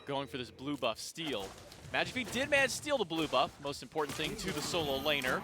Going for this blue buff steal. Magic Feet did manage to steal the blue buff, most important thing to the solo laner.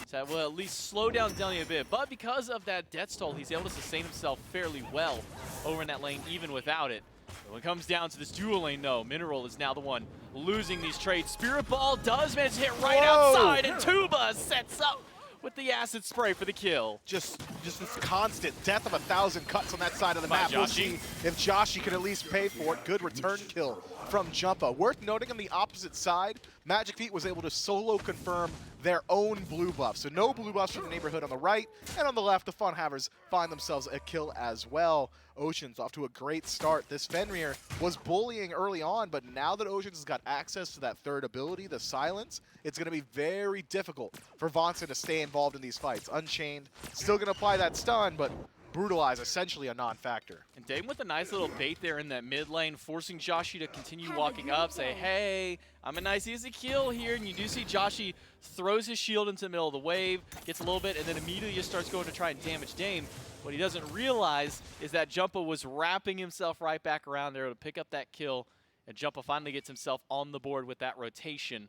So that will at least slow down Delny a bit, but because of that death toll, he's able to sustain himself fairly well over in that lane, even without it. But when it comes down to this dual lane, though, Mineral is now the one losing these trades. Spirit Ball does manage to hit right outside, and Tuba sets up with the acid spray for the kill. Just this constant death of 1,000 cuts on that side of the map. We'll see if Joshi can at least pay for it. Good return kill from Jumpa. Worth noting on the opposite side, Magic Feet was able to solo confirm their own blue buff. So no blue buffs from the neighborhood on the right, and on the left, the FUNHAVERS find themselves a kill as well. Oceans off to a great start. This Fenrir was bullying early on, but now that Oceans has got access to that third ability, the silence, it's going to be very difficult for Vonson to stay involved in these fights. Unchained, still going to apply that stun, but Brutalize essentially a non-factor. And Dame with a nice little bait there in that mid lane, forcing Joshi to continue walking up, say, hey, I'm a nice easy kill here. And you do see Joshi throws his shield into the middle of the wave, gets a little bit, and then immediately just starts going to try and damage Dame. What he doesn't realize is that Jumpa was wrapping himself right back around there to pick up that kill, and Jumpa finally gets himself on the board with that rotation.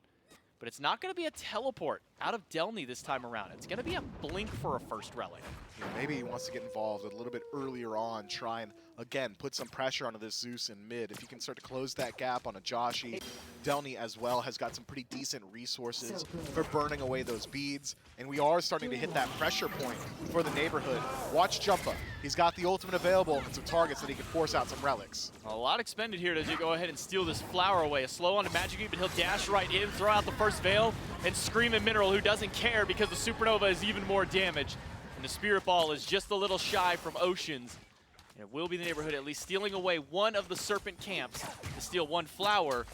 But it's not going to be a teleport out of Delny this time around. It's going to be a blink for a first relic. Yeah, maybe he wants to get involved a little bit earlier on, try and, again, put some pressure onto this Zeus in mid. If you can start to close that gap on a Joshi, Delny as well has got some pretty decent resources for burning away those beads. And we are starting to hit that pressure point for the neighborhood. Watch Jumpa. He's got the ultimate available and some targets that he can force out some relics. A lot expended here as you go ahead and steal this flower away. A slow on to Magic Beat, but he'll dash right in, throw out the first veil, and scream at Mineral, who doesn't care because the Supernova is even more damage. And the Spirit Ball is just a little shy from Oceans. And it will be the neighborhood at least stealing away one of the Serpent camps to steal one flower.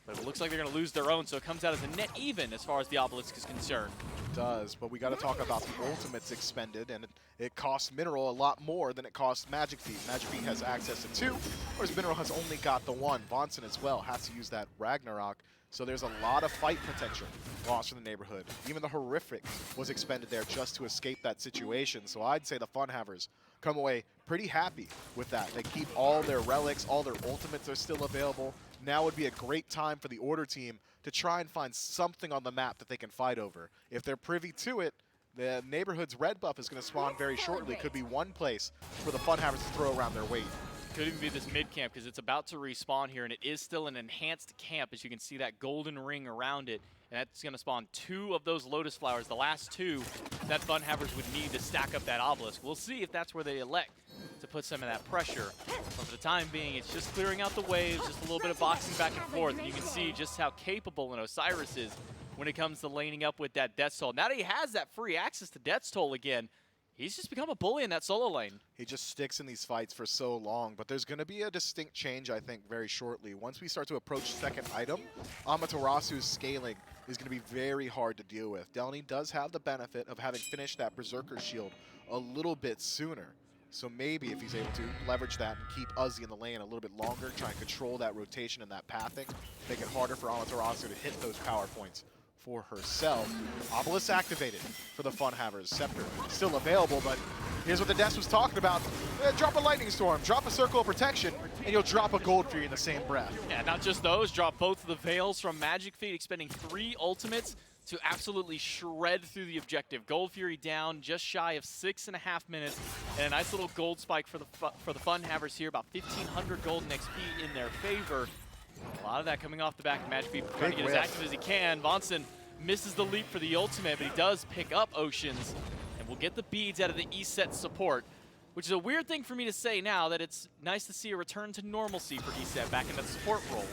But it looks like they're going to lose their own, so it comes out as a net even as far as the Obelisk is concerned. It does, but we got to talk about the ultimates expended, and it costs Mineral a lot more than it costs Magic Feet. Magic Feet has access to 2, whereas Mineral has only got the 1. Vonson as well has to use that Ragnarok, so there's a lot of fight potential lost from the neighborhood. Even the Horrific was expended there just to escape that situation, so I'd say the FUNHAVERS come away pretty happy with that. They keep all their relics, all their ultimates are still available. Now would be a great time for the Order team to try and find something on the map that they can fight over. If they're privy to it, the neighborhood's red buff is going to spawn very shortly. Could be one place for the FUNHAVERS to throw around their weight. Could even be this mid camp because it's about to respawn here, and it is still an enhanced camp, as you can see that golden ring around it. And that's going to spawn 2 of those Lotus Flowers, the last 2 that FUNHAVERS would need to stack up that Obelisk. We'll see if that's where they elect to put some of that pressure. But for the time being, it's just clearing out the waves, just a little bit of boxing back and forth. And you can see just how capable an Osiris is when it comes to laning up with that Death Toll. Now that he has that free access to Death Toll again, he's just become a bully in that solo lane. He just sticks in these fights for so long, but there's going to be a distinct change, I think, very shortly. Once we start to approach second item, Amaterasu's scaling is going to be very hard to deal with. Delny does have the benefit of having finished that Berserker Shield a little bit sooner. So maybe if he's able to leverage that and keep Uzi in the lane a little bit longer, try and control that rotation and that pathing, make it harder for Amaterasu to hit those power points for herself. Obelisk activated for the FUNHAVERS. Scepter still available, but Here's what the desk was talking about. Drop a Lightning Storm, drop a Circle of Protection, and you'll drop a Gold Fury in the same breath. Yeah, not just those. Drop both of the Veils from Magic Feet, expending 3 ultimates to absolutely shred through the objective. Gold Fury down just shy of 6.5 minutes, and a nice little gold spike for the FUNHAVERS here. About 1,500 gold and XP in their favor. A lot of that coming off the back of Magic Feet, trying to get as active as he can. Vonson misses the leap for the ultimate, but he does pick up Oceans, and we'll get the beads out of the ESET support, which is a weird thing for me to say now that it's nice to see a return to normalcy for ESET back in that support role.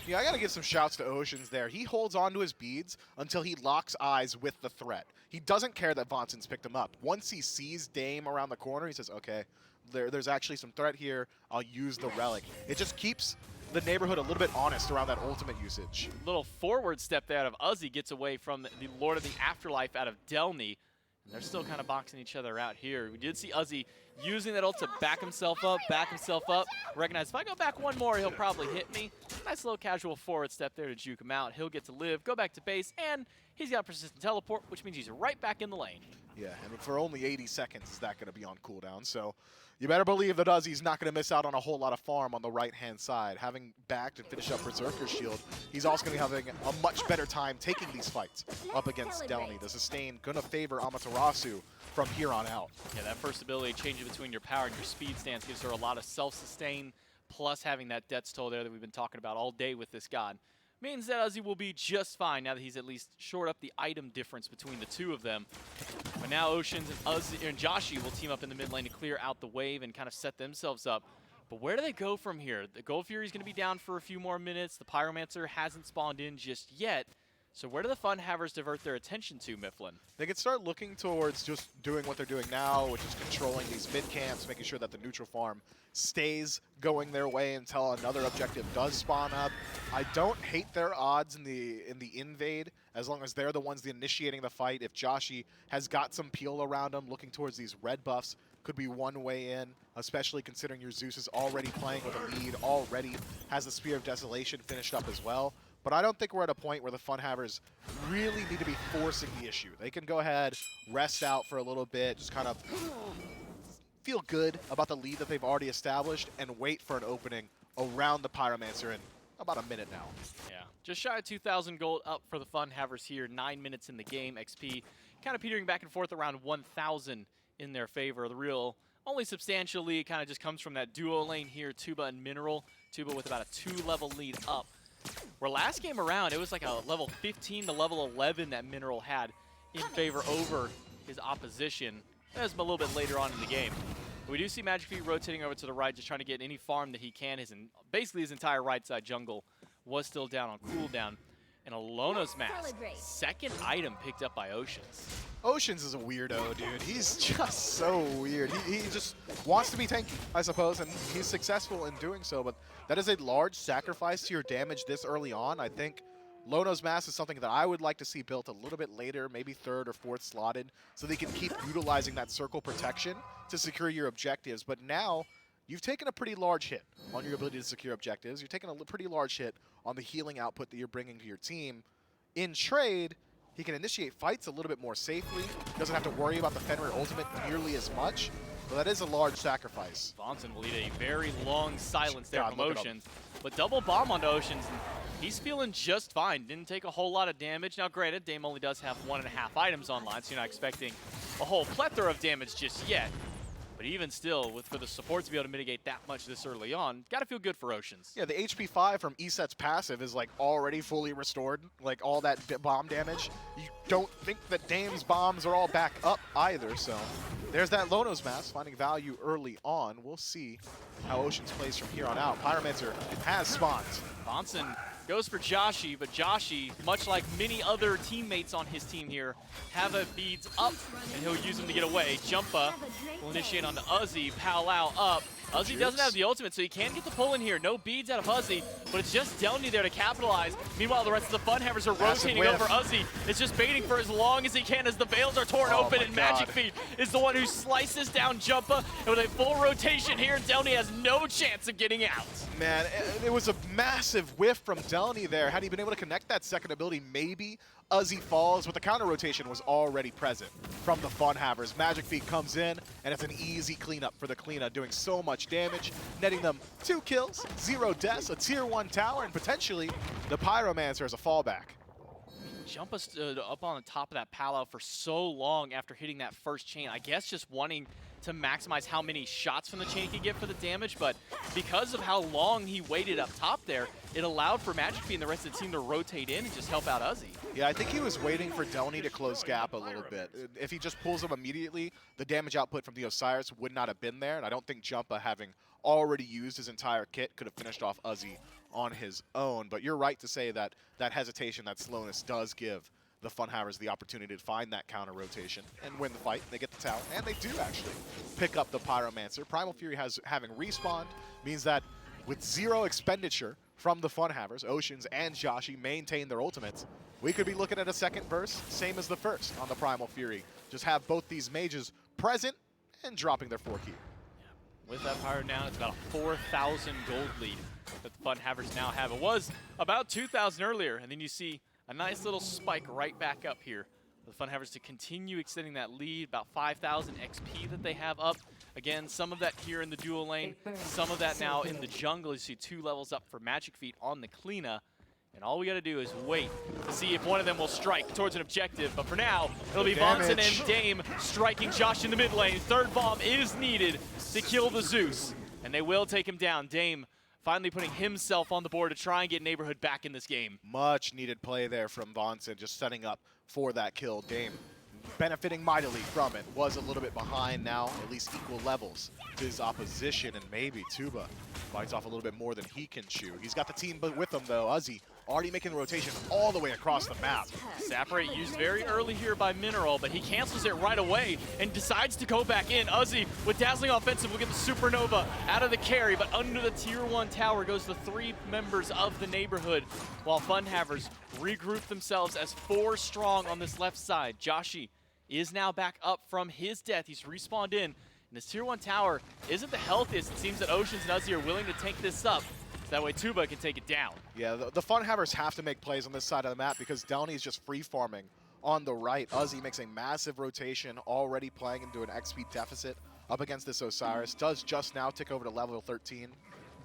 Yeah, I gotta give some shouts to Oceans there. He holds on to his beads until he locks eyes with the threat. He doesn't care that Vonson's picked him up. Once he sees Dame around the corner, he says, okay, there's actually some threat here. I'll use the relic. It just keeps the neighborhood a little bit honest around that ultimate usage. Little forward step there out of Uzi, gets away from the Lord of the Afterlife out of Delny. And they're still kind of boxing each other out here. We did see Uzi using that ult to back himself up. Recognize if I go back one more, he'll probably hit me. Nice little casual forward step there to juke him out. He'll get to live, go back to base, and he's got persistent teleport, which means he's right back in the lane. Yeah, and for only 80 seconds is that going to be on cooldown. So you better believe that Uzi's not going to miss out on a whole lot of farm on the right-hand side. Having backed and finished up Berserker's Shield, he's also going to be having a much better time taking these fights up against Delny. The sustain going to favor Amaterasu from here on out. Yeah, that first ability, changing between your power and your speed stance, gives her a lot of self-sustain, plus having that death's toll there that we've been talking about all day with this god. Means that Uzi will be just fine now that he's at least shored up the item difference between the two of them. But now Oceans and Uzi and Joshi will team up in the mid lane to clear out the wave and kind of set themselves up. But where do they go from here? The Gold Fury's going to be down for a few more minutes. The Pyromancer hasn't spawned in just yet. So where do the FUNHAVERS divert their attention to, Mifflin? They could start looking towards just doing what they're doing now, which is controlling these mid camps, making sure that the neutral farm stays going their way until another objective does spawn up. I don't hate their odds in the invade, as long as they're the ones initiating the fight. If Joshi has got some peel around him, looking towards these red buffs, could be one way in, especially considering your Zeus is already playing with a lead, already has the Spear of Desolation finished up as well. But I don't think we're at a point where the FUNHAVERS really need to be forcing the issue. They can go ahead, rest out for a little bit, just kind of feel good about the lead that they've already established, and wait for an opening around the Pyromancer in about a minute now. Yeah, just shy of 2,000 gold up for the FUNHAVERS here. 9 minutes in the game. XP kind of petering back and forth around 1,000 in their favor. The real only substantial lead kind of just comes from that duo lane here, Tuba and Mineral. Tuba with about a 2-level lead up. Where last game around, it was like a level 15 to level 11 that Mineral had in favor over his opposition. That was a little bit later on in the game. But we do see Magic Feet rotating over to the right, just trying to get any farm that he can. Basically, his entire right side jungle was still down on cooldown. And Alono's Mask, second item picked up by Oceans. Oceans is a weirdo, dude. He's just so weird. He just wants to be tanky, I suppose, and he's successful in doing so. But that is a large sacrifice to your damage this early on. I think Lono's Mask is something that I would like to see built a little bit later, maybe 3rd or 4th slotted, so they can keep utilizing that circle protection to secure your objectives. But now, you've taken a pretty large hit on your ability to secure objectives. You've taken a pretty large hit on the healing output that you're bringing to your team. In trade, he can initiate fights a little bit more safely. He doesn't have to worry about the Fenrir ultimate nearly as much. But that is a large sacrifice. Vonson will lead a very long silence there from Oceans. But double bomb onto Oceans, and he's feeling just fine. Didn't take a whole lot of damage. Now granted, Dame only does have 1.5 items online, so you're not expecting a whole plethora of damage just yet. But even still, for the support to be able to mitigate that much this early on, got to feel good for Oceans. Yeah, the HP 5 from ESET's passive is like already fully restored, like all that bomb damage. You don't think that Dame's bombs are all back up either, so there's that Lono's Mask finding value early on. We'll see how Oceans plays from here on out. Pyromancer has spawned. Vonson goes for Joshi, but Joshi, much like many other teammates on his team here, have a beads up, and he'll use them to get away. Jumpa will initiate onto Uzi, Powwow up. Uzi doesn't have the ultimate, so he can get the pull in here. No beads out of Uzi, but it's just Delny there to capitalize. Meanwhile, the rest of the FUNHAVERS are rotating over Uzi. It's just baiting for as long as he can as the veils are torn open, and Magic Feet is the one who slices down Jumpa. And with a full rotation here, Delny has no chance of getting out. Man, it was a massive whiff from Delny there. Had he been able to connect that second ability, maybe Uzi falls, but the counter rotation was already present from the FUNHAVERS. Magic Feet comes in, and it's an easy cleanup for the Kleena, doing so much damage, netting them 2 kills, 0 deaths, a tier 1 tower, and potentially the Pyromancer as a fallback. Jumpa stood up on the top of that Palo for so long after hitting that first chain. I guess just wanting to maximize how many shots from the chain he could get for the damage, but because of how long he waited up top there, it allowed for Magic Feet and the rest of the team to rotate in and just help out Uzi. Yeah, I think he was waiting for Delny to close gap a little bit. If he just pulls him immediately, the damage output from the Osiris would not have been there, and I don't think Jumpa, having already used his entire kit, could have finished off Uzi on his own. But you're right to say that that hesitation, that slowness does give the FUNHAVERS the opportunity to find that counter rotation and win the fight. They get the tower, and they do actually pick up the Pyromancer. Primal Fury having respawned means that with 0 expenditure from the FUNHAVERS, Oceans and Joshi maintain their ultimates. We could be looking at a second burst, same as the first on the Primal Fury. Just have both these mages present and dropping their 4 key. With that Pyro down, it's about a 4,000 gold lead that the FUNHAVERS now have. It was about 2,000 earlier, and then you see a nice little spike right back up here. The FUNHAVERS to continue extending that lead, about 5,000 XP that they have up. Again, some of that here in the dual lane, some of that now in the jungle. You see 2 levels up for Magic Feet on the Kleena. And all we got to do is wait to see if one of them will strike towards an objective. But for now, it'll be Vonson and Dame striking Josh in the mid lane. 3rd bomb is needed to kill the Zeus. And they will take him down. Dame finally putting himself on the board to try and get Neighborhood back in this game. Much needed play there from Vonson, just setting up for that kill. Dame benefiting mightily from it. Was a little bit behind now, at least equal levels to his opposition, and maybe Tuba bites off a little bit more than he can chew. He's got the team with him though. Uzi already making the rotation all the way across the map. Saprate used very early here by Mineral, but he cancels it right away and decides to go back in. Uzi with dazzling offensive will get the Supernova out of the carry, but under the tier 1 tower goes the 3 members of the Neighborhood, while FUNHAVERS regroup themselves as 4 strong on this left side. Joshi is now back up from his death. He's respawned in. And this tier 1 tower isn't the healthiest. It seems that Oceans and Uzi are willing to tank this up, so that way Tuba can take it down. Yeah, the FUNHAVERS have to make plays on this side of the map because Delny is just free farming on the right. Uzi makes a massive rotation, already playing into an XP deficit up against this Osiris. Does just now tick over to level 13,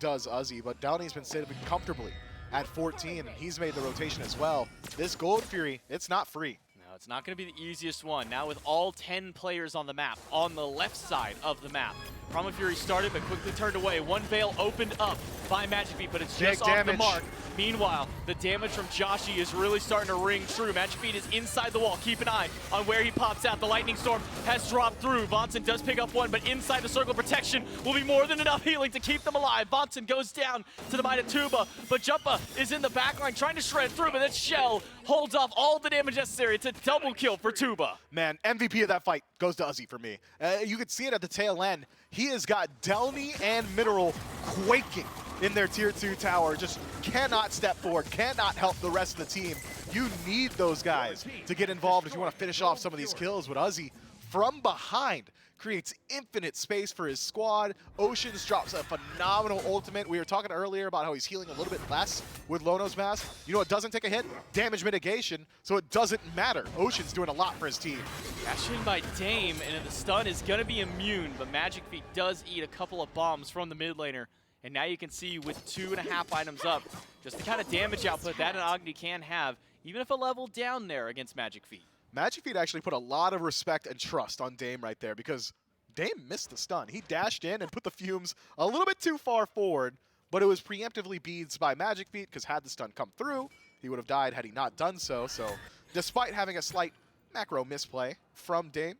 does Uzi, but Delny's been sitting comfortably at 14, and he's made the rotation as well. This Gold Fury, it's not free. It's not going to be the easiest one. Now with all 10 players on the map, on the left side of the map. Primal Fury started but quickly turned away. One veil opened up by Magic Feet, but it's just off the mark. Meanwhile, the damage from Joshi is really starting to ring true. Magic Feet is inside the wall. Keep an eye on where he pops out. The Lightning Storm has dropped through. Vonson does pick up one, but inside the circle of protection will be more than enough healing to keep them alive. Vonson goes down to the Might of Tuba, but Jumpa is in the backline trying to shred through, but that Shell holds off all the damage necessary. It's a double kill for Tuba. Man, MVP of that fight goes to Uzi for me. You can see it at the tail end. He has got Delny and Mineral quaking in their tier 2 tower. Just cannot step forward, cannot help the rest of the team. You need those guys to get involved if you want to finish off some of these kills. But Uzi, from behind, creates infinite space for his squad. Oceans drops a phenomenal ultimate. We were talking earlier about how he's healing a little bit less with Lono's Mask. You know what doesn't take a hit? Damage mitigation, so it doesn't matter. Ocean's doing a lot for his team. Dashed in by Dame, and the stun is going to be immune, but Magic Feet does eat a couple of bombs from the mid laner. And now you can see with 2.5 items up, just the kind of damage output that an Agni can have, even if a level down there against Magic Feet. Magic Feet actually put a lot of respect and trust on Dame right there because Dame missed the stun. He dashed in and put the fumes a little bit too far forward, but it was preemptively beads by Magic Feet because had the stun come through, he would have died had he not done so. So despite having a slight macro misplay from Dame,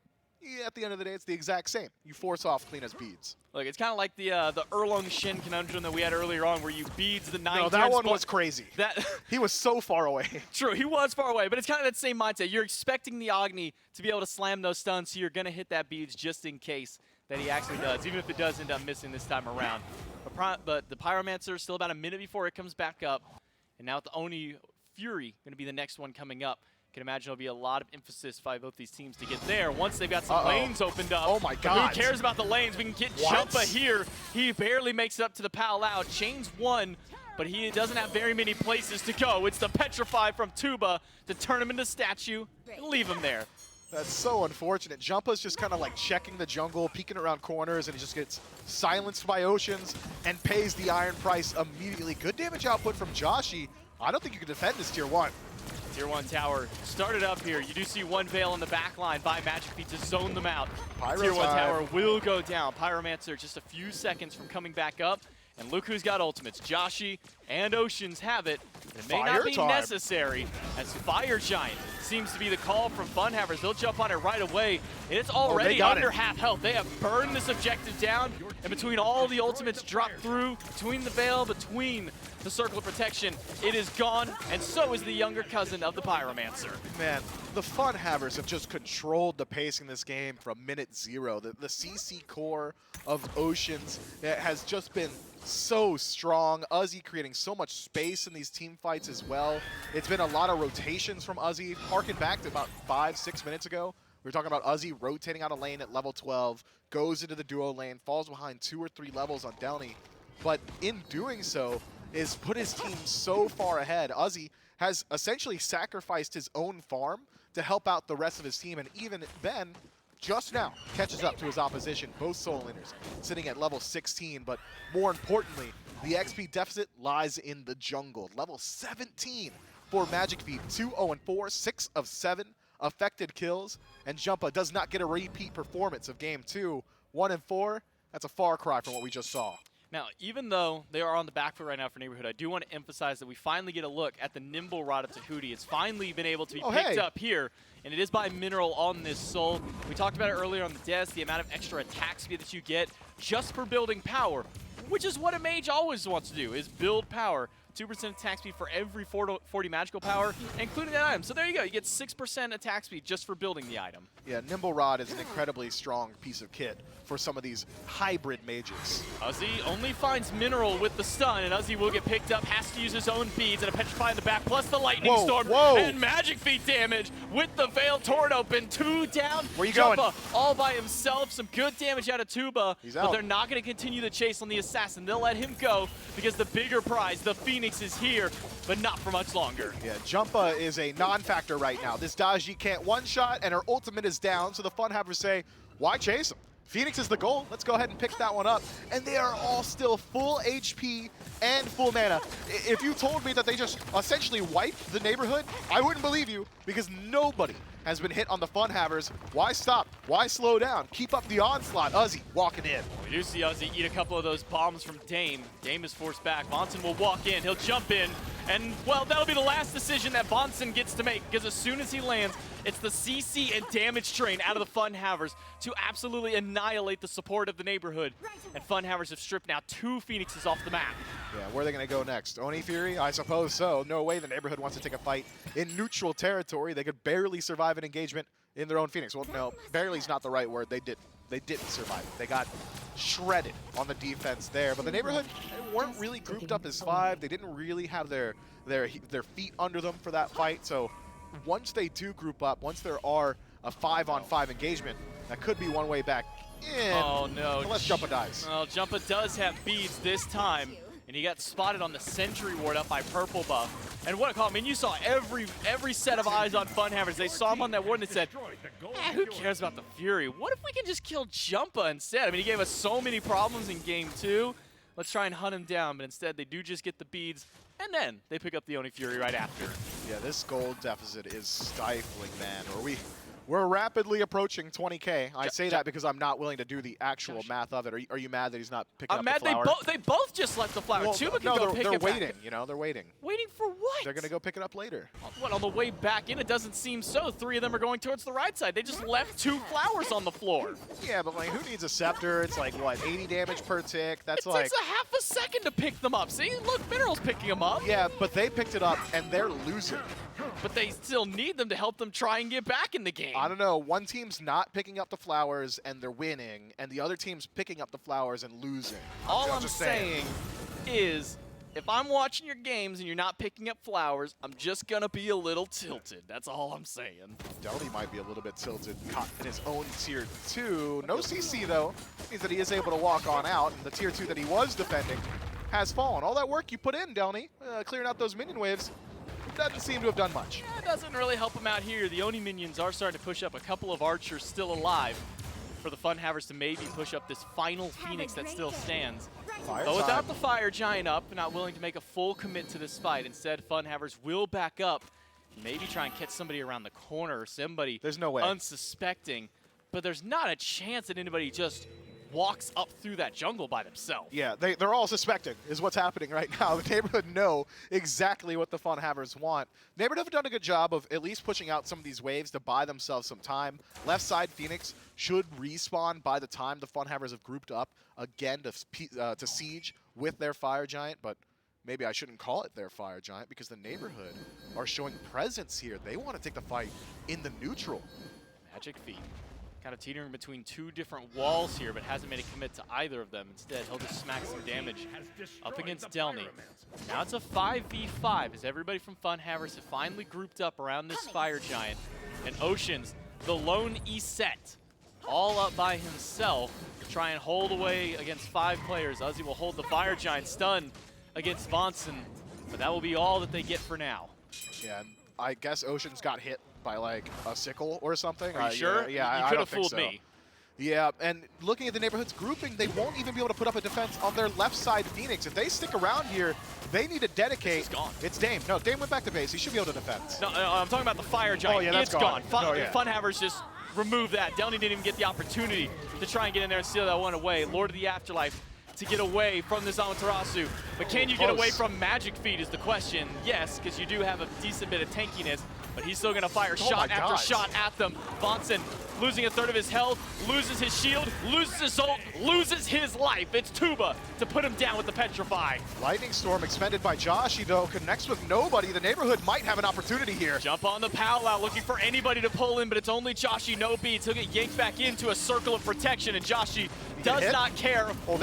at the end of the day, it's the exact same. You force off Kleena's beads. Look, it's kind of like the Erlong Shin conundrum that we had earlier on where you beads the 9 No, that one was crazy. That he was so far away. True, he was far away, but it's kind of that same mindset. You're expecting the Agni to be able to slam those stuns, so you're going to hit that beads just in case that he actually does, even if it does end up missing this time around. But the Pyromancer is still about a minute before it comes back up, and now with the Oni Fury going to be the next one coming up. Can imagine there'll be a lot of emphasis by both these teams to get there once they've got some lanes opened up. Oh my God. Who cares about the lanes? We can get Jumpa here. He barely makes it up to the pal out. Chains one but he doesn't have very many places to go. It's the Petrify from Tuba to turn him into statue and leave him there. That's so unfortunate. Jumpa's just kind of like checking the jungle, peeking around corners, and he just gets silenced by Oceans and pays the iron price immediately. Good damage output from Joshi. I don't think you can defend this tier 1. Tier 1 tower started up here. You do see one Veil in the back line by Magic Feet to zone them out. Pyro Tier 1 time. tower will go down. Pyromancer just a few seconds from coming back up. And look who's got ultimates. Joshi and Oceans have it. It may not be necessary, as Fire Giant seems to be the call from FUNHAVERS. They'll jump on it right away. And it's already under half health. They have burned this objective down. And between all the ultimates dropped through, between the Veil, between the Circle of Protection, it is gone. And so is the younger cousin of the Pyromancer. Man, the FUNHAVERS have just controlled the pace in this game from minute 0. The CC core of Oceans has just been so strong. Uzi creating so much space in these team fights as well. It's been a lot of rotations from Uzi. Harken back to about 5-6 minutes ago. We were talking about Uzi rotating out a lane at level 12, goes into the duo lane, falls behind 2 or 3 levels on Delny. But in doing so, is put his team so far ahead. Uzi has essentially sacrificed his own farm to help out the rest of his team, and even Ben just now catches up to his opposition, both soul laners sitting at level 16, but more importantly, the XP deficit lies in the jungle. Level 17 for Magic Feet, 2-0-4, 6 of 7 affected kills, and Jumpa does not get a repeat performance of game 2, 1-4. That's a far cry from what we just saw. Now, even though they are on the back foot right now for Neighborhood, I do want to emphasize that we finally get a look at the Nimble Rod of Tahuti. It's finally been able to be picked up here, and it is by Mineral on this soul. We talked about it earlier on the Des, the amount of extra attack speed that you get just for building power, which is what a mage always wants to do, is build power. 2% attack speed for every 40 magical power, including that item. So there you go. You get 6% attack speed just for building the item. Yeah, Nimble Rod is an incredibly strong piece of kit for some of these hybrid mages. Uzi only finds Mineral with the stun, and Uzi will get picked up, has to use his own beads, and a Petrify in the back, plus the Lightning Storm, and Magic Feet damage with the Veil torn open. 2 down. Where you Jumpa going? all by himself. Some good damage out of Tuba, He's but out. they're not going to continue the chase on the Assassin. They'll let him go because the bigger prize, the Phoenix, is here, but not for much longer. Yeah, Jumpa is a non-factor right now. This Daji can't one-shot, and her ultimate is down, so the FUNHAVERS say, why chase him? Phoenix is the goal. Let's go ahead and pick that one up. And they are all still full HP and full mana. If you told me that they just essentially wiped the Neighborhood, I wouldn't believe you, because nobody has been hit on the FUNHAVERS. Why stop? Why slow down? Keep up the onslaught. Uzi walking in. We do see Uzi eat a couple of those bombs from Dame. Dame is forced back. Bonson will walk in. He'll jump in. And, well, that'll be the last decision that Bonson gets to make, because as soon as he lands, it's the CC and damage train out of the FUNHAVERS to absolutely annihilate the support of the Neighborhood. And FUNHAVERS have stripped now 2 Phoenixes off the map. Yeah, where are they going to go next? Oni Fury? I suppose so. No way the Neighborhood wants to take a fight in neutral territory. They could barely survive an engagement in their own Phoenix. Well, no, barely's not the right word. They didn't survive it. They got shredded on the defense there. But the Neighborhood weren't really grouped up as 5. They didn't really have their feet under them for that fight. So once they do group up, once there are a 5-on-5 engagement, that could be one way back in. Oh, no. Unless Jumpa dies. Well, Jumpa does have beads this time, and he got spotted on the Sentry Ward up by Purple Buff. And what a call. I mean, you saw every set of eyes on FUNHAVERS. They saw him on that ward and they said, who cares about the Fury? What if we can just kill Jumpa instead? I mean, he gave us so many problems in game 2. Let's try and hunt him down, but instead they do just get the beads, and then they pick up the Oni Fury right after. Yeah, this gold deficit is stifling, man. We're rapidly approaching 20K. I say that because I'm not willing to do the actual math of it. Are you mad that he's not picking up the flower? I'm mad they both just left the flower. Well, Tuba can no, go pick they're it waiting. back. You know, they're waiting. Waiting for what? They're gonna go pick it up later. What, on the way back in? It doesn't seem so. 3 of them are going towards the right side. They just left 2 flowers on the floor. Yeah, but like, who needs a scepter? It's like what, 80 damage per tick? That's it like. takes a half a second to pick them up. See, look, Mineral's picking them up. Yeah, but they picked it up and they're losing. But they still need them to help them try and get back in the game. I don't know. One team's not picking up the flowers and they're winning, and the other team's picking up the flowers and losing. All I'm saying is, if I'm watching your games and you're not picking up flowers, I'm just going to be a little tilted. That's all I'm saying. Delny might be a little bit tilted, caught in his own tier 2. No CC, though. Means that he is able to walk on out, and the tier 2 that he was defending has fallen. All that work you put in, Delny, clearing out those minion waves, doesn't seem to have done much. Yeah, it doesn't really help him out here. The Oni minions are starting to push up. A couple of archers still alive for the FUNHAVERS to maybe push up this final Phoenix that still stands. But without the Fire Giant up, not willing to make a full commit to this fight. Instead, FUNHAVERS will back up, maybe try and catch somebody around the corner or somebody There's no way. unsuspecting. But there's not a chance that anybody just walks up through that jungle by themselves. Yeah, they're all suspecting is what's happening right now. The neighborhood know exactly what the FUNHAVERS want. Neighborhood have done a good job of at least pushing out some of these waves to buy themselves some time. Left side Phoenix should respawn by the time the FUNHAVERS have grouped up again to siege with their Fire Giant, but maybe I shouldn't call it their Fire Giant because the neighborhood are showing presence here. They want to take the fight in the neutral. Magic Feet. Kind of teetering between two different walls here, but hasn't made a commit to either of them. Instead, he'll just smack some damage up against Delny. Now it's a 5v5 as everybody from FUNHAVERS have finally grouped up around this Fire Giant. And Oceans, the lone E-set, all up by himself to try and hold away against 5 players. Uzi will hold the Fire Giant stun against Vonson, but that will be all that they get for now. Yeah, and I guess Oceans got hit by like a sickle or something. Are you sure? Yeah, you I could don't have think fooled so. me. Yeah, and looking at the neighborhood's grouping, they won't even be able to put up a defense on their left side Phoenix. If they stick around here, they need to dedicate. It's gone. It's Dame. No, Dame went back to base. He should be able to defend. No, I'm talking about the Fire Giant. Oh, yeah, that's it's gone. gone. Yeah. FUNHAVERS just removed that. Delny didn't even get the opportunity to try and get in there and steal that one away. Lord of the Afterlife to get away from this Amaterasu. But can you get away from Magic Feet is the question. Yes, because you do have a decent bit of tankiness, but he's still going to fire shot after shot at them. Vonson losing a third of his health, loses his shield, loses his ult, loses his life. It's Tuba to put him down with the Petrify. Lightning Storm expended by Joshi, though, connects with nobody. The neighborhood might have an opportunity here. Jump on the powwow, looking for anybody to pull in, but it's only Joshi, no beats. He'll get yanked back into a circle of protection, and Joshi does not care one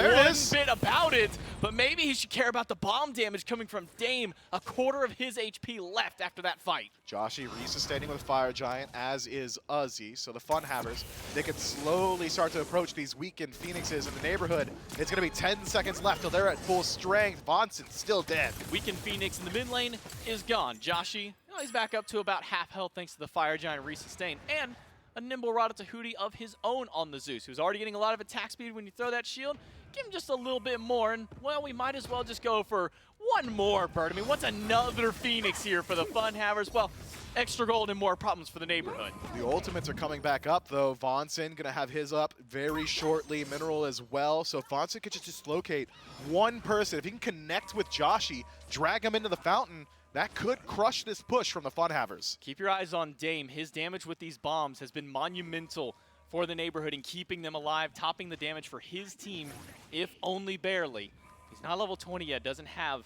bit about it, but maybe he should care about the bomb damage coming from Dame. A quarter of his HP left after that fight. Joshi resustaining with Fire Giant, as is Uzi. So the FUNHAVERS, they can slowly start to approach these weakened Phoenixes in the neighborhood. It's going to be 10 seconds left till they're at full strength. Vonson's still dead. Weakened Phoenix in the mid lane is gone. Joshi, he's back up to about half health thanks to the Fire Giant resustain. And a nimble Ratatouille of his own on the Zeus, who's already getting a lot of attack speed when you throw that shield. Give him just a little bit more, and, well, we might as well just go for one more bird. I mean, what's another Phoenix here for the FUNHAVERS? Well, extra gold and more problems for the neighborhood. The ultimates are coming back up, though. Vonson going to have his up very shortly. Mineral as well. So Vonson could just dislocate one person. If he can connect with Joshi, drag him into the fountain, that could crush this push from the FUNHAVERS. Keep your eyes on Dame. His damage with these bombs has been monumental for the neighborhood in keeping them alive, topping the damage for his team, if only barely. He's not level 20 yet, doesn't have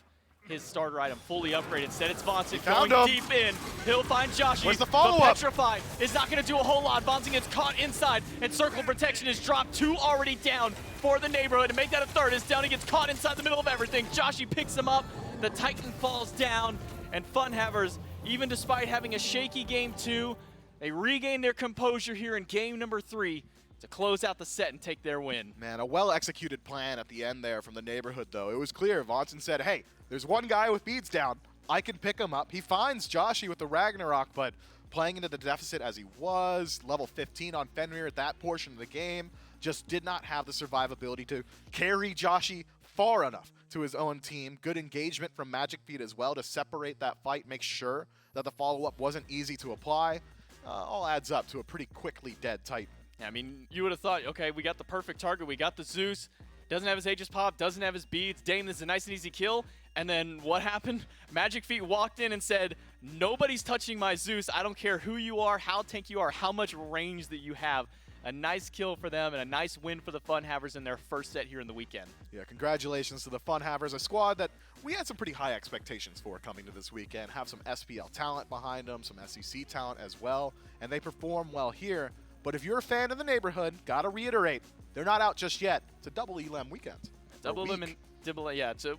his starter item fully upgraded. Instead, it's Vonson going deep in. He'll find Joshi. Where's the follow-up? Petrify is not going to do a whole lot. Vonson gets caught inside, and Circle of Protection is dropped. 2 already down for the neighborhood. To make that a third, as Downey gets caught inside the middle of everything. Joshi picks him up. The Titan falls down, and FUNHAVERS, even despite having a shaky game 2, they regain their composure here in game number 3 to close out the set and take their win. Man, a well-executed plan at the end there from the neighborhood, though. It was clear. Vonson said, hey, there's one guy with beads down. I can pick him up. He finds Joshi with the Ragnarok, but playing into the deficit as he was, level 15 on Fenrir at that portion of the game, just did not have the survivability to carry Joshi far enough to his own team. Good engagement from Magic Feet as well to separate that fight, make sure that the follow-up wasn't easy to apply. All adds up to a pretty quickly dead Titan. I mean, you would have thought, okay, we got the perfect target. We got the Zeus. Doesn't have his Aegis pop, doesn't have his beads. Dame, this is a nice and easy kill. And then what happened? Magic Feet walked in and said, nobody's touching my Zeus. I don't care who you are, how tanky you are, how much range that you have. A nice kill for them and a nice win for the FUNHAVERS in their first set here in the weekend. Yeah, congratulations to the FUNHAVERS, a squad that we had some pretty high expectations for coming to this weekend. Have some SPL talent behind them, some SEC talent as well, and they perform well here. But if you're a fan of the neighborhood, gotta reiterate, they're not out just yet. It's a double ELEM weekend. Double ELEM and double, yeah, it's a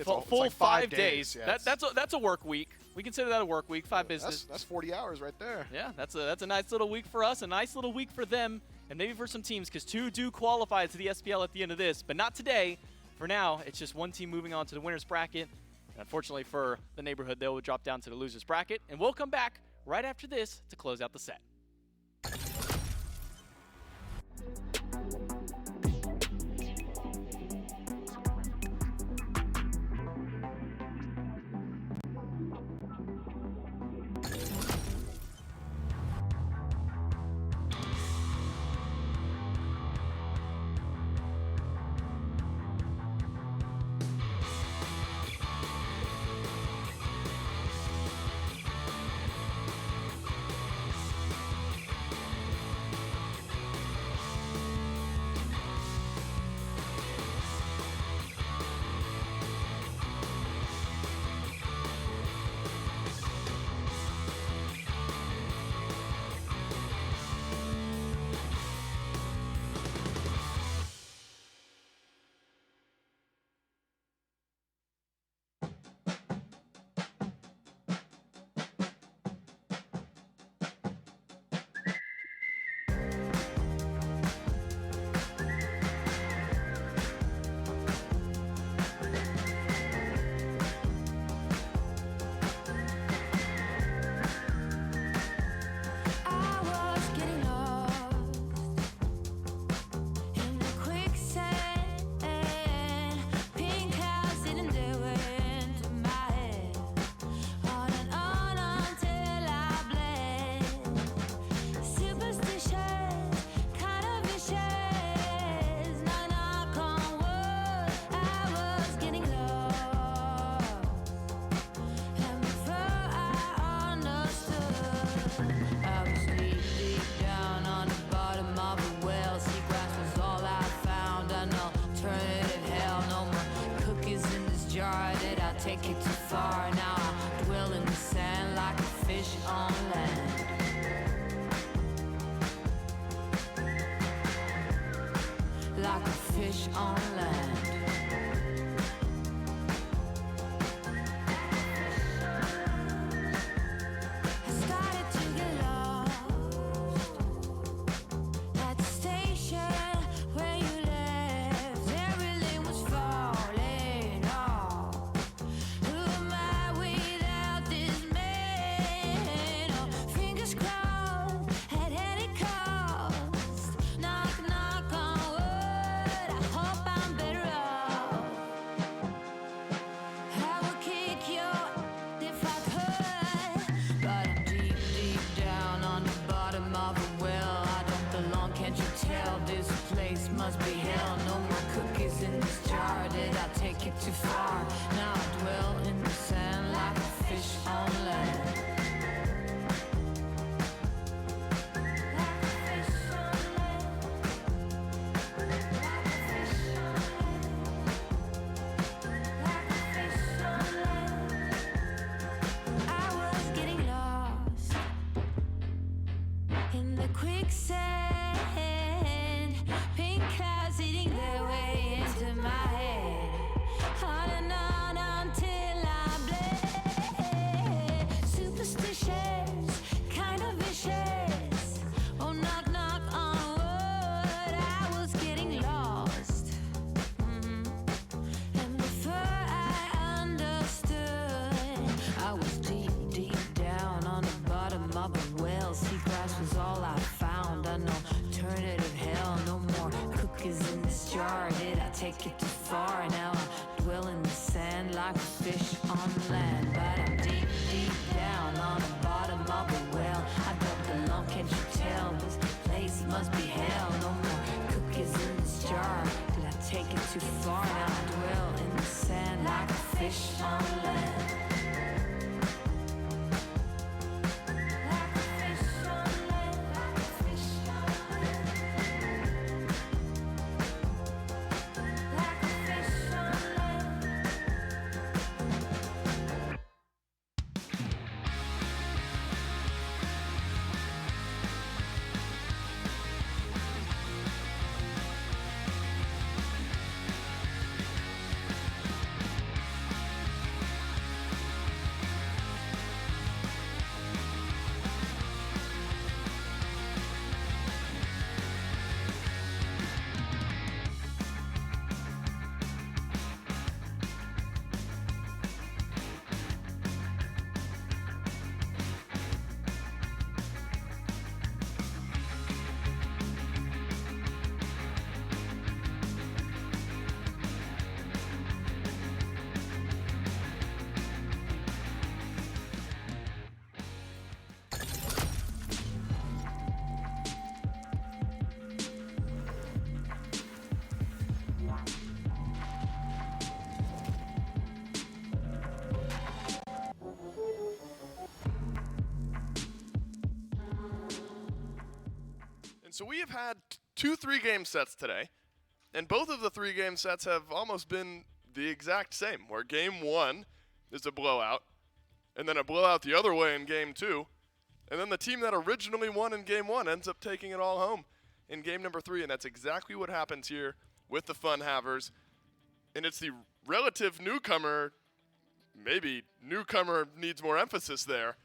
full like 5 days. Yeah, that's a work week. We consider that a work week, 5 business. That's 40 hours right there. Yeah, that's a nice little week for us, a nice little week for them, and maybe for some teams, because 2 do qualify to the SPL at the end of this, but not today. for now, it's just one team moving on to the winner's bracket. And unfortunately for the neighborhood, they will drop down to the loser's bracket. And we'll come back right after this to close out the set. Take it too far now. I dwell in the sand like a fish on land. Like a fish on land. I started to get lost at the station where you left. Everything was falling off. Who am I without this man? Oh, fingers crossed at any cost. Knock, knock on wood. I hope I'm better off. I would kick your if I could, but I'm deep, deep down on the bottom of a well. I don't belong, can't you tell? This place must be hell. No more cookies in this jar. Did I take it too far? Now I dwell in the sand like a fish on land. Like a fish on land. Like a fish on land. Like a fish on land. I was getting lost in the quicksand. Pink clouds eating their way into my head. On and on until I bled. Superstitious, kind of vicious. Oh, knock, knock on wood. I was getting lost. And before I understood, I was deep, deep down on the bottom of a well. Seagrass was all I found. I know alternative hell. No more cookies in this jar. Did I take it too far? Now I dwell in the sand like a fish on land. But I'm deep, deep down on the bottom of a well. I don't belong, can't you tell? This place must be hell. No more cookies in this jar. Did I take it too far? Now I dwell in the sand like a fish on land. Like a fish on land. Like a fish on land. Like a fish on land. So we have had 2 3-game sets today, and both of the 3-game sets have almost been the exact same, where game 1 is a blowout, and then a blowout the other way in game 2, and then the team that originally won in game 1 ends up taking it all home in game number 3, and that's exactly what happens here with the FUNHAVERS. And it's the relative newcomer, maybe newcomer needs more emphasis there,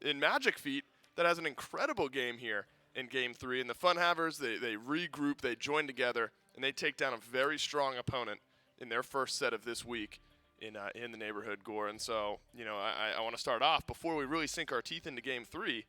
in Magic Feet, that has an incredible game here in game 3. And the FUNHAVERS, they regroup, they join together, and they take down a very strong opponent in their first set of this week in the neighborhood, Gore. And so, I want to start off, before we really sink our teeth into game 3,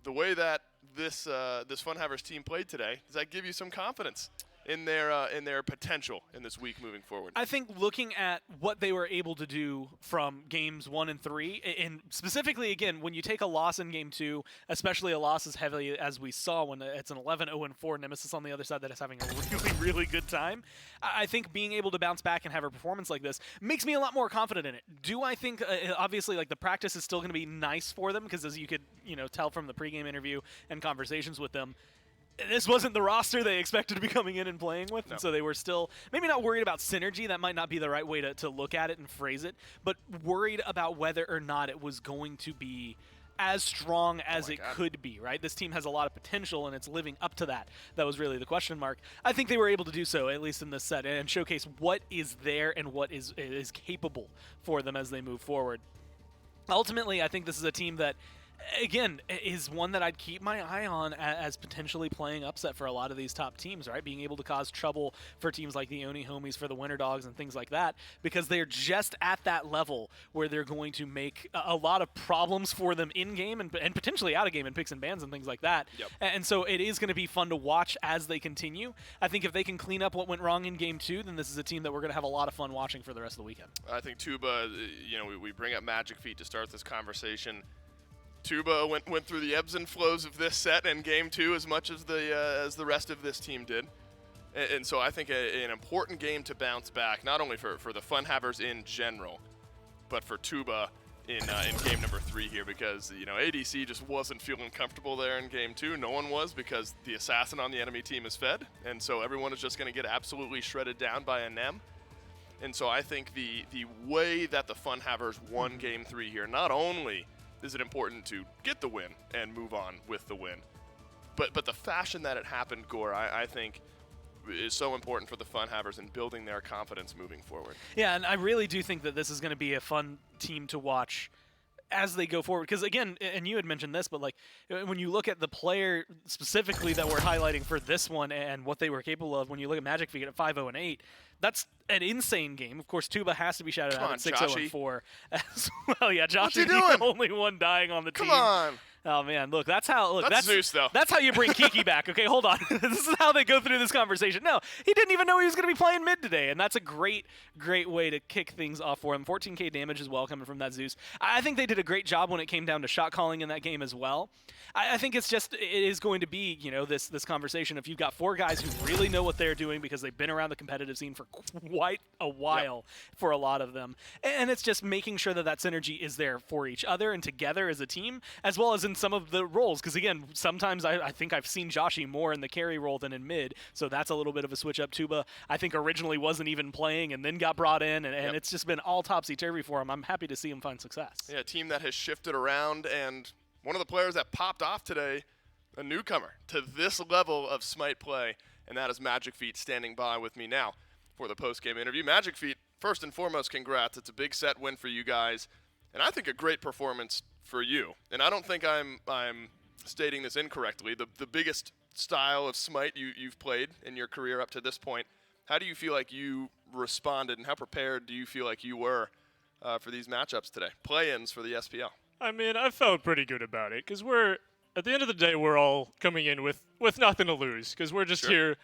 the way that this FUNHAVERS team played today, does that give you some confidence in their potential in this week moving forward? I think looking at what they were able to do from games 1 and 3, and specifically, again, when you take a loss in game 2, especially a loss as heavily as we saw when it's an 11-0-4 Nemesis on the other side that is having a really, really good time, I think being able to bounce back and have a performance like this makes me a lot more confident in it. Do I think, obviously, like, the practice is still going to be nice for them, because as you could, tell from the pregame interview and conversations with them, this wasn't the roster they expected to be coming in and playing with, and so they were still maybe not worried about synergy. That might not be the right way to look at it and phrase it, but worried about whether or not it was going to be as strong as it could be, right? This team has a lot of potential, and it's living up to that. That was really the question mark. I think they were able to do so, at least in this set, and showcase what is there and what is capable for them as they move forward. Ultimately, I think this is a team that, again, is one that I'd keep my eye on as potentially playing upset for a lot of these top teams, right? Being able to cause trouble for teams like the Oni Homies, for the Winter Dogs, and things like that, because they're just at that level where they're going to make a lot of problems for them in-game and potentially out-of-game in picks and bans and things like that. Yep. And so it is going to be fun to watch as they continue. I think if they can clean up what went wrong in Game 2, then this is a team that we're going to have a lot of fun watching for the rest of the weekend. I think Tuba, we bring up Magic Feet to start this conversation. Tuba went through the ebbs and flows of this set in game 2 as much as the rest of this team did. And so I think an important game to bounce back, not only for the FUNHAVERS in general, but for Tuba in game number 3 here, because ADC just wasn't feeling comfortable there in game 2. No one was, because the assassin on the enemy team is fed, and so everyone is just going to get absolutely shredded down by a Nem. And so I think the way that the FUNHAVERS won game 3 here, not only is it important to get the win and move on with the win, but the fashion that it happened, Gore, I think is so important for the FUNHAVERS in building their confidence moving forward. Yeah, and I really do think that this is going to be a fun team to watch as they go forward, because again, and you had mentioned this, but like when you look at the player specifically that we're highlighting for this one and what they were capable of, when you look at Magic Feet at 5-0-8, that's an insane game. Of course, Tuba has to be shouted out at 6-0-4 as well. Yeah, Josh is the only one dying on the team. Come on. Oh man, look, that's Zeus, though. That's how you bring Kiki back. Okay, hold on. This is how they go through this conversation. No, he didn't even know he was going to be playing mid today, and that's a great way to kick things off for him. 14k damage as well coming from that Zeus. I think they did a great job when it came down to shot calling in that game as well. I think it is going to be, this conversation. If you've got 4 guys who really know what they're doing because they've been around the competitive scene for quite a while for a lot of them, and it's just making sure that synergy is there for each other and together as a team, as well as in some of the roles, because again, sometimes I think I've seen Joshi more in the carry role than in mid, so that's a little bit of a switch up. Tuba, I think originally wasn't even playing and then got brought in, and it's just been all topsy-turvy for him. I'm happy to see him find success. Yeah, a team that has shifted around, and one of the players that popped off today, a newcomer to this level of Smite play, and that is Magic Feet standing by with me now for the post-game interview. Magic Feet, first and foremost, congrats. It's a big set win for you guys, and I think a great performance for you. And I don't think I'm stating this incorrectly. The biggest style of Smite you've played in your career up to this point. How do you feel like you responded, and how prepared do you feel like you were for these matchups today? Play-ins for the SPL. I mean, I felt pretty good about it, because at the end of the day, we're all coming in with nothing to lose, because we're just here.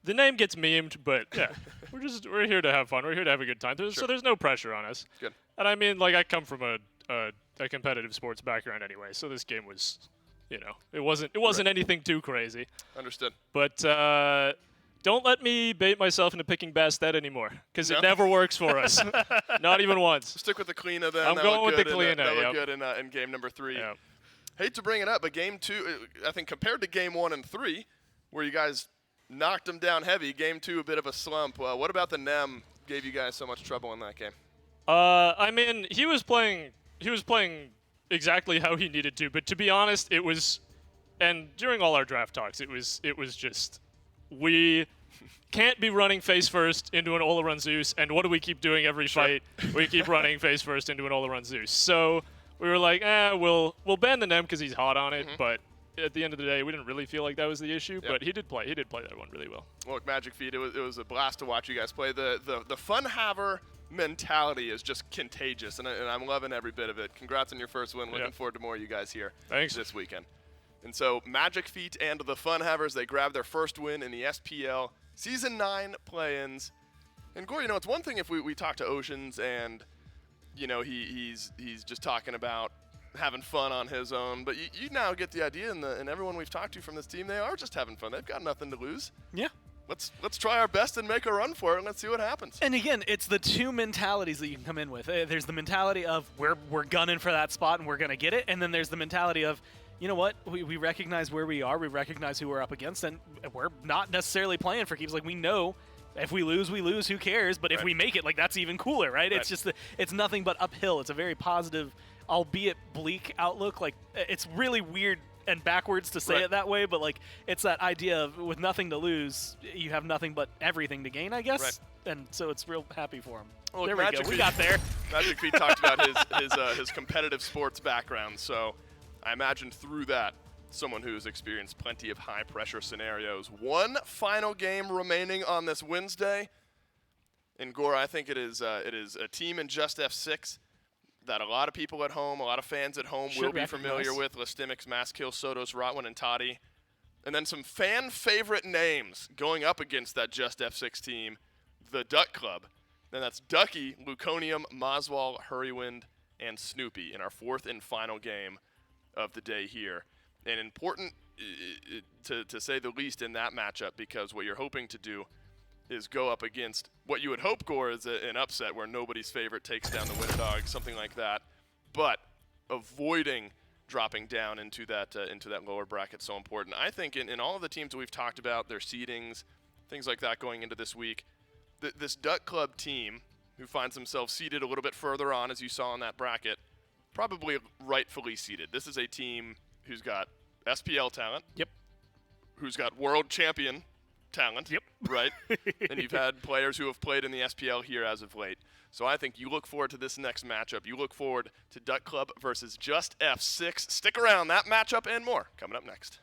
The name gets memed, but yeah, we're here to have fun. We're here to have a good time. So there's no pressure on us. Good. And I mean, like, I come from a competitive sports background anyway, so this game was, it wasn't anything too crazy. Understood. But don't let me bait myself into picking Bastet anymore, because it never works for us. Not even once. Stick with the Kleena then. I'm going with the Kleena. That looked good in game number 3. Yeah. hate to bring it up, but game 2, I think compared to game 1 and 3, where you guys knocked them down heavy, game 2 a bit of a slump. What about the NEM gave you guys so much trouble in that game? I mean, he was playing exactly how he needed to, but to be honest, it was, and during all our draft talks, it was just, we can't be running face first into an Ola Run Zeus, and what do we keep doing every fight? We keep running face first into an Ola Run Zeus. So we were like, we'll ban the NEM because he's hot on it, but at the end of the day, we didn't really feel like that was the issue, but he did play that one really well. Look, Magic Feet, it was a blast to watch you guys play. The FUNHAVER mentality is just contagious, and I'm loving every bit of it. Congrats on your first win. Looking forward to more of you guys here this weekend. And so Magic Feet and the FUNHAVERS, they grabbed their first win in the SPL Season 9 play-ins. And Gore, it's one thing if we talk to Oceans and, he's just talking about having fun on his own, but you now get the idea, and everyone we've talked to from this team, they are just having fun. They've got nothing to lose. Yeah. Let's try our best and make a run for it, and let's see what happens. And again, it's the two mentalities that you can come in with. There's the mentality of we're gunning for that spot and we're going to get it, and then there's the mentality of, you know what, we recognize where we are, we recognize who we're up against, and we're not necessarily playing for keeps. Like, we know if we lose, who cares? But if we make it, that's even cooler, right? It's just it's nothing but uphill. It's a very positive, albeit bleak outlook. Like, it's really weird and backwards to say it that way, but it's that idea of with nothing to lose, you have nothing but everything to gain, I guess. And so it's real happy for him. Well, there we go. We got there. Magic Feet talked about his competitive sports background, so I imagine through that, someone who's experienced plenty of high-pressure scenarios. One final game remaining on this Wednesday. And Gore, I think it is a team in Just F6 that a lot of people at home, a lot of fans at home will be familiar with. Lastimics, Masskill, Sotos, Rotwin, and Toddy. And then some fan favorite names going up against that Just F6 team, the Duck Club. And that's Ducky, Luconium, Moswell, Hurrywind, and Snoopy in our fourth and final game of the day here. And important to say the least in that matchup, because what you're hoping to do is go up against what you would hope, Gore, is an upset where nobody's favorite takes down the Winter Dog, something like that. But avoiding dropping down into that lower bracket is so important. I think in all of the teams that we've talked about, their seedings, things like that going into this week, this Duck Club team, who finds themselves seated a little bit further on, as you saw in that bracket, probably rightfully seated. This is a team who's got SPL talent. Yep. Who's got world champion talent. Yep. Right? And you've had players who have played in the SPL here as of late. So I think you look forward to this next matchup. You look forward to Duck Club versus Just F6. Stick around. That matchup and more coming up next.